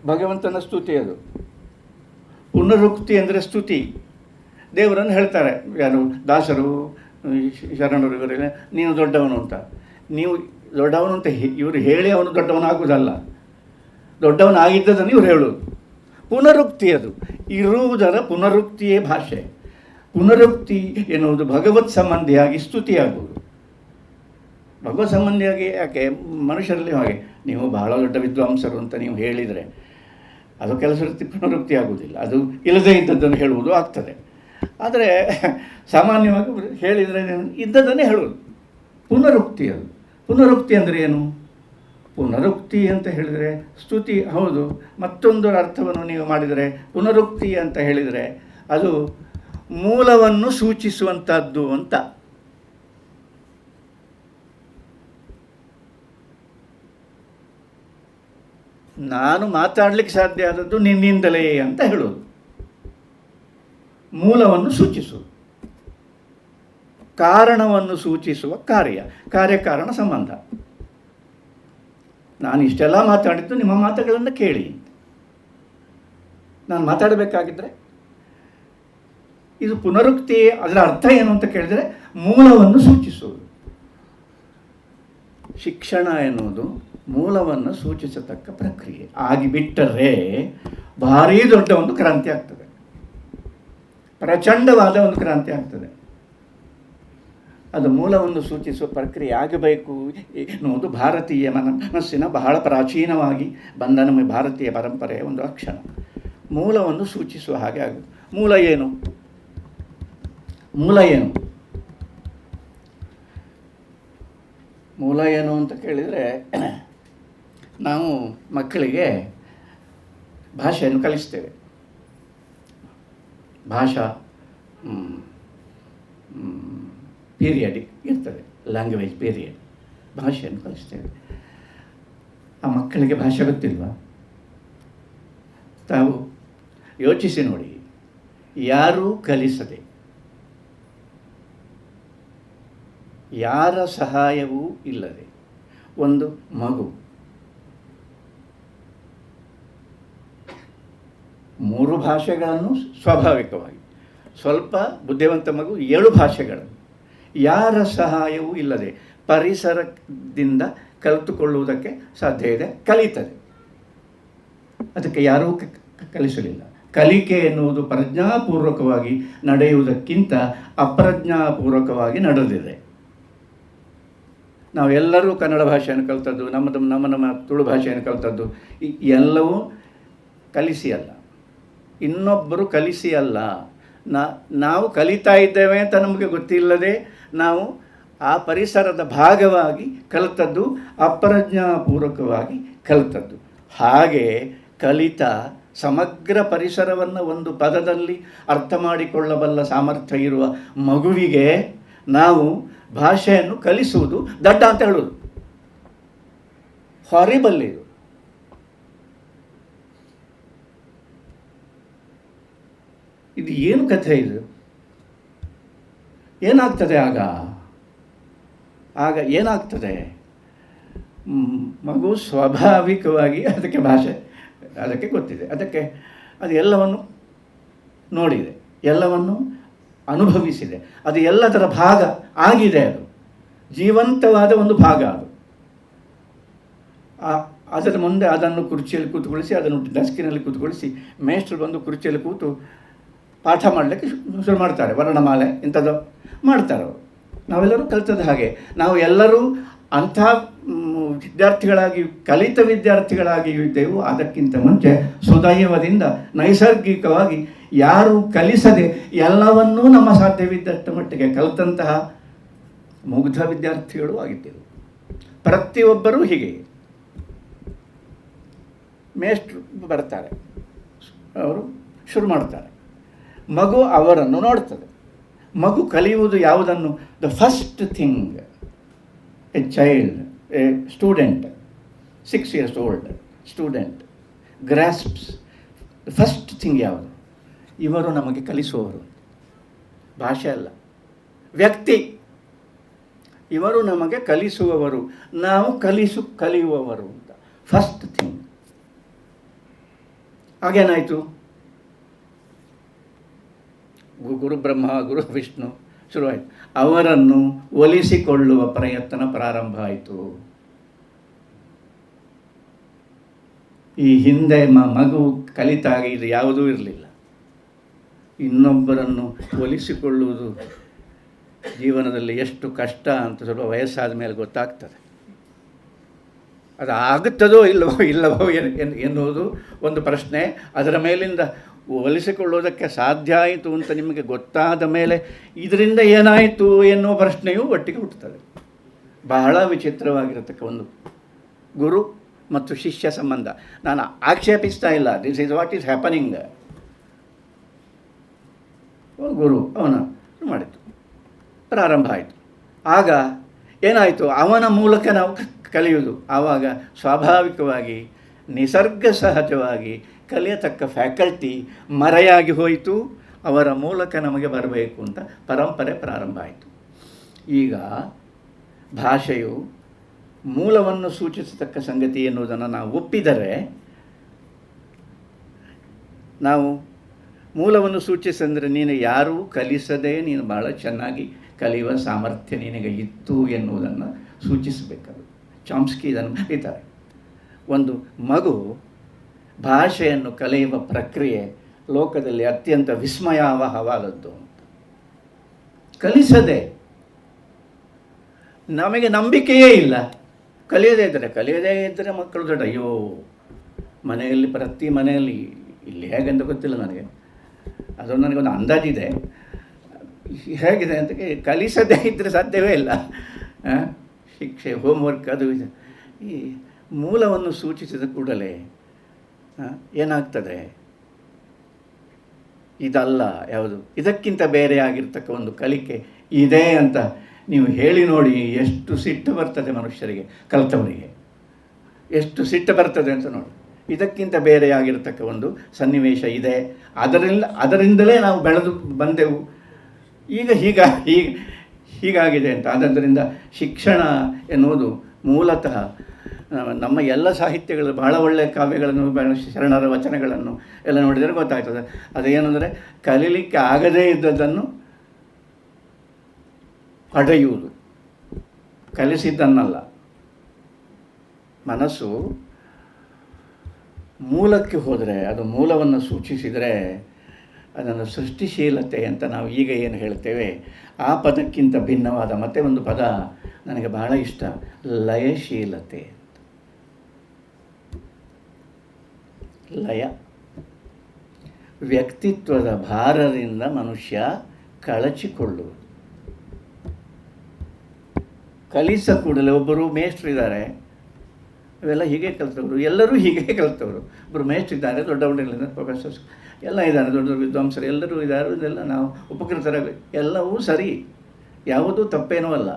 ಭಗವಂತನ ಸ್ತುತಿ. ಅದು ಪುನರುಕ್ತಿ ಅಂದರೆ ಸ್ತುತಿ. ದೇವರನ್ನು ಹೇಳ್ತಾರೆ ಯಾರು? ದಾಸರು, ಶರಣರು, ಇವರೆಲ್ಲ ನೀನು ದೊಡ್ಡವನು ಅಂತ. ನೀವು ದೊಡ್ಡವನು ಅಂತ ಇವರು ಹೇಳಿ ಅವನು ದೊಡ್ಡವನಾಗುವುದಲ್ಲ, ದೊಡ್ಡವನಾಗಿದ್ದದನ್ನು ಇವರು ಹೇಳೋದು. ಪುನರುಕ್ತಿ ಅದು ಇರುವುದರ ಪುನರುಕ್ತಿಯೇ ಭಾಷೆ. ಪುನರುಕ್ತಿ ಎನ್ನುವುದು ಭಗವತ್ ಸಂಬಂಧಿಯಾಗಿ ಸ್ತುತಿಯಾಗುವುದು. ಭಗವತ್ ಸಂಬಂಧಿಯಾಗಿ ಯಾಕೆ? ಮನುಷ್ಯರಲ್ಲಿ ಹಾಗೆ, ನೀವು ಬಹಳ ದೊಡ್ಡ ವಿದ್ವಾಂಸರು ಅಂತ ನೀವು ಹೇಳಿದರೆ ಅದು ಕೆಲಸ ಪುನರುಕ್ತಿ ಆಗುವುದಿಲ್ಲ. ಅದು ಇಲ್ಲದೇ ಇದ್ದದ್ದನ್ನು ಹೇಳುವುದು ಆಗ್ತದೆ. ಆದರೆ ಸಾಮಾನ್ಯವಾಗಿ ಹೇಳಿದರೆ ಇದ್ದದನ್ನೇ ಹೇಳುವುದು ಪುನರುಕ್ತಿ. ಅದು ಪುನರುಕ್ತಿ ಅಂದರೆ ಏನು? ಪುನರುಕ್ತಿ ಅಂತ ಹೇಳಿದರೆ ಸ್ತುತಿ ಹೌದು. ಮತ್ತೊಂದು ಅರ್ಥವನ್ನು ನೀವು ಮಾಡಿದರೆ ಪುನರುಕ್ತಿ ಅಂತ ಹೇಳಿದರೆ ಅದು ಮೂಲವನ್ನು ಸೂಚಿಸುವಂಥದ್ದು ಅಂತ. ನಾನು ಮಾತಾಡಲಿಕ್ಕೆ ಸಾಧ್ಯ ಆದದ್ದು ನಿನ್ನಿಂದಲೇ ಅಂತ ಹೇಳೋದು. ಮೂಲವನ್ನು ಸೂಚಿಸುವುದು, ಕಾರಣವನ್ನು ಸೂಚಿಸುವ ಕಾರ್ಯಕಾರಣ ಸಂಬಂಧ. ನಾನು ಇಷ್ಟೆಲ್ಲ ಮಾತಾಡಿದ್ದು ನಿಮ್ಮ ಮಾತುಗಳನ್ನು ಕೇಳಿ. ನಾನು ಮಾತಾಡಬೇಕಾಗಿದ್ದರೆ ಇದು ಪುನರುಕ್ತಿ. ಅದರ ಅರ್ಥ ಏನು ಅಂತ ಕೇಳಿದರೆ ಮೂಲವನ್ನು ಸೂಚಿಸುವುದು. ಶಿಕ್ಷಣ ಎನ್ನುವುದು ಮೂಲವನ್ನು ಸೂಚಿಸತಕ್ಕ ಪ್ರಕ್ರಿಯೆ ಆಗಿಬಿಟ್ಟರೆ ಭಾರೀ ದೊಡ್ಡ ಒಂದು ಕ್ರಾಂತಿ ಆಗ್ತದೆ, ಪ್ರಚಂಡವಾದ ಒಂದು ಕ್ರಾಂತಿ ಆಗ್ತದೆ. ಅದು ಮೂಲವನ್ನು ಸೂಚಿಸುವ ಪ್ರಕ್ರಿಯೆ ಆಗಬೇಕು ಎನ್ನುವುದು ಭಾರತೀಯ ಮನಸ್ಸಿನ ಬಹಳ ಪ್ರಾಚೀನವಾಗಿ ಬಂದ ನಮ್ಮ ಭಾರತೀಯ ಪರಂಪರೆಯ ಒಂದು ಲಕ್ಷಣ. ಮೂಲವನ್ನು ಸೂಚಿಸುವ ಹಾಗೆ ಆಗುವುದು. ಮೂಲ ಏನು ಅಂತ ಕೇಳಿದರೆ, ನಾವು ಮಕ್ಕಳಿಗೆ ಭಾಷೆಯನ್ನು ಕಲಿಸ್ತೇವೆ. ಭಾಷಾ ಪೀರಿಯಡ್ ಇರ್ತದೆ, ಲ್ಯಾಂಗ್ವೇಜ್ ಪೀರಿಯಡ್. ಭಾಷೆಯನ್ನು ಕಲಿಸ್ತೇವೆ. ಆ ಮಕ್ಕಳಿಗೆ ಭಾಷೆ ಗೊತ್ತಿಲ್ವಾ? ತಾವು ಯೋಚಿಸಿ ನೋಡಿ. ಯಾರೂ ಕಲಿಸದೆ, ಯಾರ ಸಹಾಯವೂ ಇಲ್ಲದೆ ಒಂದು ಮಗು 3 ಭಾಷೆಗಳನ್ನು ಸ್ವಾಭಾವಿಕವಾಗಿ, ಸ್ವಲ್ಪ ಬುದ್ಧಿವಂತ ಮಗು 7 ಭಾಷೆಗಳನ್ನು ಯಾರ ಸಹಾಯವೂ ಇಲ್ಲದೆ ಪರಿಸರದಿಂದ ಕಲಿತುಕೊಳ್ಳುವುದಕ್ಕೆ ಸಾಧ್ಯ ಇದೆ, ಕಲಿತದೆ. ಅದಕ್ಕೆ ಯಾರೂ ಕಲಿಸಲಿಲ್ಲ. ಕಲಿಕೆ ಎನ್ನುವುದು ಪ್ರಜ್ಞಾಪೂರ್ವಕವಾಗಿ ನಡೆಯುವುದಕ್ಕಿಂತ ಅಪ್ರಜ್ಞಾಪೂರ್ವಕವಾಗಿ ನಡೆದಿದೆ. ನಾವೆಲ್ಲರೂ ಕನ್ನಡ ಭಾಷೆಯನ್ನು ಕಲಿತದ್ದು, ನಮ್ಮ ತುಳು ಭಾಷೆಯನ್ನು ಕಲಿತದ್ದು ಎಲ್ಲವೂ ಕಲಿಸಿ ಅಲ್ಲ, ಇನ್ನೊಬ್ಬರು ಕಲಿಸಿ ಅಲ್ಲ. ನಾವು ಕಲಿತಾ ಇದ್ದೇವೆ ಅಂತ ನಮಗೆ ಗೊತ್ತಿಲ್ಲದೆ ನಾವು ಆ ಪರಿಸರದ ಭಾಗವಾಗಿ ಕಲಿತದ್ದು, ಅಪ್ರಜ್ಞಾಪೂರ್ವಕವಾಗಿ ಕಲಿತದ್ದು. ಹಾಗೆ ಕಲಿತ ಸಮಗ್ರ ಪರಿಸರವನ್ನು ಒಂದು ಪದದಲ್ಲಿ ಅರ್ಥ ಮಾಡಿಕೊಳ್ಳಬಲ್ಲ ಸಾಮರ್ಥ್ಯ ಇರುವ ಮಗುವಿಗೆ ನಾವು ಭಾಷೆಯನ್ನು ಕಲಿಸುವುದು ದಡ್ಡ ಅಂತ ಹೇಳೋದು. ಹಾರಿಬಲ್ ಇದು. ಇದು ಏನು ಕಥೆ ಇದು? ಏನಾಗ್ತದೆ ಆಗ ಏನಾಗ್ತದೆ? ಮಗು ಸ್ವಾಭಾವಿಕವಾಗಿ ಅದಕ್ಕೆ ಭಾಷೆ ಅದಕ್ಕೆ ಗೊತ್ತಿದೆ, ಅದಕ್ಕೆ ಅದು ಎಲ್ಲವನ್ನು ನೋಡಿದೆ, ಎಲ್ಲವನ್ನು ಅನುಭವಿಸಿದೆ, ಅದು ಎಲ್ಲದರ ಭಾಗ ಆಗಿದೆ. ಅದು ಜೀವಂತವಾದ ಒಂದು ಭಾಗ. ಅದು ಅದರ ಮುಂದೆ ಅದನ್ನು ಕುರ್ಚಿಯಲ್ಲಿ ಕೂತ್ಕೊಳಿಸಿ, ಅದನ್ನು ಡೆಸ್ಕಿನಲ್ಲಿ ಕೂತ್ಕೊಳಿಸಿ ಮೇಷ್ಟ್ರು ಬಂದು ಕುರ್ಚಿಯಲ್ಲಿ ಕೂತು ಪಾಠ ಮಾಡಲಿಕ್ಕೆ ಶುರು ಮಾಡ್ತಾರೆ. ವರ್ಣಮಾಲೆ ಇಂಥದ್ದು ಮಾಡ್ತಾರೆ ಅವರು. ನಾವೆಲ್ಲರೂ ಕಲಿತದ್ದು ಹಾಗೆ. ನಾವು ಎಲ್ಲರೂ ಅಂಥ ವಿದ್ಯಾರ್ಥಿಗಳಾಗಿ, ಕಲಿತ ವಿದ್ಯಾರ್ಥಿಗಳಾಗಿಯೂ ಇದ್ದೆವು. ಅದಕ್ಕಿಂತ ಮುಂಚೆ ಸುದೈವದಿಂದ ನೈಸರ್ಗಿಕವಾಗಿ ಯಾರು ಕಲಿಸದೆ ಎಲ್ಲವನ್ನೂ ನಮ್ಮ ಸಾಧ್ಯವಿದ್ದಷ್ಟು ಮಟ್ಟಿಗೆ ಕಲಿತಂತಹ ಮುಗ್ಧ ವಿದ್ಯಾರ್ಥಿಗಳು ಆಗಿದ್ದೆವು. ಪ್ರತಿಯೊಬ್ಬರೂ ಹೀಗೆ. ಮೇಷ್ಟ್ರು ಬರ್ತಾರೆ, ಅವರು ಶುರು ಮಾಡ್ತಾರೆ. ಮಗು ಅವರನ್ನು ನೋಡ್ತದೆ. ಮಗು ಕಲಿಯುವುದು ಯಾವುದನ್ನು? The first thing a child, a student, 6 years old student grasps the first thing ಯಾವುದು? ಇವರು ನಮಗೆ ಕಲಿಸುವವರು, ಭಾಷೆ ಅಲ್ಲ, ವ್ಯಕ್ತಿ. ಇವರು ನಮಗೆ ಕಲಿಸುವವರು, ನಾವು ಕಲಿಯುವವರು ಅಂತ ಫಸ್ಟ್ ಥಿಂಗ್. ಹಾಗೇನಾಯಿತು? ಗುರು ಬ್ರಹ್ಮ ಗುರು ವಿಷ್ಣು ಶುರುವಾಯಿತು. ಅವರನ್ನು ಒಲಿಸಿಕೊಳ್ಳುವ ಪ್ರಯತ್ನ ಪ್ರಾರಂಭ ಆಯಿತು. ಈ ಹಿಂದೆ ಮಗು ಕಲಿತಾಗ ಇದು ಯಾವುದೂ ಇರಲಿಲ್ಲ. ಇನ್ನೊಬ್ಬರನ್ನು ಒಲಿಸಿಕೊಳ್ಳುವುದು ಜೀವನದಲ್ಲಿ ಎಷ್ಟು ಕಷ್ಟ ಅಂತ ಸ್ವಲ್ಪ ವಯಸ್ಸಾದ ಮೇಲೆ ಗೊತ್ತಾಗ್ತದೆ. ಅದು ಆಗುತ್ತದೋ ಇಲ್ಲವೋ ಎನ್ನುವುದು ಒಂದು ಪ್ರಶ್ನೆ. ಅದರ ಮೇಲಿಂದ ಒಲಿಸಿಕೊಳ್ಳುವುದಕ್ಕೆ ಸಾಧ್ಯ ಆಯಿತು ಅಂತ ನಿಮಗೆ ಗೊತ್ತಾದ ಮೇಲೆ ಇದರಿಂದ ಏನಾಯಿತು ಎನ್ನುವ ಪ್ರಶ್ನೆಯೂ ಒಟ್ಟಿಗೆ ಹುಟ್ಟುತ್ತದೆ. ಬಹಳ ವಿಚಿತ್ರವಾಗಿರತಕ್ಕ ಒಂದು ಗುರು ಮತ್ತು ಶಿಷ್ಯ ಸಂಬಂಧ. ನಾನು ಆಕ್ಷೇಪಿಸ್ತಾ ಇಲ್ಲ, this is what is happening. ಗುರು ಅವನ ಮಾಡಿತು, ಪ್ರಾರಂಭ ಆಯಿತು. ಆಗ ಏನಾಯಿತು? ಅವನ ಮೂಲಕ ನಾವು ಕಲಿಯುವುದು. ಆವಾಗ ಸ್ವಾಭಾವಿಕವಾಗಿ ನಿಸರ್ಗ ಸಹಜವಾಗಿ ಕಲಿಯತಕ್ಕ ಫ್ಯಾಕಲ್ಟಿ ಮರೆಯಾಗಿ ಹೋಯಿತು. ಅವರ ಮೂಲಕ ನಮಗೆ ಬರಬೇಕು ಅಂತ ಪರಂಪರೆ ಪ್ರಾರಂಭ ಆಯಿತು. ಈಗ ಭಾಷೆಯು ಮೂಲವನ್ನು ಸೂಚಿಸತಕ್ಕ ಸಂಗತಿ ಎನ್ನುವುದನ್ನು ನಾವು ಒಪ್ಪಿದರೆ, ನಾವು ಮೂಲವನ್ನು ಸೂಚಿಸಂದರೆ ನೀನು ಯಾರೂ ಕಲಿಸದೆ ನೀನು ಭಾಳ ಚೆನ್ನಾಗಿ ಕಲಿಯುವ ಸಾಮರ್ಥ್ಯ ನಿನಗೆ ಇತ್ತು ಎನ್ನುವುದನ್ನು ಸೂಚಿಸಬೇಕದು. ಚಾಮ್ಸ್ಕಿ ಇದನ್ನು ಬರೀತಾರೆ. ಒಂದು ಮಗು ಭಾಷೆಯನ್ನು ಕಲಿಯುವ ಪ್ರಕ್ರಿಯೆ ಲೋಕದಲ್ಲಿ ಅತ್ಯಂತ ವಿಸ್ಮಯಾವಹವಾದದ್ದು. ಕಲಿಸದೆ ನಮಗೆ ನಂಬಿಕೆಯೇ ಇಲ್ಲ. ಕಲಿಯದೇ ಇದ್ದರೆ ಮಕ್ಕಳು ದೊಡ್ಡ ಅಯ್ಯೋ, ಮನೆಯಲ್ಲಿ ಪ್ರತಿ ಮನೆಯಲ್ಲಿ, ಇಲ್ಲಿ ಹೇಗೆಂತ ಗೊತ್ತಿಲ್ಲ ನನಗೆ, ಅದೊಂದು ನನಗೊಂದು ಅಂದಾಜಿದೆ ಹೇಗಿದೆ ಅಂತ. ಕಲಿಸದೇ ಇದ್ದರೆ ಸಾಧ್ಯವೇ ಇಲ್ಲ. ಶಿಕ್ಷೆ, ಹೋಮ್ವರ್ಕ್ ಅದು ಇದೆ. ಈ ಮೂಲವನ್ನು ಸೂಚಿಸಿದ ಕೂಡಲೇ ಏನಾಗ್ತದೆ? ಇದಲ್ಲ ಯಾವುದು, ಇದಕ್ಕಿಂತ ಬೇರೆ ಆಗಿರ್ತಕ್ಕ ಒಂದು ಕಲಿಕೆ ಇದೆ ಅಂತ ನೀವು ಹೇಳಿ ನೋಡಿ. ಎಷ್ಟು ಸಿಟ್ಟು ಬರ್ತದೆ ಮನುಷ್ಯರಿಗೆ, ಕಲಿತವರಿಗೆ ಎಷ್ಟು ಸಿಟ್ಟು ಬರ್ತದೆ ಅಂತ ನೋಡಿ. ಇದಕ್ಕಿಂತ ಬೇರೆ ಆಗಿರ್ತಕ್ಕ ಒಂದು ಸನ್ನಿವೇಶ ಇದೆ, ಅದರಿಂದಲೇ ನಾವು ಬೆಳೆದು ಬಂದೆವು, ಈಗ ಹೀಗಾಗಿದೆ ಅಂತ. ಆದ್ದರಿಂದ ಶಿಕ್ಷಣ ಎನ್ನುವುದು ಮೂಲತಃ ನಮ್ಮ ಎಲ್ಲ ಸಾಹಿತ್ಯಗಳು, ಬಹಳ ಒಳ್ಳೆಯ ಕಾವ್ಯಗಳನ್ನು, ಶರಣರ ವಚನಗಳನ್ನು ಎಲ್ಲ ನೋಡಿದರೆ ಗೊತ್ತಾಗ್ತದೆ. ಅದೇನೆಂದರೆ ಕಲೀಲಿಕ್ಕೆ ಆಗದೇ ಇದ್ದದ್ದನ್ನು ಪಡೆಯುವುದು, ಕಲಿಸಿದ್ದನ್ನಲ್ಲ. ಮನಸ್ಸು ಮೂಲಕ್ಕೆ ಹೋದರೆ, ಅದು ಮೂಲವನ್ನು ಸೂಚಿಸಿದರೆ ಅದನ್ನು ಸೃಷ್ಟಿಶೀಲತೆ ಅಂತ ನಾವು ಈಗ ಏನು ಹೇಳ್ತೇವೆ, ಆ ಪದಕ್ಕಿಂತ ಭಿನ್ನವಾದ ಮತ್ತೆ ಒಂದು ಪದ ನನಗೆ ಬಹಳ ಇಷ್ಟ, ಲಯಶೀಲತೆ. ಲಯ, ವ್ಯಕ್ತಿತ್ವದ ಭಾರದಿಂದ ಮನುಷ್ಯ ಕಳಚಿಕೊಳ್ಳುವುದು. ಕಲಿಸ ಕೂಡಲೇ ಒಬ್ಬರು ಮೇಷ್ಟ್ರಿದ್ದಾರೆ, ಅವೆಲ್ಲ ಹೀಗೆ ಕಲಿತವರು, ಎಲ್ಲರೂ ಹೀಗೆ ಕಲಿತವರು. ಒಬ್ಬರು ಮೇಷ್ಟ್ರಿದ್ದಾರೆ, ದೊಡ್ಡವರಿದ್ದಾರೆ, ಪ್ರೊಫೆಸರ್ಸ್ ಎಲ್ಲ ಇದ್ದಾರೆ, ದೊಡ್ಡ ದೊಡ್ಡ ವಿದ್ವಾಂಸರು ಎಲ್ಲರೂ ಇದ್ದಾರೆ. ಇದೆಲ್ಲ ನಾವು ಉಪಕೃತರಾಗ, ಎಲ್ಲವೂ ಸರಿ, ಯಾವುದೂ ತಪ್ಪೇನೂ ಅಲ್ಲ.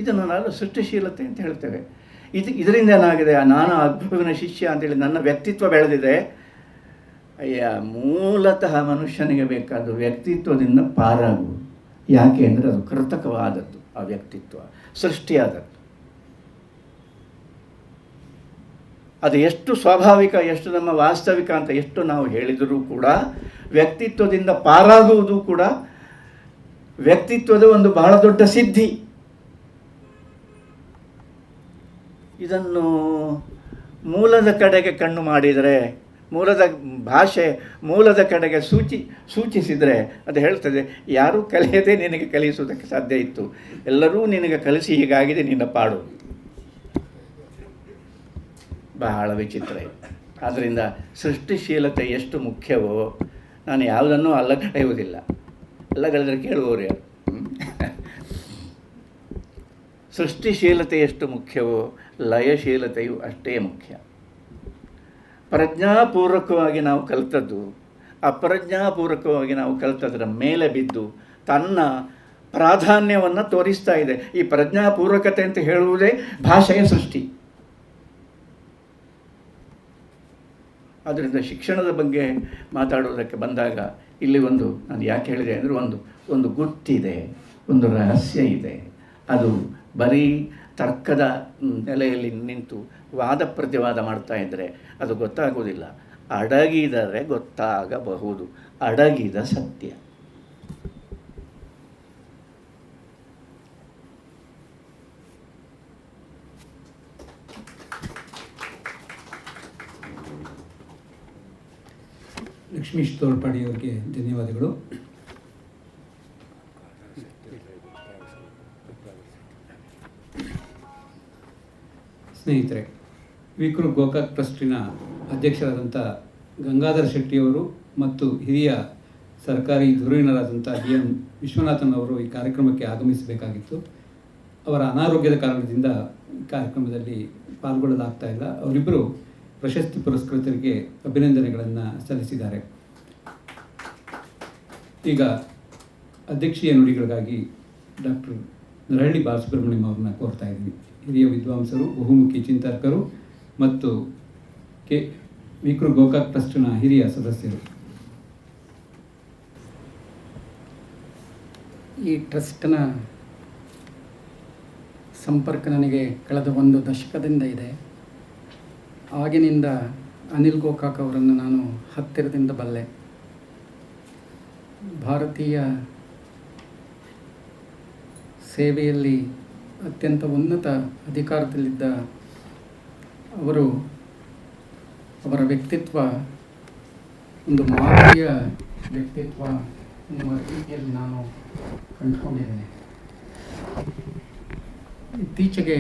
ಇದನ್ನು ನಾವು ಸೃಷ್ಟಿಶೀಲತೆ ಅಂತ ಹೇಳ್ತೇವೆ. ಇದರಿಂದ ಏನಾಗಿದೆ, ನಾನು ಆ ಗುರುವಿನ ಶಿಷ್ಯ ಅಂತೇಳಿ ನನ್ನ ವ್ಯಕ್ತಿತ್ವ ಬೆಳೆದಿದೆ. ಅಯ್ಯ, ಮೂಲತಃ ಮನುಷ್ಯನಿಗೆ ಬೇಕಾದ ವ್ಯಕ್ತಿತ್ವದಿಂದ ಪಾರಾಗುವುದು. ಯಾಕೆ ಅಂದರೆ ಅದು ಕೃತಕವಾದದ್ದು, ಆ ವ್ಯಕ್ತಿತ್ವ ಸೃಷ್ಟಿಯಾದದ್ದು. ಅದು ಎಷ್ಟು ಸ್ವಾಭಾವಿಕ, ಎಷ್ಟು ನಮ್ಮ ವಾಸ್ತವಿಕ ಅಂತ ಎಷ್ಟು ನಾವು ಹೇಳಿದರೂ ಕೂಡ ವ್ಯಕ್ತಿತ್ವದಿಂದ ಪಾರಾಗುವುದು ಕೂಡ ವ್ಯಕ್ತಿತ್ವದ ಒಂದು ಬಹಳ ದೊಡ್ಡ ಸಿದ್ಧಿ. ಇದನ್ನು ಮೂಲದ ಕಡೆಗೆ ಕಣ್ಣು ಮಾಡಿದರೆ, ಮೂಲದ ಭಾಷೆ ಮೂಲದ ಕಡೆಗೆ ಸೂಚಿಸಿದರೆ ಅದು ಹೇಳ್ತದೆ, ಯಾರೂ ಕಲಿಯದೆ ನಿನಗೆ ಕಲಿಸುವುದಕ್ಕೆ ಸಾಧ್ಯ ಇತ್ತು, ಎಲ್ಲರೂ ನಿನಗೆ ಕಲಿಸಿ ಹೀಗಾಗಿದೆ ನಿನ್ನ ಪಾಡು. ಬಹಳ ವಿಚಿತ್ರ ಇದೆ. ಆದ್ದರಿಂದ ಸೃಷ್ಟಿಶೀಲತೆ ಎಷ್ಟು ಮುಖ್ಯವೋ ನಾನು ಯಾವುದನ್ನೂ ಅಲ್ಲಗಳೆಯುವುದಿಲ್ಲ. ಅಲ್ಲಗಳೆದರೆ ಕೇಳುವವರು ಯಾರು? ಸೃಷ್ಟಿಶೀಲತೆ ಎಷ್ಟು ಮುಖ್ಯವೋ ಲಯಶೀಲತೆಯು ಅಷ್ಟೇ ಮುಖ್ಯ. ಪ್ರಜ್ಞಾಪೂರ್ವಕವಾಗಿ ನಾವು ಕಲಿತದ್ದು ಅಪ್ರಜ್ಞಾಪೂರ್ವಕವಾಗಿ ನಾವು ಕಲಿತದರ ಮೇಲೆ ಬಿದ್ದು ತನ್ನ ಪ್ರಾಧಾನ್ಯವನ್ನು ತೋರಿಸ್ತಾ ಇದೆ. ಈ ಪ್ರಜ್ಞಾಪೂರ್ವಕತೆ ಅಂತ ಹೇಳುವುದೇ ಭಾಷೆಯ ಸೃಷ್ಟಿ. ಆದ್ದರಿಂದ ಶಿಕ್ಷಣದ ಬಗ್ಗೆ ಮಾತಾಡುವುದಕ್ಕೆ ಬಂದಾಗ ಇಲ್ಲಿ ನಾನು ಯಾಕೆ ಹೇಳಿದೆ ಅಂದರೆ ಒಂದು ಗುಟ್ಟಿದೆ, ಒಂದು ರಹಸ್ಯ ಇದೆ. ಅದು ಬರೀ ತರ್ಕದ ನೆಲೆಯಲ್ಲಿ ನಿಂತು ವಾದ ಪ್ರತಿವಾದ ಮಾಡ್ತಾ ಇದ್ದರೆ ಅದು ಗೊತ್ತಾಗುವುದಿಲ್ಲ. ಅಡಗಿದರೆ ಗೊತ್ತಾಗಬಹುದು, ಅಡಗಿದ ಸತ್ಯ. ಲಕ್ಷ್ಮೀಶ್ ತೋಳ್ಪಾಡಿಯವರಿಗೆ ಧನ್ಯವಾದಗಳು. ಸ್ನೇಹಿತರೆ, ವಿಕ್ರು ಗೋಕಾಕ್ ಟ್ರಸ್ಟಿನ ಅಧ್ಯಕ್ಷರಾದಂಥ ಗಂಗಾಧರ ಶೆಟ್ಟಿಯವರು ಮತ್ತು ಹಿರಿಯ ಸರ್ಕಾರಿ ಧುರೀಣರಾದಂಥ BM ವಿಶ್ವನಾಥನ್ ಅವರು ಈ ಕಾರ್ಯಕ್ರಮಕ್ಕೆ ಆಗಮಿಸಬೇಕಾಗಿತ್ತು. ಅವರ ಅನಾರೋಗ್ಯದ ಕಾರಣದಿಂದ ಈ ಕಾರ್ಯಕ್ರಮದಲ್ಲಿ ಪಾಲ್ಗೊಳ್ಳಲಾಗ್ತಾ ಇಲ್ಲ. ಅವರಿಬ್ಬರು ಪ್ರಶಸ್ತಿ ಪುರಸ್ಕೃತರಿಗೆ ಅಭಿನಂದನೆಗಳನ್ನು ಸಲ್ಲಿಸಿದ್ದಾರೆ. ಈಗ ಅಧ್ಯಕ್ಷೀಯ ನುಡಿಗಳಿಗಾಗಿ ಡಾಕ್ಟರ್ ನರಹಳ್ಳಿ ಬಾಲಸುಬ್ರಹ್ಮಣ್ಯಂ ಅವ್ರನ್ನ ಕೋರ್ತಾ ಇದ್ದೀನಿ. ಹಿರಿಯ ವಿದ್ವಾಂಸರು, ಬಹುಮುಖಿ ಚಿಂತಕರು ಮತ್ತು ವಿಕ್ರು ಗೋಕಾಕ್ ಟ್ರಸ್ಟ್ನ ಹಿರಿಯ ಸದಸ್ಯರು. ಈ ಟ್ರಸ್ಟ್ನ ಸಂಪರ್ಕ ನನಗೆ ಕಳೆದ 1 ದಶಕದಿಂದ ಇದೆ. ಆಗಿನಿಂದ ಅನಿಲ್ ಗೋಕಾಕ್ ಅವರನ್ನು ನಾನು ಹತ್ತಿರದಿಂದ ಬಲ್ಲೆ. ಭಾರತೀಯ ಸೇವೆಯಲ್ಲಿ ಅತ್ಯಂತ ಉನ್ನತ ಅಧಿಕಾರದಲ್ಲಿದ್ದ ಅವರು, ಅವರ ವ್ಯಕ್ತಿತ್ವ ಒಂದು ಮಾದರಿಯ ವ್ಯಕ್ತಿತ್ವ ಎನ್ನುವ ರೀತಿಯಲ್ಲಿ ನಾನು ಕಂಡುಕೊಂಡಿದ್ದೇನೆ. ಇತ್ತೀಚೆಗೆ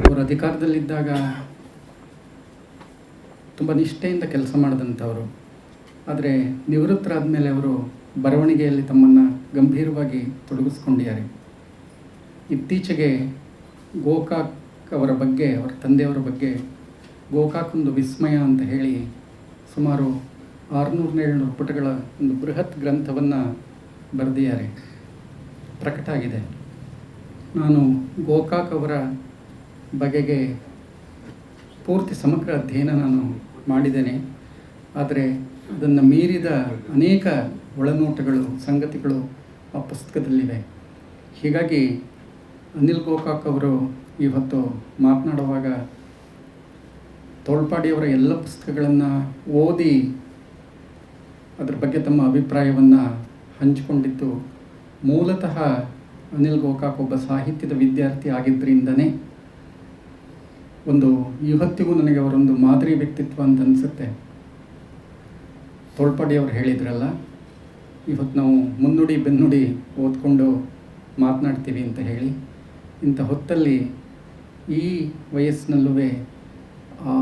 ಅವರು ಅಧಿಕಾರದಲ್ಲಿದ್ದಾಗ ತುಂಬ ನಿಷ್ಠೆಯಿಂದ ಕೆಲಸ ಮಾಡಿದಂಥವರು. ಆದರೆ ನಿವೃತ್ತರಾದ ಮೇಲೆ ಅವರು ಬರವಣಿಗೆಯಲ್ಲಿ ತಮ್ಮನ್ನು ಗಂಭೀರವಾಗಿ ತೊಡಗಿಸ್ಕೊಂಡಿದ್ದಾರೆ. ಇತ್ತೀಚೆಗೆ ಗೋಕಾಕ್ ಅವರ ಬಗ್ಗೆ, ಅವರ ತಂದೆಯವರ ಬಗ್ಗೆ ಗೋಕಾಕ್ ಒಂದು ವಿಸ್ಮಯ ಅಂತ ಹೇಳಿ ಸುಮಾರು 600-700 ಪುಟಗಳ ಒಂದು ಬೃಹತ್ ಗ್ರಂಥವನ್ನು ಬರೆದಿದ್ದಾರೆ, ಪ್ರಕಟ ಆಗಿದೆ. ನಾನು ಗೋಕಾಕ್ ಅವರ ಬಗೆಗೆ ಪೂರ್ತಿ ಸಮಗ್ರ ಅಧ್ಯಯನ ನಾನು ಮಾಡಿದ್ದೇನೆ. ಆದರೆ ಅದನ್ನು ಮೀರಿದ ಅನೇಕ ಒಳನೋಟಗಳು, ಸಂಗತಿಗಳು ಆ ಪುಸ್ತಕದಲ್ಲಿವೆ. ಹೀಗಾಗಿ ಅನಿಲ್ ಗೋಕಾಕ್ ಅವರು ಇವತ್ತು ಮಾತನಾಡುವಾಗ ತೋಳ್ಪಾಡಿಯವರ ಎಲ್ಲ ಪುಸ್ತಕಗಳನ್ನು ಓದಿ ಅದರ ಬಗ್ಗೆ ತಮ್ಮ ಅಭಿಪ್ರಾಯವನ್ನು ಹಂಚಿಕೊಂಡಿದ್ದು ಮೂಲತಃ ಅನಿಲ್ ಗೋಕಾಕ್ ಒಬ್ಬ ಸಾಹಿತ್ಯದ ವಿದ್ಯಾರ್ಥಿ ಆಗಿದ್ದರಿಂದನೇ ಇವತ್ತಿಗೂ ನನಗೆ ಅವರೊಂದು ಮಾದರಿ ವ್ಯಕ್ತಿತ್ವ ಅಂತ ಅನಿಸುತ್ತೆ. ತೋಳ್ಪಾಡಿಯವರು ಹೇಳಿದ್ರಲ್ಲ, ಇವತ್ತು ನಾವು ಮುನ್ನುಡಿ ಬೆನ್ನುಡಿ ಓದ್ಕೊಂಡು ಮಾತನಾಡ್ತೀವಿ ಅಂತ ಹೇಳಿ, ಇಂಥ ಹೊತ್ತಲ್ಲಿ ಈ ವಯಸ್ಸಿನಲ್ಲೂ ಆ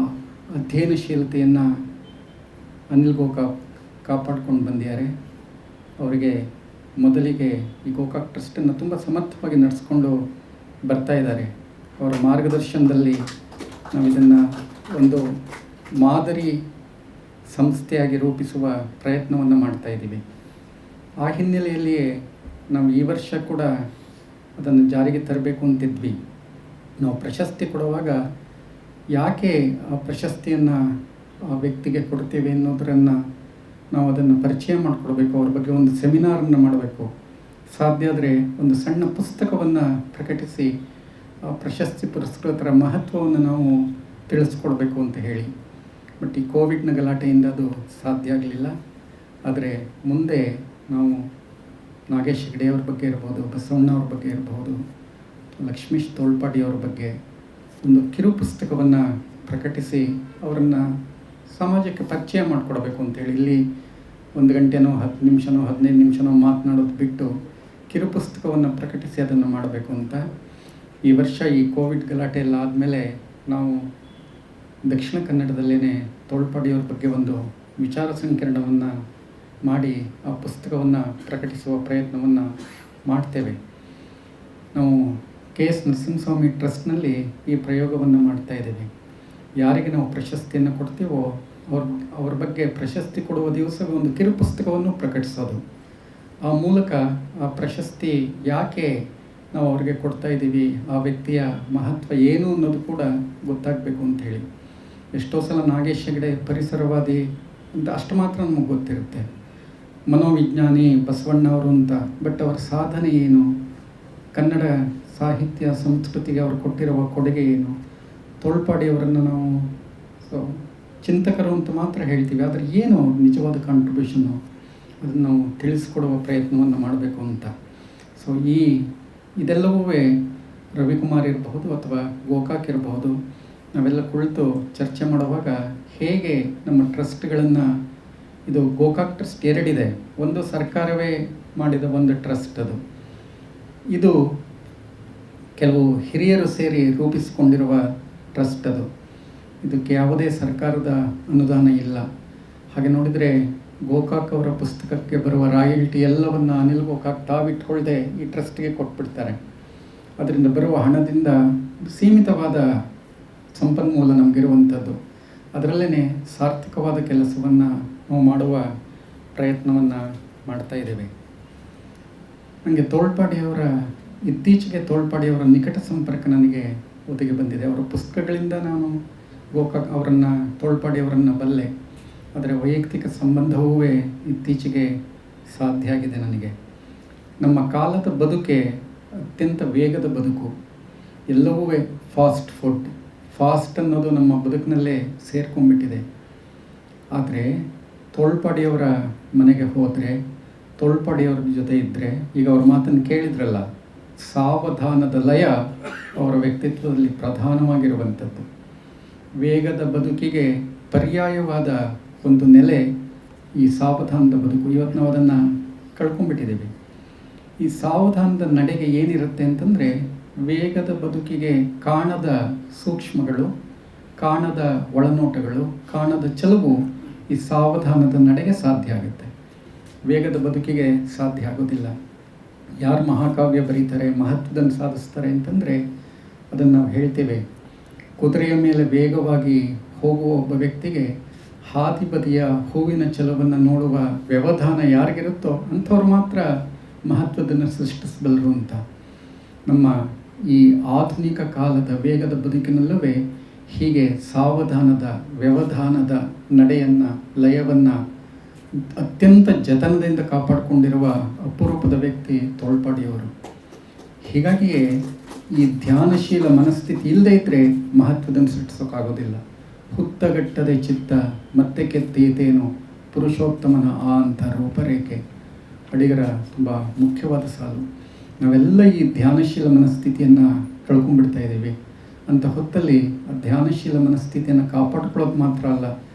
ಅಧ್ಯಯನಶೀಲತೆಯನ್ನು ಅನಿಲ್ ಗೋಕಾಕ್ ಕಾಪಾಡ್ಕೊಂಡು ಬಂದಿದ್ದಾರೆ. ಅವರಿಗೆ ಮೊದಲಿಗೆ ಈ ಗೋಕಾಕ್ ಟ್ರಸ್ಟನ್ನು ತುಂಬ ಸಮರ್ಥವಾಗಿ ನಡೆಸ್ಕೊಂಡು ಬರ್ತಾ ಇದ್ದಾರೆ. ಅವರ ಮಾರ್ಗದರ್ಶನದಲ್ಲಿ ನಾವು ಇದನ್ನು ಒಂದು ಮಾದರಿ ಸಂಸ್ಥೆಯಾಗಿ ರೂಪಿಸುವ ಪ್ರಯತ್ನವನ್ನು ಮಾಡ್ತಾಯಿದ್ದೀವಿ. ಆ ಹಿನ್ನೆಲೆಯಲ್ಲಿಯೇ ನಾವು ಈ ವರ್ಷ ಕೂಡ ಅದನ್ನು ಜಾರಿಗೆ ತರಬೇಕು ಅಂತಿದ್ವಿ. ನಾವು ಪ್ರಶಸ್ತಿ ಕೊಡುವಾಗ ಯಾಕೆ ಆ ಪ್ರಶಸ್ತಿಯನ್ನು ಆ ವ್ಯಕ್ತಿಗೆ ಕೊಡ್ತೀವಿ ಅನ್ನೋದನ್ನು ನಾವು ಅದನ್ನು ಪರಿಚಯ ಮಾಡಿಕೊಡ್ಬೇಕು. ಅವ್ರ ಬಗ್ಗೆ ಒಂದು ಸೆಮಿನಾರನ್ನು ಮಾಡಬೇಕು. ಸಾಧ್ಯ ಆದರೆ ಒಂದು ಸಣ್ಣ ಪುಸ್ತಕವನ್ನು ಪ್ರಕಟಿಸಿ ಆ ಪ್ರಶಸ್ತಿ ಪುರಸ್ಕೃತರ ಮಹತ್ವವನ್ನು ನಾವು ತಿಳಿಸ್ಕೊಡ್ಬೇಕು ಅಂತ ಹೇಳಿ. ಬಟ್ ಈ ಕೋವಿಡ್ನ ಗಲಾಟೆಯಿಂದ ಅದು ಸಾಧ್ಯ ಆಗಲಿಲ್ಲ. ಆದರೆ ಮುಂದೆ ನಾವು ನಾಗೇಶ್ ಹೆಗಡೆ ಅವ್ರ ಬಗ್ಗೆ ಇರ್ಬೋದು, ಬಸವಣ್ಣ ಅವ್ರ ಬಗ್ಗೆ ಇರ್ಬೋದು, ಲಕ್ಷ್ಮೀಶ್ ತೋಳ್ಪಾಡಿ ಅವ್ರ ಬಗ್ಗೆ ಒಂದು ಕಿರು ಪುಸ್ತಕವನ್ನು ಪ್ರಕಟಿಸಿ ಅವರನ್ನು ಸಮಾಜಕ್ಕೆ ಪರಿಚಯ ಮಾಡಿಕೊಡ್ಬೇಕು ಅಂತೇಳಿ. ಇಲ್ಲಿ 1 ಗಂಟೆನೋ 10 ನಿಮಿಷನೋ 15 ನಿಮಿಷನೋ ಮಾತನಾಡೋದು ಬಿಟ್ಟು ಕಿರು ಪುಸ್ತಕವನ್ನು ಪ್ರಕಟಿಸಿ ಅದನ್ನು ಮಾಡಬೇಕು ಅಂತ ಈ ವರ್ಷ ಈ ಕೋವಿಡ್ ಗಲಾಟೆ ಎಲ್ಲ ಆದಮೇಲೆ ನಾವು ದಕ್ಷಿಣ ಕನ್ನಡದಲ್ಲೇ ತೋಳ್ಪಾಡಿಯವ್ರ ಬಗ್ಗೆ ಒಂದು ವಿಚಾರ ಸಂಕಿರಣವನ್ನು ಮಾಡಿ ಆ ಪುಸ್ತಕವನ್ನು ಪ್ರಕಟಿಸುವ ಪ್ರಯತ್ನವನ್ನು ಮಾಡ್ತೇವೆ. ನಾವು KS ನರಸಿಂಹಸ್ವಾಮಿ ಟ್ರಸ್ಟ್ನಲ್ಲಿ ಈ ಪ್ರಯೋಗವನ್ನು ಮಾಡ್ತಾ ಇದ್ದೇವೆ. ಯಾರಿಗೆ ನಾವು ಪ್ರಶಸ್ತಿಯನ್ನು ಕೊಡ್ತೀವೋ ಅವ್ರ ಬಗ್ಗೆ ಪ್ರಶಸ್ತಿ ಕೊಡುವ ದಿವಸ ಒಂದು ಕಿರು ಪುಸ್ತಕವನ್ನು ಪ್ರಕಟಿಸೋದು. ಆ ಮೂಲಕ ಆ ಪ್ರಶಸ್ತಿ ಯಾಕೆ ನಾವು ಅವ್ರಿಗೆ ಕೊಡ್ತಾ ಇದ್ದೀವಿ, ಆ ವ್ಯಕ್ತಿಯ ಮಹತ್ವ ಏನು ಅನ್ನೋದು ಕೂಡ ಗೊತ್ತಾಗಬೇಕು ಅಂಥೇಳಿ. ಎಷ್ಟೋ ಸಲ ನಾಗೇಶ್ ಹೆಗಡೆ ಪರಿಸರವಾದಿ ಅಂತ ಅಷ್ಟು ಮಾತ್ರ ನಮಗೆ ಗೊತ್ತಿರುತ್ತೆ, ಮನೋವಿಜ್ಞಾನಿ ಬಸವಣ್ಣ ಅವರು ಅಂತ. ಬಟ್ ಅವರ ಸಾಧನೆ ಏನು, ಕನ್ನಡ ಸಾಹಿತ್ಯ ಸಂಸ್ಕೃತಿಗೆ ಅವರು ಕೊಟ್ಟಿರುವ ಕೊಡುಗೆ ಏನು, ತೋಳ್ಪಾಡಿಯವರನ್ನು ನಾವು ಚಿಂತಕರು ಅಂತ ಮಾತ್ರ ಹೇಳ್ತೀವಿ. ಆದರೆ ಏನು ನಿಜವಾದ ಕಾಂಟ್ರಿಬ್ಯೂಷನ್ನು ಅದನ್ನು ನಾವು ತಿಳಿಸ್ಕೊಡುವ ಪ್ರಯತ್ನವನ್ನು ಮಾಡಬೇಕು ಅಂತ. ಸೊ ಇದೆಲ್ಲವೂ ರವಿಕುಮಾರ್ ಇರಬಹುದು ಅಥವಾ ಗೋಕಾಕ್ ಇರಬಹುದು, ನಾವೆಲ್ಲ ಕುಳಿತು ಚರ್ಚೆ ಮಾಡುವಾಗ ಹೇಗೆ ನಮ್ಮ ಟ್ರಸ್ಟ್ಗಳನ್ನು, ಇದು ಗೋಕಾಕ್ ಟ್ರಸ್ಟ್ 2 ಇದೆ. ಒಂದು ಸರ್ಕಾರವೇ ಮಾಡಿದ ಒಂದು ಟ್ರಸ್ಟ್ ಅದು. ಇದು ಕೆಲವು ಹಿರಿಯರು ಸೇರಿ ರೂಪಿಸಿಕೊಂಡಿರುವ ಟ್ರಸ್ಟ್ ಅದು. ಇದಕ್ಕೆ ಯಾವುದೇ ಸರ್ಕಾರದ ಅನುದಾನ ಇಲ್ಲ. ಹಾಗೆ ನೋಡಿದರೆ ಗೋಕಾಕ್ ಅವರ ಪುಸ್ತಕಕ್ಕೆ ಬರುವ ರಾಯಲ್ಟಿ ಎಲ್ಲವನ್ನು ಅನಿಲ್ ಗೋಕಾಕ್ ತಾವಿಟ್ಕೊಳ್ಳದೆ ಈ ಟ್ರಸ್ಟ್ಗೆ ಕೊಟ್ಬಿಡ್ತಾರೆ. ಅದರಿಂದ ಬರುವ ಹಣದಿಂದ ಸೀಮಿತವಾದ ಸಂಪನ್ಮೂಲ ನಮಗಿರುವಂಥದ್ದು. ಅದರಲ್ಲೇ ಸಾರ್ಥಕವಾದ ಕೆಲಸವನ್ನು ನಾವು ಮಾಡುವ ಪ್ರಯತ್ನವನ್ನು ಮಾಡ್ತಾ ಇದ್ದೇವೆ. ನನಗೆ ಇತ್ತೀಚೆಗೆ ತೋಳ್ಪಾಡಿಯವರ ನಿಕಟ ಸಂಪರ್ಕ ನನಗೆ ಒದಗಿ ಬಂದಿದೆ. ಅವರ ಪುಸ್ತಕಗಳಿಂದ ನಾನು ಗೋಕಾಕ್ ಅವರನ್ನು, ತೋಳ್ಪಾಡಿಯವರನ್ನು ಬಲ್ಲೆ. ಆದರೆ ವೈಯಕ್ತಿಕ ಸಂಬಂಧವೂ ಇತ್ತೀಚೆಗೆ ಸಾಧ್ಯ ಆಗಿದೆ ನನಗೆ. ನಮ್ಮ ಕಾಲದ ಬದುಕೆ ಅತ್ಯಂತ ವೇಗದ ಬದುಕು. ಎಲ್ಲವೂ ಫಾಸ್ಟ್ ಫುಡ್, ಫಾಸ್ಟ್ ಅನ್ನೋದು ನಮ್ಮ ಬದುಕಿನಲ್ಲೇ ಸೇರ್ಕೊಂಡ್ಬಿಟ್ಟಿದೆ. ಆದರೆ ತೋಳ್ಪಾಡಿಯವರ ಮನೆಗೆ ಹೋದರೆ, ತೋಳ್ಪಾಡಿಯವ್ರ ಜೊತೆ ಇದ್ದರೆ, ಈಗ ಅವ್ರ ಮಾತನ್ನು ಕೇಳಿದ್ರಲ್ಲ, ಸಾವಧಾನದ ಲಯ ಅವರ ವ್ಯಕ್ತಿತ್ವದಲ್ಲಿ ಪ್ರಧಾನವಾಗಿರುವಂಥದ್ದು. ವೇಗದ ಬದುಕಿಗೆ ಪರ್ಯಾಯವಾದ ಒಂದು ನೆಲೆ ಈ ಸಾವಧಾನದ ಬದುಕು. ಇವತ್ತು ನಾವು ಅದನ್ನು ಕಳ್ಕೊಂಡ್ಬಿಟ್ಟಿದ್ದೀವಿ. ಈ ಸಾವಧಾನದ ನಡೆಗೆ ಏನಿರುತ್ತೆ ಅಂತಂದರೆ, ವೇಗದ ಬದುಕಿಗೆ ಕಾಣದ ಸೂಕ್ಷ್ಮಗಳು, ಕಾಣದ ಒಳನೋಟಗಳು, ಕಾಣದ ಚೆಲುವು ಈ ಸಾವಧಾನದ ನಡೆಗೆ ಸಾಧ್ಯ ಆಗುತ್ತೆ. ವೇಗದ ಬದುಕಿಗೆ ಸಾಧ್ಯ ಆಗೋದಿಲ್ಲ. ಯಾರು ಮಹಾಕಾವ್ಯ ಬರೀತಾರೆ, ಮಹತ್ವದನ್ನು ಸಾಧಿಸ್ತಾರೆ ಅಂತಂದರೆ ಅದನ್ನು ನಾವು ಹೇಳ್ತೇವೆ. ಕುದುರೆಯ ಮೇಲೆ ವೇಗವಾಗಿ ಹೋಗುವ ಒಬ್ಬ ವ್ಯಕ್ತಿಗೆ ಹಾದಿ ಬದಿಯ ಹೂವಿನ ಚೆಲುವನ್ನು ನೋಡುವ ವ್ಯವಧಾನ ಯಾರಿಗಿರುತ್ತೋ ಅಂಥವ್ರು ಮಾತ್ರ ಮಹತ್ವದನ್ನು ಸೃಷ್ಟಿಸಬಲ್ಲರು ಅಂತ. ನಮ್ಮ ಈ ಆಧುನಿಕ ಕಾಲದ ವೇಗದ ಬದುಕಿನಲ್ಲವೇ ಹೀಗೆ ಸಾವಧಾನದ, ವ್ಯವಧಾನದ ನಡೆಯನ್ನು, ಲಯವನ್ನು ಅತ್ಯಂತ ಜತನದಿಂದ ಕಾಪಾಡಿಕೊಂಡಿರುವ ಅಪರೂಪದ ವ್ಯಕ್ತಿ ತೋಳ್ಪಾಡಿಯವರು. ಹೀಗಾಗಿಯೇ ಈ ಧ್ಯಾನಶೀಲ ಮನಸ್ಥಿತಿ ಇಲ್ಲದೇ ಇದ್ದರೆ ಮಹತ್ವದನ್ನು ಸೃಷ್ಟಿಸೋಕ್ಕಾಗೋದಿಲ್ಲ. ಹುತ್ತಗಟ್ಟದೆ ಚಿತ್ತ ಮತ್ತೆ ಕೆತ್ತೀತೇನು ಪುರುಷೋತ್ತಮನ ಅಂತ ರೂಪರೇಖೆ ಅಡಿಗರ ತುಂಬ ಮುಖ್ಯವಾದ ಸಾಲು. ನಾವೆಲ್ಲ ಈ ಧ್ಯಾನಶೀಲ ಮನಸ್ಥಿತಿಯನ್ನು ಕಳ್ಕೊಂಡ್ಬಿಡ್ತಾ ಇದ್ದೀವಿ. ಅಂಥ ಹೊತ್ತಲ್ಲಿ ಆ ಧ್ಯಾನಶೀಲ ಮನಸ್ಥಿತಿಯನ್ನು ಕಾಪಾಡ್ಕೊಳ್ಳೋದು ಮಾತ್ರ ಅಲ್ಲ,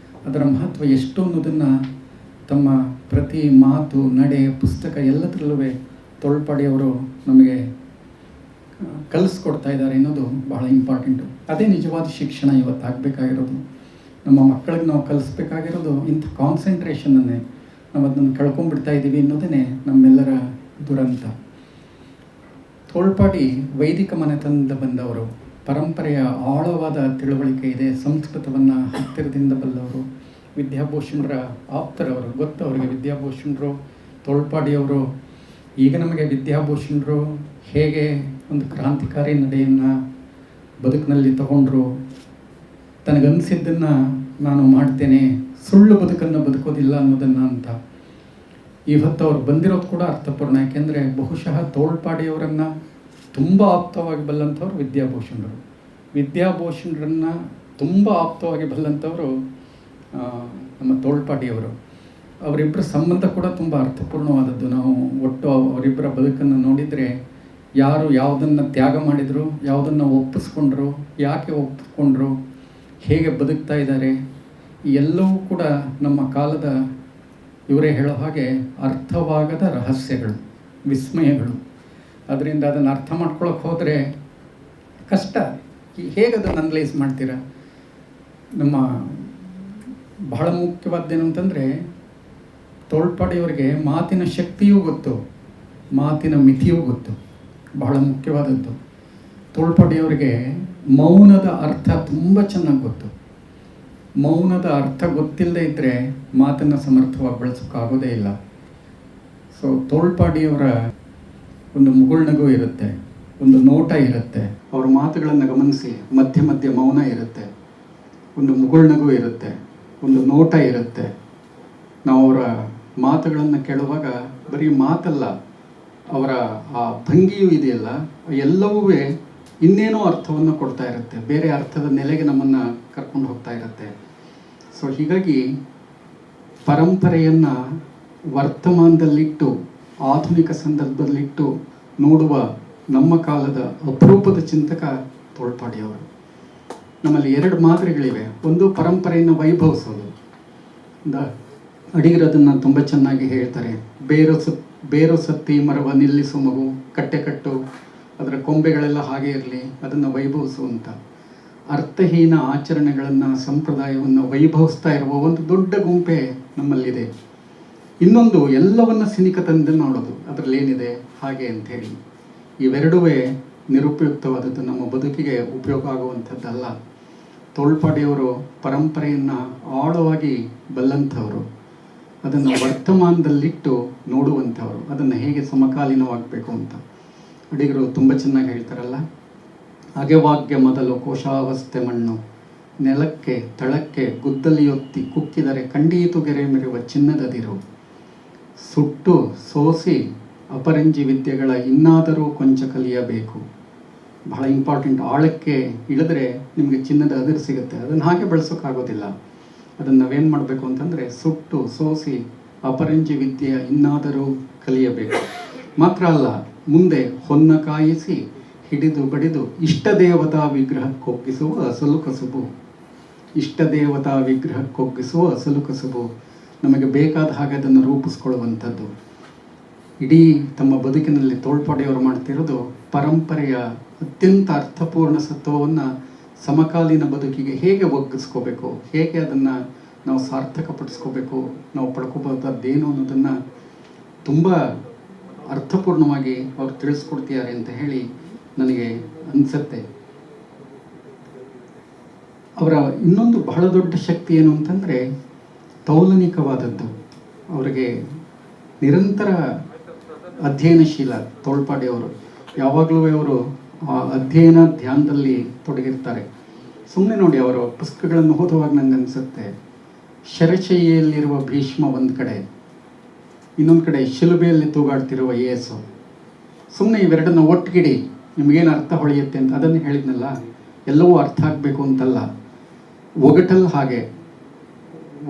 ಅದರ ಮಹತ್ವ ಎಷ್ಟು ಅನ್ನೋದನ್ನು ತಮ್ಮ ಪ್ರತಿ ಮಾತು, ನಡೆ, ಪುಸ್ತಕ ಎಲ್ಲದರಲ್ಲೂ ತೋಳ್ಪಾಡಿಯವರು ನಮಗೆ ಕಲಿಸ್ಕೊಡ್ತಾ ಇದ್ದಾರೆ ಅನ್ನೋದು ಬಹಳ ಇಂಪಾರ್ಟೆಂಟು. ಅದೇ ನಿಜವಾದ ಶಿಕ್ಷಣ ಇವತ್ತು ಆಗಬೇಕಾಗಿರೋದು. ನಮ್ಮ ಮಕ್ಕಳಿಗೆ ನಾವು ಕಲಿಸ್ಬೇಕಾಗಿರೋದು ಇಂಥ ಕಾನ್ಸಂಟ್ರೇಷನನ್ನೇ. ನಾವು ಅದನ್ನು ಕಳ್ಕೊಂಡ್ಬಿಡ್ತಾ ಇದ್ದೀವಿ ಅನ್ನೋದೇ ನಮ್ಮೆಲ್ಲರ ದುರಂತ. ತೋಳ್ಪಾಡಿ ವೈದಿಕ ಮನೆತನದಿಂದ ಬಂದವರು, ಪರಂಪರೆಯ ಆಳವಾದ ತಿಳುವಳಿಕೆ ಇದೆ, ಸಂಸ್ಕೃತವನ್ನು ಹತ್ತಿರದಿಂದ ಬಲ್ಲವರು, ವಿದ್ಯಾಭೂಷಣರ ಆಪ್ತರವರು, ಗೊತ್ತವರಿಗೆ ವಿದ್ಯಾಭೂಷಣರು, ತೋಳ್ಪಾಡಿಯವರು. ಈಗ ನಮಗೆ ವಿದ್ಯಾಭೂಷಣರು ಹೇಗೆ ಒಂದು ಕ್ರಾಂತಿಕಾರಿ ನಡೆಯನ್ನು ಬದುಕಿನಲ್ಲಿ ತಗೊಂಡ್ರು, ತನಗನ್ಸಿದ್ದನ್ನು ನಾನು ಮಾಡ್ತೇನೆ, ಸುಳ್ಳು ಬದುಕನ್ನು ಬದುಕೋದಿಲ್ಲ ಅನ್ನೋದನ್ನು ಅಂತ. ಇವತ್ತು ಅವ್ರು ಬಂದಿರೋದು ಕೂಡ ಅರ್ಥಪೂರ್ಣ. ಯಾಕೆಂದರೆ ಬಹುಶಃ ತೋಳ್ಪಾಡಿಯವರನ್ನು ತುಂಬ ಆಪ್ತವಾಗಿ ಬಲ್ಲಂಥವ್ರು ವಿದ್ಯಾಭೂಷಣರು. ವಿದ್ಯಾಭೂಷಣರನ್ನು ತುಂಬ ಆಪ್ತವಾಗಿ ಬಲ್ಲಂಥವರು ನಮ್ಮ ತೋಳ್ಪಾಡಿಯವರು. ಅವರಿಬ್ಬರ ಸಂಬಂಧ ಕೂಡ ತುಂಬ ಅರ್ಥಪೂರ್ಣವಾದದ್ದು. ನಾವು ಒಟ್ಟು ಅವರಿಬ್ಬರ ಬದುಕನ್ನು ನೋಡಿದರೆ ಯಾರು ಯಾವುದನ್ನು ತ್ಯಾಗ ಮಾಡಿದರು, ಯಾವುದನ್ನು ಒಪ್ಪಿಸ್ಕೊಂಡ್ರು, ಯಾಕೆ ಒಪ್ಪಿಸ್ಕೊಂಡ್ರು, ಹೇಗೆ ಬದುಕ್ತಾ ಇದ್ದಾರೆ, ಈ ಎಲ್ಲವೂ ಕೂಡ ನಮ್ಮ ಕಾಲದ ಇವರೇ ಹೇಳೋ ಹಾಗೆ ಅರ್ಥವಾಗದ ರಹಸ್ಯಗಳು, ವಿಸ್ಮಯಗಳು. ಅದರಿಂದ ಅದನ್ನು ಅರ್ಥ ಮಾಡ್ಕೊಳಕ್ಕೆ ಹೋದರೆ ಕಷ್ಟ. ಹೇಗೆ ಅದನ್ನು ಅನಲೈಸ್ ಮಾಡ್ತೀರಾ? ನಮ್ಮ ಬಹಳ ಮುಖ್ಯವಾದ್ದೇನು ಅಂತಂದರೆ, ತೋಳ್ಪಾಡಿಯವರಿಗೆ ಮಾತಿನ ಶಕ್ತಿಯೂ ಗೊತ್ತು, ಮಾತಿನ ಮಿತಿಯೂ ಗೊತ್ತು. ಬಹಳ ಮುಖ್ಯವಾದದ್ದು. ತೋಳ್ಪಾಡಿಯವರಿಗೆ ಮೌನದ ಅರ್ಥ ತುಂಬ ಚೆನ್ನಾಗಿ ಗೊತ್ತು. ಮೌನದ ಅರ್ಥ ಗೊತ್ತಿಲ್ಲದೆ ಇದ್ದರೆ ಮಾತನ್ನು ಸಮರ್ಥವಾಗಿ ಬಳಸೋಕ್ಕಾಗೋದೇ ಇಲ್ಲ. ಸೊ ತೋಳ್ಪಾಡಿಯವರ ಒಂದು ಮುಗುಳ್ನಗು ಇರುತ್ತೆ, ಒಂದು ನೋಟ ಇರುತ್ತೆ. ಅವರ ಮಾತುಗಳನ್ನು ಗಮನಿಸಿ, ಮಧ್ಯೆ ಮಧ್ಯೆ ಮೌನ ಇರುತ್ತೆ, ಒಂದು ಮುಗುಳ್ನಗು ಇರುತ್ತೆ, ಒಂದು ನೋಟ ಇರುತ್ತೆ. ನಾವು ಅವರ ಮಾತುಗಳನ್ನು ಕೇಳುವಾಗ ಬರೀ ಮಾತಲ್ಲ, ಅವರ ಆ ಭಂಗಿಯೂ ಇದೆಯಲ್ಲ, ಎಲ್ಲವೂ ಇನ್ನೇನೋ ಅರ್ಥವನ್ನು ಕೊಡ್ತಾ ಇರುತ್ತೆ, ಬೇರೆ ಅರ್ಥದ ನೆಲೆಗೆ ನಮ್ಮನ್ನು ಕರ್ಕೊಂಡು ಹೋಗ್ತಾ ಇರುತ್ತೆ. ಸೊ ಹೀಗಾಗಿ ಪರಂಪರೆಯನ್ನು ವರ್ತಮಾನದಲ್ಲಿಟ್ಟು, ಆಧುನಿಕ ಸಂದರ್ಭದಲ್ಲಿಟ್ಟು ನೋಡುವ ನಮ್ಮ ಕಾಲದ ಅಪರೂಪದ ಚಿಂತಕ ತೋಳ್ಪಾಡಿಯವರು. ನಮ್ಮಲ್ಲಿ ಎರಡು ಮಾದರಿಗಳಿವೆ. ಒಂದು ಪರಂಪರೆಯನ್ನು ವೈಭವಿಸೋದು. ಅಡಿಗರದನ್ನು ತುಂಬ ಚೆನ್ನಾಗಿ ಹೇಳ್ತಾರೆ. ಬೇರು ಸತ್ತಿ ಮರವ ನಿಲ್ಲಿಸು ಮಗು, ಕಟ್ಟೆ ಕಟ್ಟು, ಅದರ ಕೊಂಬೆಗಳೆಲ್ಲ ಹಾಗೆ ಇರಲಿ, ಅದನ್ನು ವೈಭವಿಸುವಂಥ. ಅರ್ಥಹೀನ ಆಚರಣೆಗಳನ್ನು, ಸಂಪ್ರದಾಯವನ್ನು ವೈಭವಿಸ್ತಾ ಇರುವ ಒಂದು ದೊಡ್ಡ ಗುಂಪೆ ನಮ್ಮಲ್ಲಿದೆ. ಇನ್ನೊಂದು ಎಲ್ಲವನ್ನ ಸಿನಿಕತನದಲ್ಲಿ ನೋಡೋದು, ಅದರಲ್ಲೇನಿದೆ ಹಾಗೆ ಅಂಥೇಳಿ. ಇವೆರಡೂ ನಿರುಪಯುಕ್ತವಾದದ್ದು, ನಮ್ಮ ಬದುಕಿಗೆ ಉಪಯೋಗ ಆಗುವಂಥದ್ದಲ್ಲ. ತೋಳ್ಪಾಡಿಯವರು ಪರಂಪರೆಯನ್ನು ಆಳವಾಗಿ ಬಲ್ಲಂಥವರು, ಅದನ್ನು ವರ್ತಮಾನದಲ್ಲಿಟ್ಟು ನೋಡುವಂಥವರು, ಅದನ್ನು ಹೇಗೆ ಸಮಕಾಲೀನವಾಗಬೇಕು ಅಂತ. ಅಡಿಗರು ತುಂಬ ಚೆನ್ನಾಗಿ ಹೇಳ್ತಾರಲ್ಲ, ಅಗೆವಾಗ್ಯ ಮೊದಲು ಕೋಶಾವಸ್ಥೆ ಮಣ್ಣು, ನೆಲಕ್ಕೆ ತಳಕ್ಕೆ ಗುದ್ದಲಿಯೊತ್ತಿ ಕುಕ್ಕಿದರೆ ಕಂಡೀತು ಗೆರೆ ಮೆರೆಯುವ ಚಿನ್ನದದಿರು, ಸುಟ್ಟು ಸೋಸಿ ಅಪರಂಜಿ ವಿದ್ಯೆಗಳ ಇನ್ನಾದರೂ ಕೊಂಚ ಕಲಿಯಬೇಕು. ಬಹಳ ಇಂಪಾರ್ಟೆಂಟ್. ಆಳಕ್ಕೆ ಇಳಿದ್ರೆ ನಿಮಗೆ ಚಿನ್ನದ ಅದಿರು ಸಿಗುತ್ತೆ, ಅದನ್ನು ಹಾಗೆ ಬಳಸೋಕ್ಕಾಗೋದಿಲ್ಲ. ಅದನ್ನು ನಾವೇನು ಮಾಡಬೇಕು ಅಂತಂದರೆ, ಸುಟ್ಟು ಸೋಸಿ ಅಪರಂಜಿ ವಿದ್ಯೆಯ ಇನ್ನಾದರೂ ಕಲಿಯಬೇಕು. ಮಾತ್ರ ಅಲ್ಲ, ಮುಂದೆ ಹೊನ್ನ ಕಾಯಿಸಿ ಹಿಡಿದು ಬಡಿದು ಇಷ್ಟ ದೇವತಾ ವಿಗ್ರಹಕ್ಕೊಗ್ಗಿಸುವ ಅಸಲು ಕಸುಬು. ಇಷ್ಟ ದೇವತಾ ವಿಗ್ರಹಕ್ಕೊಗ್ಗಿಸುವ ಅಸಲು ಕಸುಬು. ನಮಗೆ ಬೇಕಾದ ಹಾಗೆ ಅದನ್ನು ರೂಪಿಸ್ಕೊಳ್ಳುವಂಥದ್ದು. ಇಡೀ ತಮ್ಮ ಬದುಕಿನಲ್ಲಿ ತೋಳ್ಪಾಡಿಯವರು ಮಾಡ್ತಿರೋದು ಪರಂಪರೆಯ ಅತ್ಯಂತ ಅರ್ಥಪೂರ್ಣ ಸತ್ವವನ್ನು ಸಮಕಾಲೀನ ಬದುಕಿಗೆ ಹೇಗೆ ಒಗ್ಗಿಸ್ಕೋಬೇಕು, ಹೇಗೆ ಅದನ್ನು ನಾವು ಸಾರ್ಥಕಪಡಿಸ್ಕೋಬೇಕು, ನಾವು ಪಡ್ಕೋಬಹುದಾದ್ದೇನು ಅನ್ನೋದನ್ನು ತುಂಬ ಅರ್ಥಪೂರ್ಣವಾಗಿ ಅವ್ರು ತಿಳಿಸ್ಕೊಡ್ತಿದ್ದಾರೆ ಅಂತ ಹೇಳಿ ನನಗೆ ಅನಿಸುತ್ತೆ. ಅವರ ಇನ್ನೊಂದು ಬಹಳ ದೊಡ್ಡ ಶಕ್ತಿ ಏನು ಅಂತಂದರೆ ತೌಲನಿಕವಾದದ್ದು. ಅವರಿಗೆ ನಿರಂತರ ಅಧ್ಯಯನಶೀಲ ತೋಳ್ಪಾಡಿಯವರು. ಯಾವಾಗಲೂ ಅವರು ಅಧ್ಯಯನ ಧ್ಯಾನದಲ್ಲಿ ತೊಡಗಿರ್ತಾರೆ. ಸುಮ್ಮನೆ ನೋಡಿ, ಅವರ ಪುಸ್ತಕಗಳನ್ನು ಓದುವಾಗ ನನಗೆ ಅನಿಸುತ್ತೆ, ಶರಶಯ್ಯೆಯಲ್ಲಿರುವ ಭೀಷ್ಮ ಒಂದು ಕಡೆ, ಇನ್ನೊಂದು ಕಡೆ ಶಿಲುಬೆಯಲ್ಲಿ ತೂಗಾಡ್ತಿರುವ ಯೇಸು. ಸುಮ್ಮನೆ ಇವೆರಡನ್ನು ಒಟ್ಟಿಗಿಡಿ, ನಿಮಗೇನು ಅರ್ಥ ಹೊಳೆಯುತ್ತೆ ಅಂತ ಅದನ್ನು ಹೇಳಿದ್ನಲ್ಲ. ಎಲ್ಲವೂ ಅರ್ಥ ಆಗಬೇಕು ಅಂತಲ್ಲ, ಒಗಟಲ್ಲಿ ಹಾಗೆ.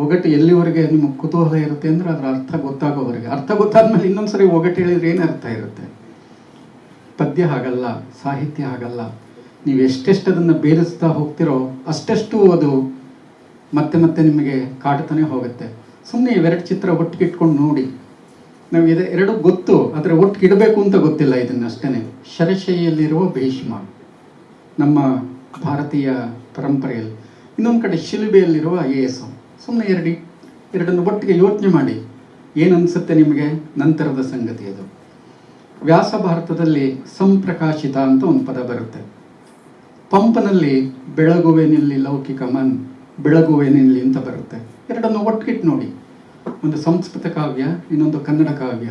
ಒಗಟು ಎಲ್ಲಿವರೆಗೆ ನಿಮಗೆ ಕುತೂಹಲ ಇರುತ್ತೆ ಅಂದರೆ ಅದರ ಅರ್ಥ ಗೊತ್ತಾಗೋವರೆಗೆ. ಅರ್ಥ ಗೊತ್ತಾದ್ಮೇಲೆ ಇನ್ನೊಂದು ಸರಿ ಒಗಟು ಹೇಳಿದ್ರೆ ಏನು ಅರ್ಥ ಇರುತ್ತೆ. ಪದ್ಯ ಹಾಗಲ್ಲ, ಸಾಹಿತ್ಯ ಹಾಗಲ್ಲ. ನೀವು ಎಷ್ಟೆಷ್ಟು ಅದನ್ನು ಬೇರಿಸ್ತಾ ಹೋಗ್ತಿರೋ ಅಷ್ಟೆಷ್ಟು ಅದು ಮತ್ತೆ ಮತ್ತೆ ನಿಮಗೆ ಕಾಡ್ತಾನೆ ಹೋಗುತ್ತೆ. ಸುಮ್ಮನೆ ಇವೆರಡು ಚಿತ್ರ ಒಟ್ಟಿಗೆ ಇಟ್ಕೊಂಡು ನೋಡಿ. ನಾವು ಎರಡು ಗೊತ್ತು, ಆದರೆ ಒಟ್ಟಿಗೆ ಇಡಬೇಕು ಅಂತ ಗೊತ್ತಿಲ್ಲ ಇದನ್ನಷ್ಟೇ. ಶರಶಯ್ಯೆಯಲ್ಲಿರುವ ಭೀಷ್ಮ ನಮ್ಮ ಭಾರತೀಯ ಪರಂಪರೆಯಲ್ಲಿ, ಇನ್ನೊಂದು ಕಡೆ ಶಿಲುಬೆಯಲ್ಲಿರುವ ಯೇಸು. ಸುಮ್ಮನೆ ಎರಡನ್ನು ಒಟ್ಟಿಗೆ ಯೋಚನೆ ಮಾಡಿ, ಏನು ಅನಿಸುತ್ತೆ ನಿಮಗೆ? ನಂತರದ ಸಂಗತಿ ಅದು. ವ್ಯಾಸ ಭಾರತದಲ್ಲಿ ಸಂಪ್ರಕಾಶಿತ ಅಂತ ಒಂದು ಪದ ಬರುತ್ತೆ. ಪಂಪನಲ್ಲಿ ಬೆಳಗುವೆನಿಲ್ಲಿ ಲೌಕಿಕ ಮನ್, ಬೆಳಗುವೆನಿಲ್ಲಿ ಅಂತ ಬರುತ್ತೆ. ಎರಡನ್ನು ಒಟ್ಟಿಗಿಟ್ಟು ನೋಡಿ. ಒಂದು ಸಂಸ್ಕೃತ ಕಾವ್ಯ, ಇನ್ನೊಂದು ಕನ್ನಡ ಕಾವ್ಯ.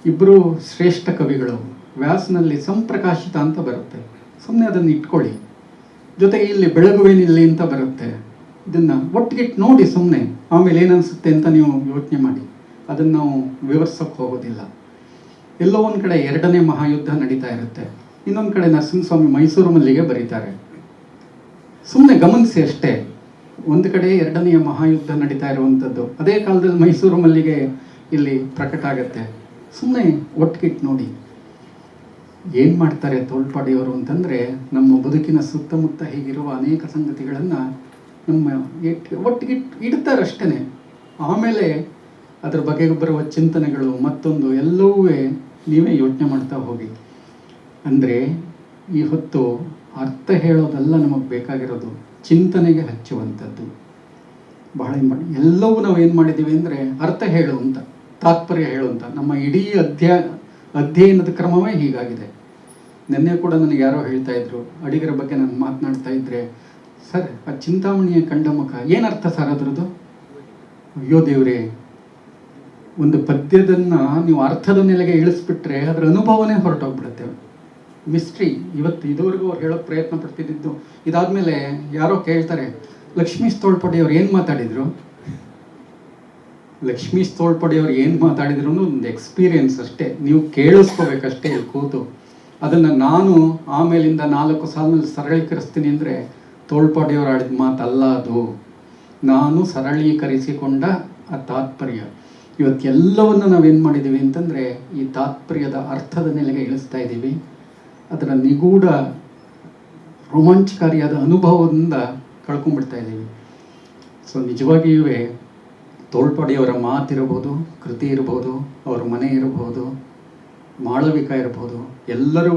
ಇಬ್ಬರು ಶ್ರೇಷ್ಠ ಕವಿಗಳು. ವ್ಯಾಸ್ನಲ್ಲಿ ಸಂಪ್ರಕಾಶಿತ ಅಂತ ಬರುತ್ತೆ, ಸುಮ್ಮನೆ ಅದನ್ನು ಇಟ್ಕೊಳ್ಳಿ. ಜೊತೆಗೆ ಇಲ್ಲಿ ಬೆಳಗುವೇನಿಲ್ಲಿ ಅಂತ ಬರುತ್ತೆ, ಇದನ್ನು ಒಟ್ಟಿಗಿಟ್ಟು ನೋಡಿ ಸುಮ್ಮನೆ, ಆಮೇಲೆ ಏನನ್ಸುತ್ತೆ ಅಂತ ನೀವು ಯೋಚನೆ ಮಾಡಿ. ಅದನ್ನು ನಾವು ವಿವರಿಸೋಕ್ಕೆ ಹೋಗೋದಿಲ್ಲ. ಎಲ್ಲೋ ಒಂದು ಕಡೆ 2ನೇ ಮಹಾಯುದ್ಧ ನಡೀತಾ ಇರುತ್ತೆ, ಇನ್ನೊಂದು ಕಡೆ ನರಸಿಂಹಸ್ವಾಮಿ ಮೈಸೂರು ಮಲ್ಲಿಗೆ ಬರೀತಾರೆ. ಸುಮ್ಮನೆ ಗಮನಿಸಿ ಅಷ್ಟೇ. ಒಂದು ಕಡೆ 2ನೇ ಮಹಾಯುದ್ಧ ನಡೀತಾ ಇರುವಂಥದ್ದು, ಅದೇ ಕಾಲದಲ್ಲಿ ಮೈಸೂರು ಮಲ್ಲಿಗೆ ಇಲ್ಲಿ ಪ್ರಕಟ ಆಗುತ್ತೆ. ಸುಮ್ಮನೆ ಒಟ್ಟಿಗಿಟ್ಟು ನೋಡಿ. ಏನು ಮಾಡ್ತಾರೆ ತೋಳ್ಪಾಡಿಯವರು ಅಂತಂದರೆ, ನಮ್ಮ ಬದುಕಿನ ಸುತ್ತಮುತ್ತ ಹೀಗಿರುವ ಅನೇಕ ಸಂಗತಿಗಳನ್ನು ನಮ್ಮ ಒಟ್ಟಿಗಿಟ್ಟು ಇಡ್ತಾರಷ್ಟೇ. ಆಮೇಲೆ ಅದರ ಬಗ್ಗೆ ಬರುವ ಚಿಂತನೆಗಳು ಮತ್ತೊಂದು ಎಲ್ಲವೂ ನೀವೇ ಯೋಚನೆ ಮಾಡ್ತಾ ಹೋಗಿ. ಅಂದರೆ ಈ ಹೊತ್ತು ಅರ್ಥ ಹೇಳೋದಲ್ಲ ನಮಗೆ ಬೇಕಾಗಿರೋದು, ಚಿಂತನೆಗೆ ಹಚ್ಚುವಂಥದ್ದು ಬಹಳ ಇಂಪಾರ್ಟೆಂಟ್. ಎಲ್ಲವೂ ನಾವು ಏನು ಮಾಡಿದ್ದೀವಿ ಅಂದರೆ ಅರ್ಥ ಹೇಳುವಂಥ, ತಾತ್ಪರ್ಯ ಹೇಳುವಂಥ ನಮ್ಮ ಇಡೀ ಅಧ್ಯಯನದ ಕ್ರಮವೇ ಹೀಗಾಗಿದೆ. ನಿನ್ನೆ ಕೂಡ ನನಗೆ ಯಾರೋ ಹೇಳ್ತಾ ಇದ್ರು, ಅಡಿಗರ ಬಗ್ಗೆ ನಾನು ಮಾತನಾಡ್ತಾ ಇದ್ದರೆ, ಸರ್ ಆ ಚಿಂತಾಮಣಿಯ ಕಂಡ ಮುಖ ಏನರ್ಥ ಸರ್ ಅದರದ್ದು? ಅಯ್ಯೋ ದೇವ್ರೇ, ಒಂದು ಪದ್ಯದನ್ನು ನೀವು ಅರ್ಥದ ನೆಲೆಗೆ ಇಳಿಸ್ಬಿಟ್ರೆ ಅದರ ಅನುಭವನೇ ಹೊರಟೋಗ್ಬಿಡುತ್ತೆ. ಮಿಸ್ಟ್ರಿ. ಇದುವರೆಗೂ ಅವ್ರು ಹೇಳೋಕ್ಕೆ ಪ್ರಯತ್ನ ಪಡ್ತಿದ್ದು, ಇದಾದಮೇಲೆ ಯಾರೋ ಕೇಳ್ತಾರೆ, ಲಕ್ಷ್ಮೀ ತೋಳ್ಪಡಿಯವ್ರು ಏನು ಮಾತಾಡಿದರು? ಲಕ್ಷ್ಮೀ ತೋಳ್ಪಡಿಯವ್ರು ಏನು ಮಾತಾಡಿದ್ರು ಒಂದು ಎಕ್ಸ್ಪೀರಿಯನ್ಸ್ ಅಷ್ಟೇ, ನೀವು ಕೇಳಿಸ್ಕೋಬೇಕಷ್ಟೇ ಇಲ್ಲಿ ಕೂತು. ಅದನ್ನು ನಾನು ಆಮೇಲಿಂದ 4 ಸಾಲಿನಲ್ಲಿ ಸರಳೀಕರಿಸ್ತೀನಿ ಅಂದರೆ ತೋಳ್ಪಾಡಿಯವರು ಆಡಿದ ಮಾತಲ್ಲ ಅದು. ನಾನು ಸರಳೀಕರಿಸಿಕೊಂಡ ಆ ತಾತ್ಪರ್ಯ. ಇವತ್ತೆಲ್ಲವನ್ನು ನಾವೇನು ಮಾಡಿದ್ದೀವಿ ಅಂತಂದರೆ ಈ ತಾತ್ಪರ್ಯದ ಅರ್ಥದ ನೆಲೆಗೆ ಇಳಿಸ್ತಾ ಇದ್ದೀವಿ. ಅದರ ನಿಗೂಢ ರೋಮಾಂಚಕಾರಿಯಾದ ಅನುಭವದಿಂದ ಕಳ್ಕೊಂಡ್ಬಿಡ್ತಾ ಇದ್ದೀವಿ. ಸೊ ನಿಜವಾಗಿಯೂ ತೋಳ್ಪಾಡಿಯವರ ಮಾತಿರಬಹುದು, ಕೃತಿ ಇರಬಹುದು, ಅವರ ಮನೆ ಇರಬಹುದು, ಮಾಳವಿಕ ಇರಬಹುದು, ಎಲ್ಲರೂ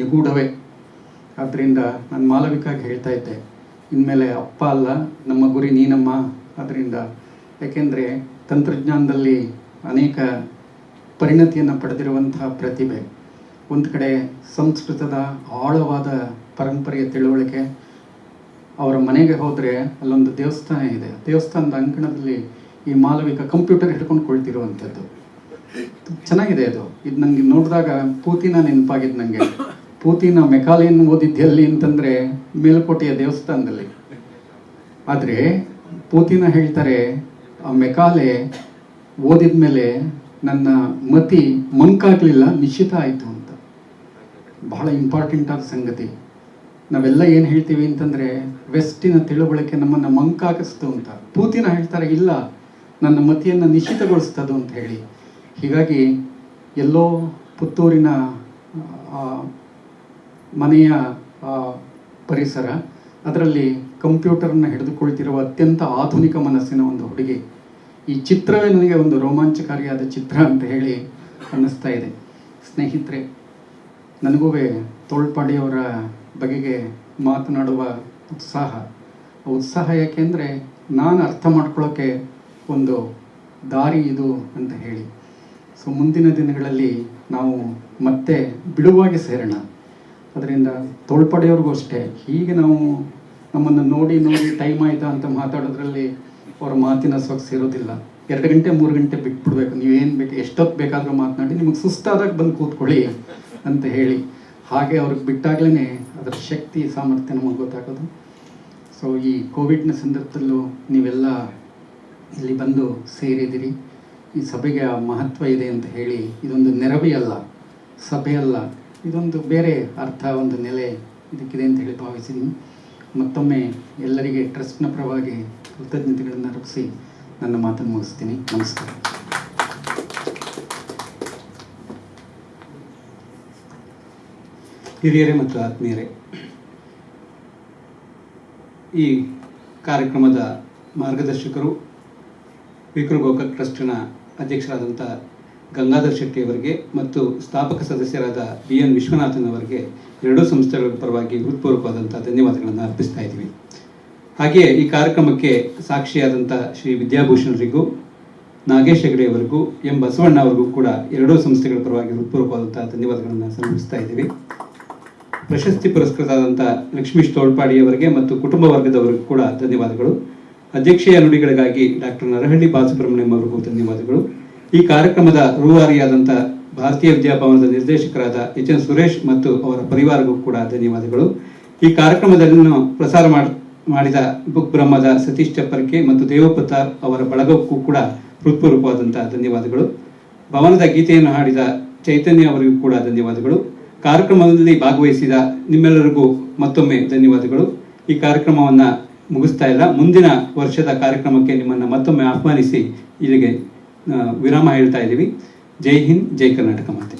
ನಿಗೂಢವೇ. ಆದ್ದರಿಂದ ನಾನು ಮಾಳವಿಕಾಗೆ ಹೇಳ್ತಾ ಇದ್ದೆ, ಇನ್ಮೇಲೆ ಅಪ್ಪ ಅಲ್ಲ ನಮ್ಮ ಗುರಿ ನೀನಮ್ಮ. ಅದರಿಂದ ಯಾಕೆಂದರೆ ತಂತ್ರಜ್ಞಾನದಲ್ಲಿ ಅನೇಕ ಪರಿಣತಿಯನ್ನು ಪಡೆದಿರುವಂತಹ ಪ್ರತಿಭೆ, ಒಂದು ಕಡೆ ಸಂಸ್ಕೃತದ ಆಳವಾದ ಪರಂಪರೆಯ ತಿಳುವಳಿಕೆ. ಅವರ ಮನೆಗೆ ಹೋದರೆ ಅಲ್ಲೊಂದು ದೇವಸ್ಥಾನ ಇದೆ, ದೇವಸ್ಥಾನದ ಅಂಕಣದಲ್ಲಿ ಈ ಮಾಳವಿಕ ಕಂಪ್ಯೂಟರ್ ಹಿಡ್ಕೊಂಡು ಕುಳಿತಿರುವಂಥದ್ದು. ಚೆನ್ನಾಗಿದೆ ಅದು. ಇದು ನನಗೆ ನೋಡಿದಾಗ ಪೂತಿನ ನೆನಪಾಗಿದ್ದು ನನಗೆ. ಪೂತಿನ ಮೆಕಾಲೆಯನ್ನು ಓದಿದ್ದೆಲ್ಲಿ ಅಂತಂದರೆ ಮೇಲುಕೋಟೆಯ ದೇವಸ್ಥಾನದಲ್ಲಿ. ಆದರೆ ಪೂತಿನ ಹೇಳ್ತಾರೆ, ಆ ಮೆಕಾಲೆ ಓದಿದ ಮೇಲೆ ನನ್ನ ಮತಿ ಮಂಕಾಗಲಿಲ್ಲ, ನಿಶ್ಚಿತ ಆಯಿತು ಅಂತ. ಬಹಳ ಇಂಪಾರ್ಟೆಂಟ್ ಆದ ಸಂಗತಿ. ನಾವೆಲ್ಲ ಏನು ಹೇಳ್ತೀವಿ ಅಂತಂದರೆ ವೆಸ್ಟಿನ ತಿಳುವಳಿಕೆ ನಮ್ಮನ್ನು ಮಂಕಾಗಿಸ್ತು ಅಂತ. ಪೂತಿನ ಹೇಳ್ತಾರೆ, ಇಲ್ಲ ನನ್ನ ಮತಿಯನ್ನು ನಿಶ್ಚಿತಗೊಳಿಸ್ತದು ಅಂತ ಹೇಳಿ. ಹೀಗಾಗಿ ಎಲ್ಲೋ ಪುತ್ತೂರಿನ ಮನೆಯ ಪರಿಸರ, ಅದರಲ್ಲಿ ಕಂಪ್ಯೂಟರ್ನ ಹಿಡಿದುಕೊಳ್ತಿರುವ ಅತ್ಯಂತ ಆಧುನಿಕ ಮನಸ್ಸಿನ ಒಂದು ಹುಡುಗಿ. ಈ ಚಿತ್ರವೇ ನನಗೆ ಒಂದು ರೋಮಾಂಚಕಾರಿಯಾದ ಚಿತ್ರ ಅಂತ ಹೇಳಿ ಅನ್ನಿಸ್ತಾ ಇದೆ. ಸ್ನೇಹಿತರೆ, ನನಗೂ ತೋಳ್ಪಾಡಿಯವರ ಬಗೆಗೆ ಮಾತನಾಡುವ ಉತ್ಸಾಹ ಯಾಕೆಂದರೆ ನಾನು ಅರ್ಥ ಮಾಡ್ಕೊಳ್ಳೋಕ್ಕೆ ಒಂದು ದಾರಿ ಇದು ಅಂತ ಹೇಳಿ. ಸೊ ಮುಂದಿನ ದಿನಗಳಲ್ಲಿ ನಾವು ಮತ್ತೆ ಬಿಡುವಾಗಿ ಸೇರೋಣ. ಅದರಿಂದ ತೋಳ್ಪಾಡಿಯವ್ರಿಗೂ ಅಷ್ಟೇ, ಹೀಗೆ ನಾವು ನಮ್ಮನ್ನು ನೋಡಿ ಟೈಮ್ ಆಯಿತಾ ಅಂತ ಮಾತಾಡೋದ್ರಲ್ಲಿ ಅವ್ರ ಮಾತಿನ ಸೊಗಸಿರೋದಿಲ್ಲ. 2 ಗಂಟೆ 3 ಗಂಟೆ ಬಿಟ್ಬಿಡ್ಬೇಕು, ನೀವೇನು ಬೇಕು ಎಷ್ಟೊತ್ತು ಬೇಕಾದರೂ ಮಾತನಾಡಿ, ನಿಮಗೆ ಸುಸ್ತಾದಾಗ ಬಂದು ಕೂತ್ಕೊಳ್ಳಿ ಅಂತ ಹೇಳಿ. ಹಾಗೆ ಅವ್ರಿಗೆ ಬಿಟ್ಟಾಗಲೇ ಅದರ ಶಕ್ತಿ ಸಾಮರ್ಥ್ಯ ನಮಗೆ ಗೊತ್ತಾಗೋದು. ಸೊ ಈ ಕೋವಿಡ್ನ ಸಂದರ್ಭದಲ್ಲೂ ನೀವೆಲ್ಲ ಇಲ್ಲಿ ಬಂದು ಸೇರಿದಿರಿ. ಈ ಸಭೆಗೆ ಆ ಮಹತ್ವ ಇದೆ ಅಂತ ಹೇಳಿ, ಇದೊಂದು ನೆರವಿ ಅಲ್ಲ, ಸಭೆ ಅಲ್ಲ, ಇದೊಂದು ಬೇರೆ ಅರ್ಥ, ಒಂದು ನೆಲೆ ಇದಕ್ಕಿದೆ ಅಂತ ಹೇಳಿ ಭಾವಿಸಿದ್ದೀನಿ. ಮತ್ತೊಮ್ಮೆ ಎಲ್ಲರಿಗೆ ಟ್ರಸ್ಟ್ನ ಪರವಾಗಿ ಕೃತಜ್ಞತೆಗಳನ್ನು ಅರ್ಪಿಸಿ ನನ್ನ ಮಾತನ್ನು ಮುಗಿಸ್ತೀನಿ. ನಮಸ್ಕಾರ. ಹಿರಿಯರೇ ಮತ್ತು ಆತ್ಮೀಯರೇ, ಈ ಕಾರ್ಯಕ್ರಮದ ಮಾರ್ಗದರ್ಶಕರು ವಿಕ್ರು ಗೋಕಾಕ್ ಟ್ರಸ್ಟ್ನ ಅಧ್ಯಕ್ಷರಾದಂಥ ಗಂಗಾಧರ್ ಶೆಟ್ಟಿಯವರಿಗೆ ಮತ್ತು ಸ್ಥಾಪಕ ಸದಸ್ಯರಾದ BN ವಿಶ್ವನಾಥನ್ ಅವರಿಗೆ ಎರಡೂ ಸಂಸ್ಥೆಗಳ ಪರವಾಗಿ ಹೃತ್ಪೂರ್ವಕವಾದಂಥ ಧನ್ಯವಾದಗಳನ್ನು ಅರ್ಪಿಸ್ತಾ ಇದ್ದೀವಿ. ಹಾಗೆಯೇ ಈ ಕಾರ್ಯಕ್ರಮಕ್ಕೆ ಸಾಕ್ಷಿಯಾದಂಥ ಶ್ರೀ ವಿದ್ಯಾಭೂಷಣರಿಗೂ, ನಾಗೇಶ್ ಹೆಗಡೆಯವರಿಗೂ, ಎಂ ಬಸವಣ್ಣ ಅವರಿಗೂ ಕೂಡ ಎರಡೂ ಸಂಸ್ಥೆಗಳ ಪರವಾಗಿ ಹೃತ್ಪೂರ್ವಕವಾದಂಥ ಧನ್ಯವಾದಗಳನ್ನು ಸಲ್ಲಿಸ್ತಾ ಇದ್ದೀವಿ. ಪ್ರಶಸ್ತಿ ಪುರಸ್ಕೃತರಾದಂಥ ಲಕ್ಷ್ಮೀಶ್ ತೋಳ್ಪಾಡಿಯವರಿಗೆ ಮತ್ತು ಕುಟುಂಬ ವರ್ಗದವರಿಗೂ ಕೂಡ ಧನ್ಯವಾದಗಳು. ಅಧ್ಯಕ್ಷೀಯ ನುಡಿಗಳಿಗಾಗಿ ಡಾಕ್ಟರ್ ನರಹಳ್ಳಿ ಬಾಲಸುಬ್ರಹ್ಮಣ್ಯಂ ಅವರಿಗೂ ಧನ್ಯವಾದಗಳು. ಈ ಕಾರ್ಯಕ್ರಮದ ರೂವಾರಿಯಾದಂಥ ಭಾರತೀಯ ವಿದ್ಯಾಭವನದ ನಿರ್ದೇಶಕರಾದ ಎಚ್ ಎನ್ ಸುರೇಶ್ ಮತ್ತು ಅವರ ಪರಿವಾರಕ್ಕೂ ಕೂಡ ಧನ್ಯವಾದಗಳು. ಈ ಕಾರ್ಯಕ್ರಮದಲ್ಲಿ ಪ್ರಸಾರ ಮಾಡಿದ ಬುಕ್ ಬ್ರಹ್ಮದ ಸತೀಶ್ ಚಪ್ಪರ್ಕೆ ಮತ್ತು ದೇವಪತಾರ್ ಅವರ ಬಳಗಕ್ಕೂ ಕೂಡ ಹೃತ್ಪೂರ್ವಕವಾದಂತಹ ಧನ್ಯವಾದಗಳು. ಭವನದ ಗೀತೆಯನ್ನು ಹಾಡಿದ ಚೈತನ್ಯ ಅವರಿಗೂ ಕೂಡ ಧನ್ಯವಾದಗಳು. ಕಾರ್ಯಕ್ರಮದಲ್ಲಿ ಭಾಗವಹಿಸಿದ ನಿಮ್ಮೆಲ್ಲರಿಗೂ ಮತ್ತೊಮ್ಮೆ ಧನ್ಯವಾದಗಳು. ಈ ಕಾರ್ಯಕ್ರಮವನ್ನು ಮುಗಿಸ್ತಾ ಇಲ್ಲ, ಮುಂದಿನ ವರ್ಷದ ಕಾರ್ಯಕ್ರಮಕ್ಕೆ ನಿಮ್ಮನ್ನು ಮತ್ತೊಮ್ಮೆ ಆಹ್ವಾನಿಸಿ ಇಲ್ಲಿಗೆ ವಿರಾಮ ಹೇಳ್ತಾ ಇದ್ದೀವಿ. ಜೈ ಹಿಂದ್, ಜೈ ಕರ್ನಾಟಕ ಮಾತೆ.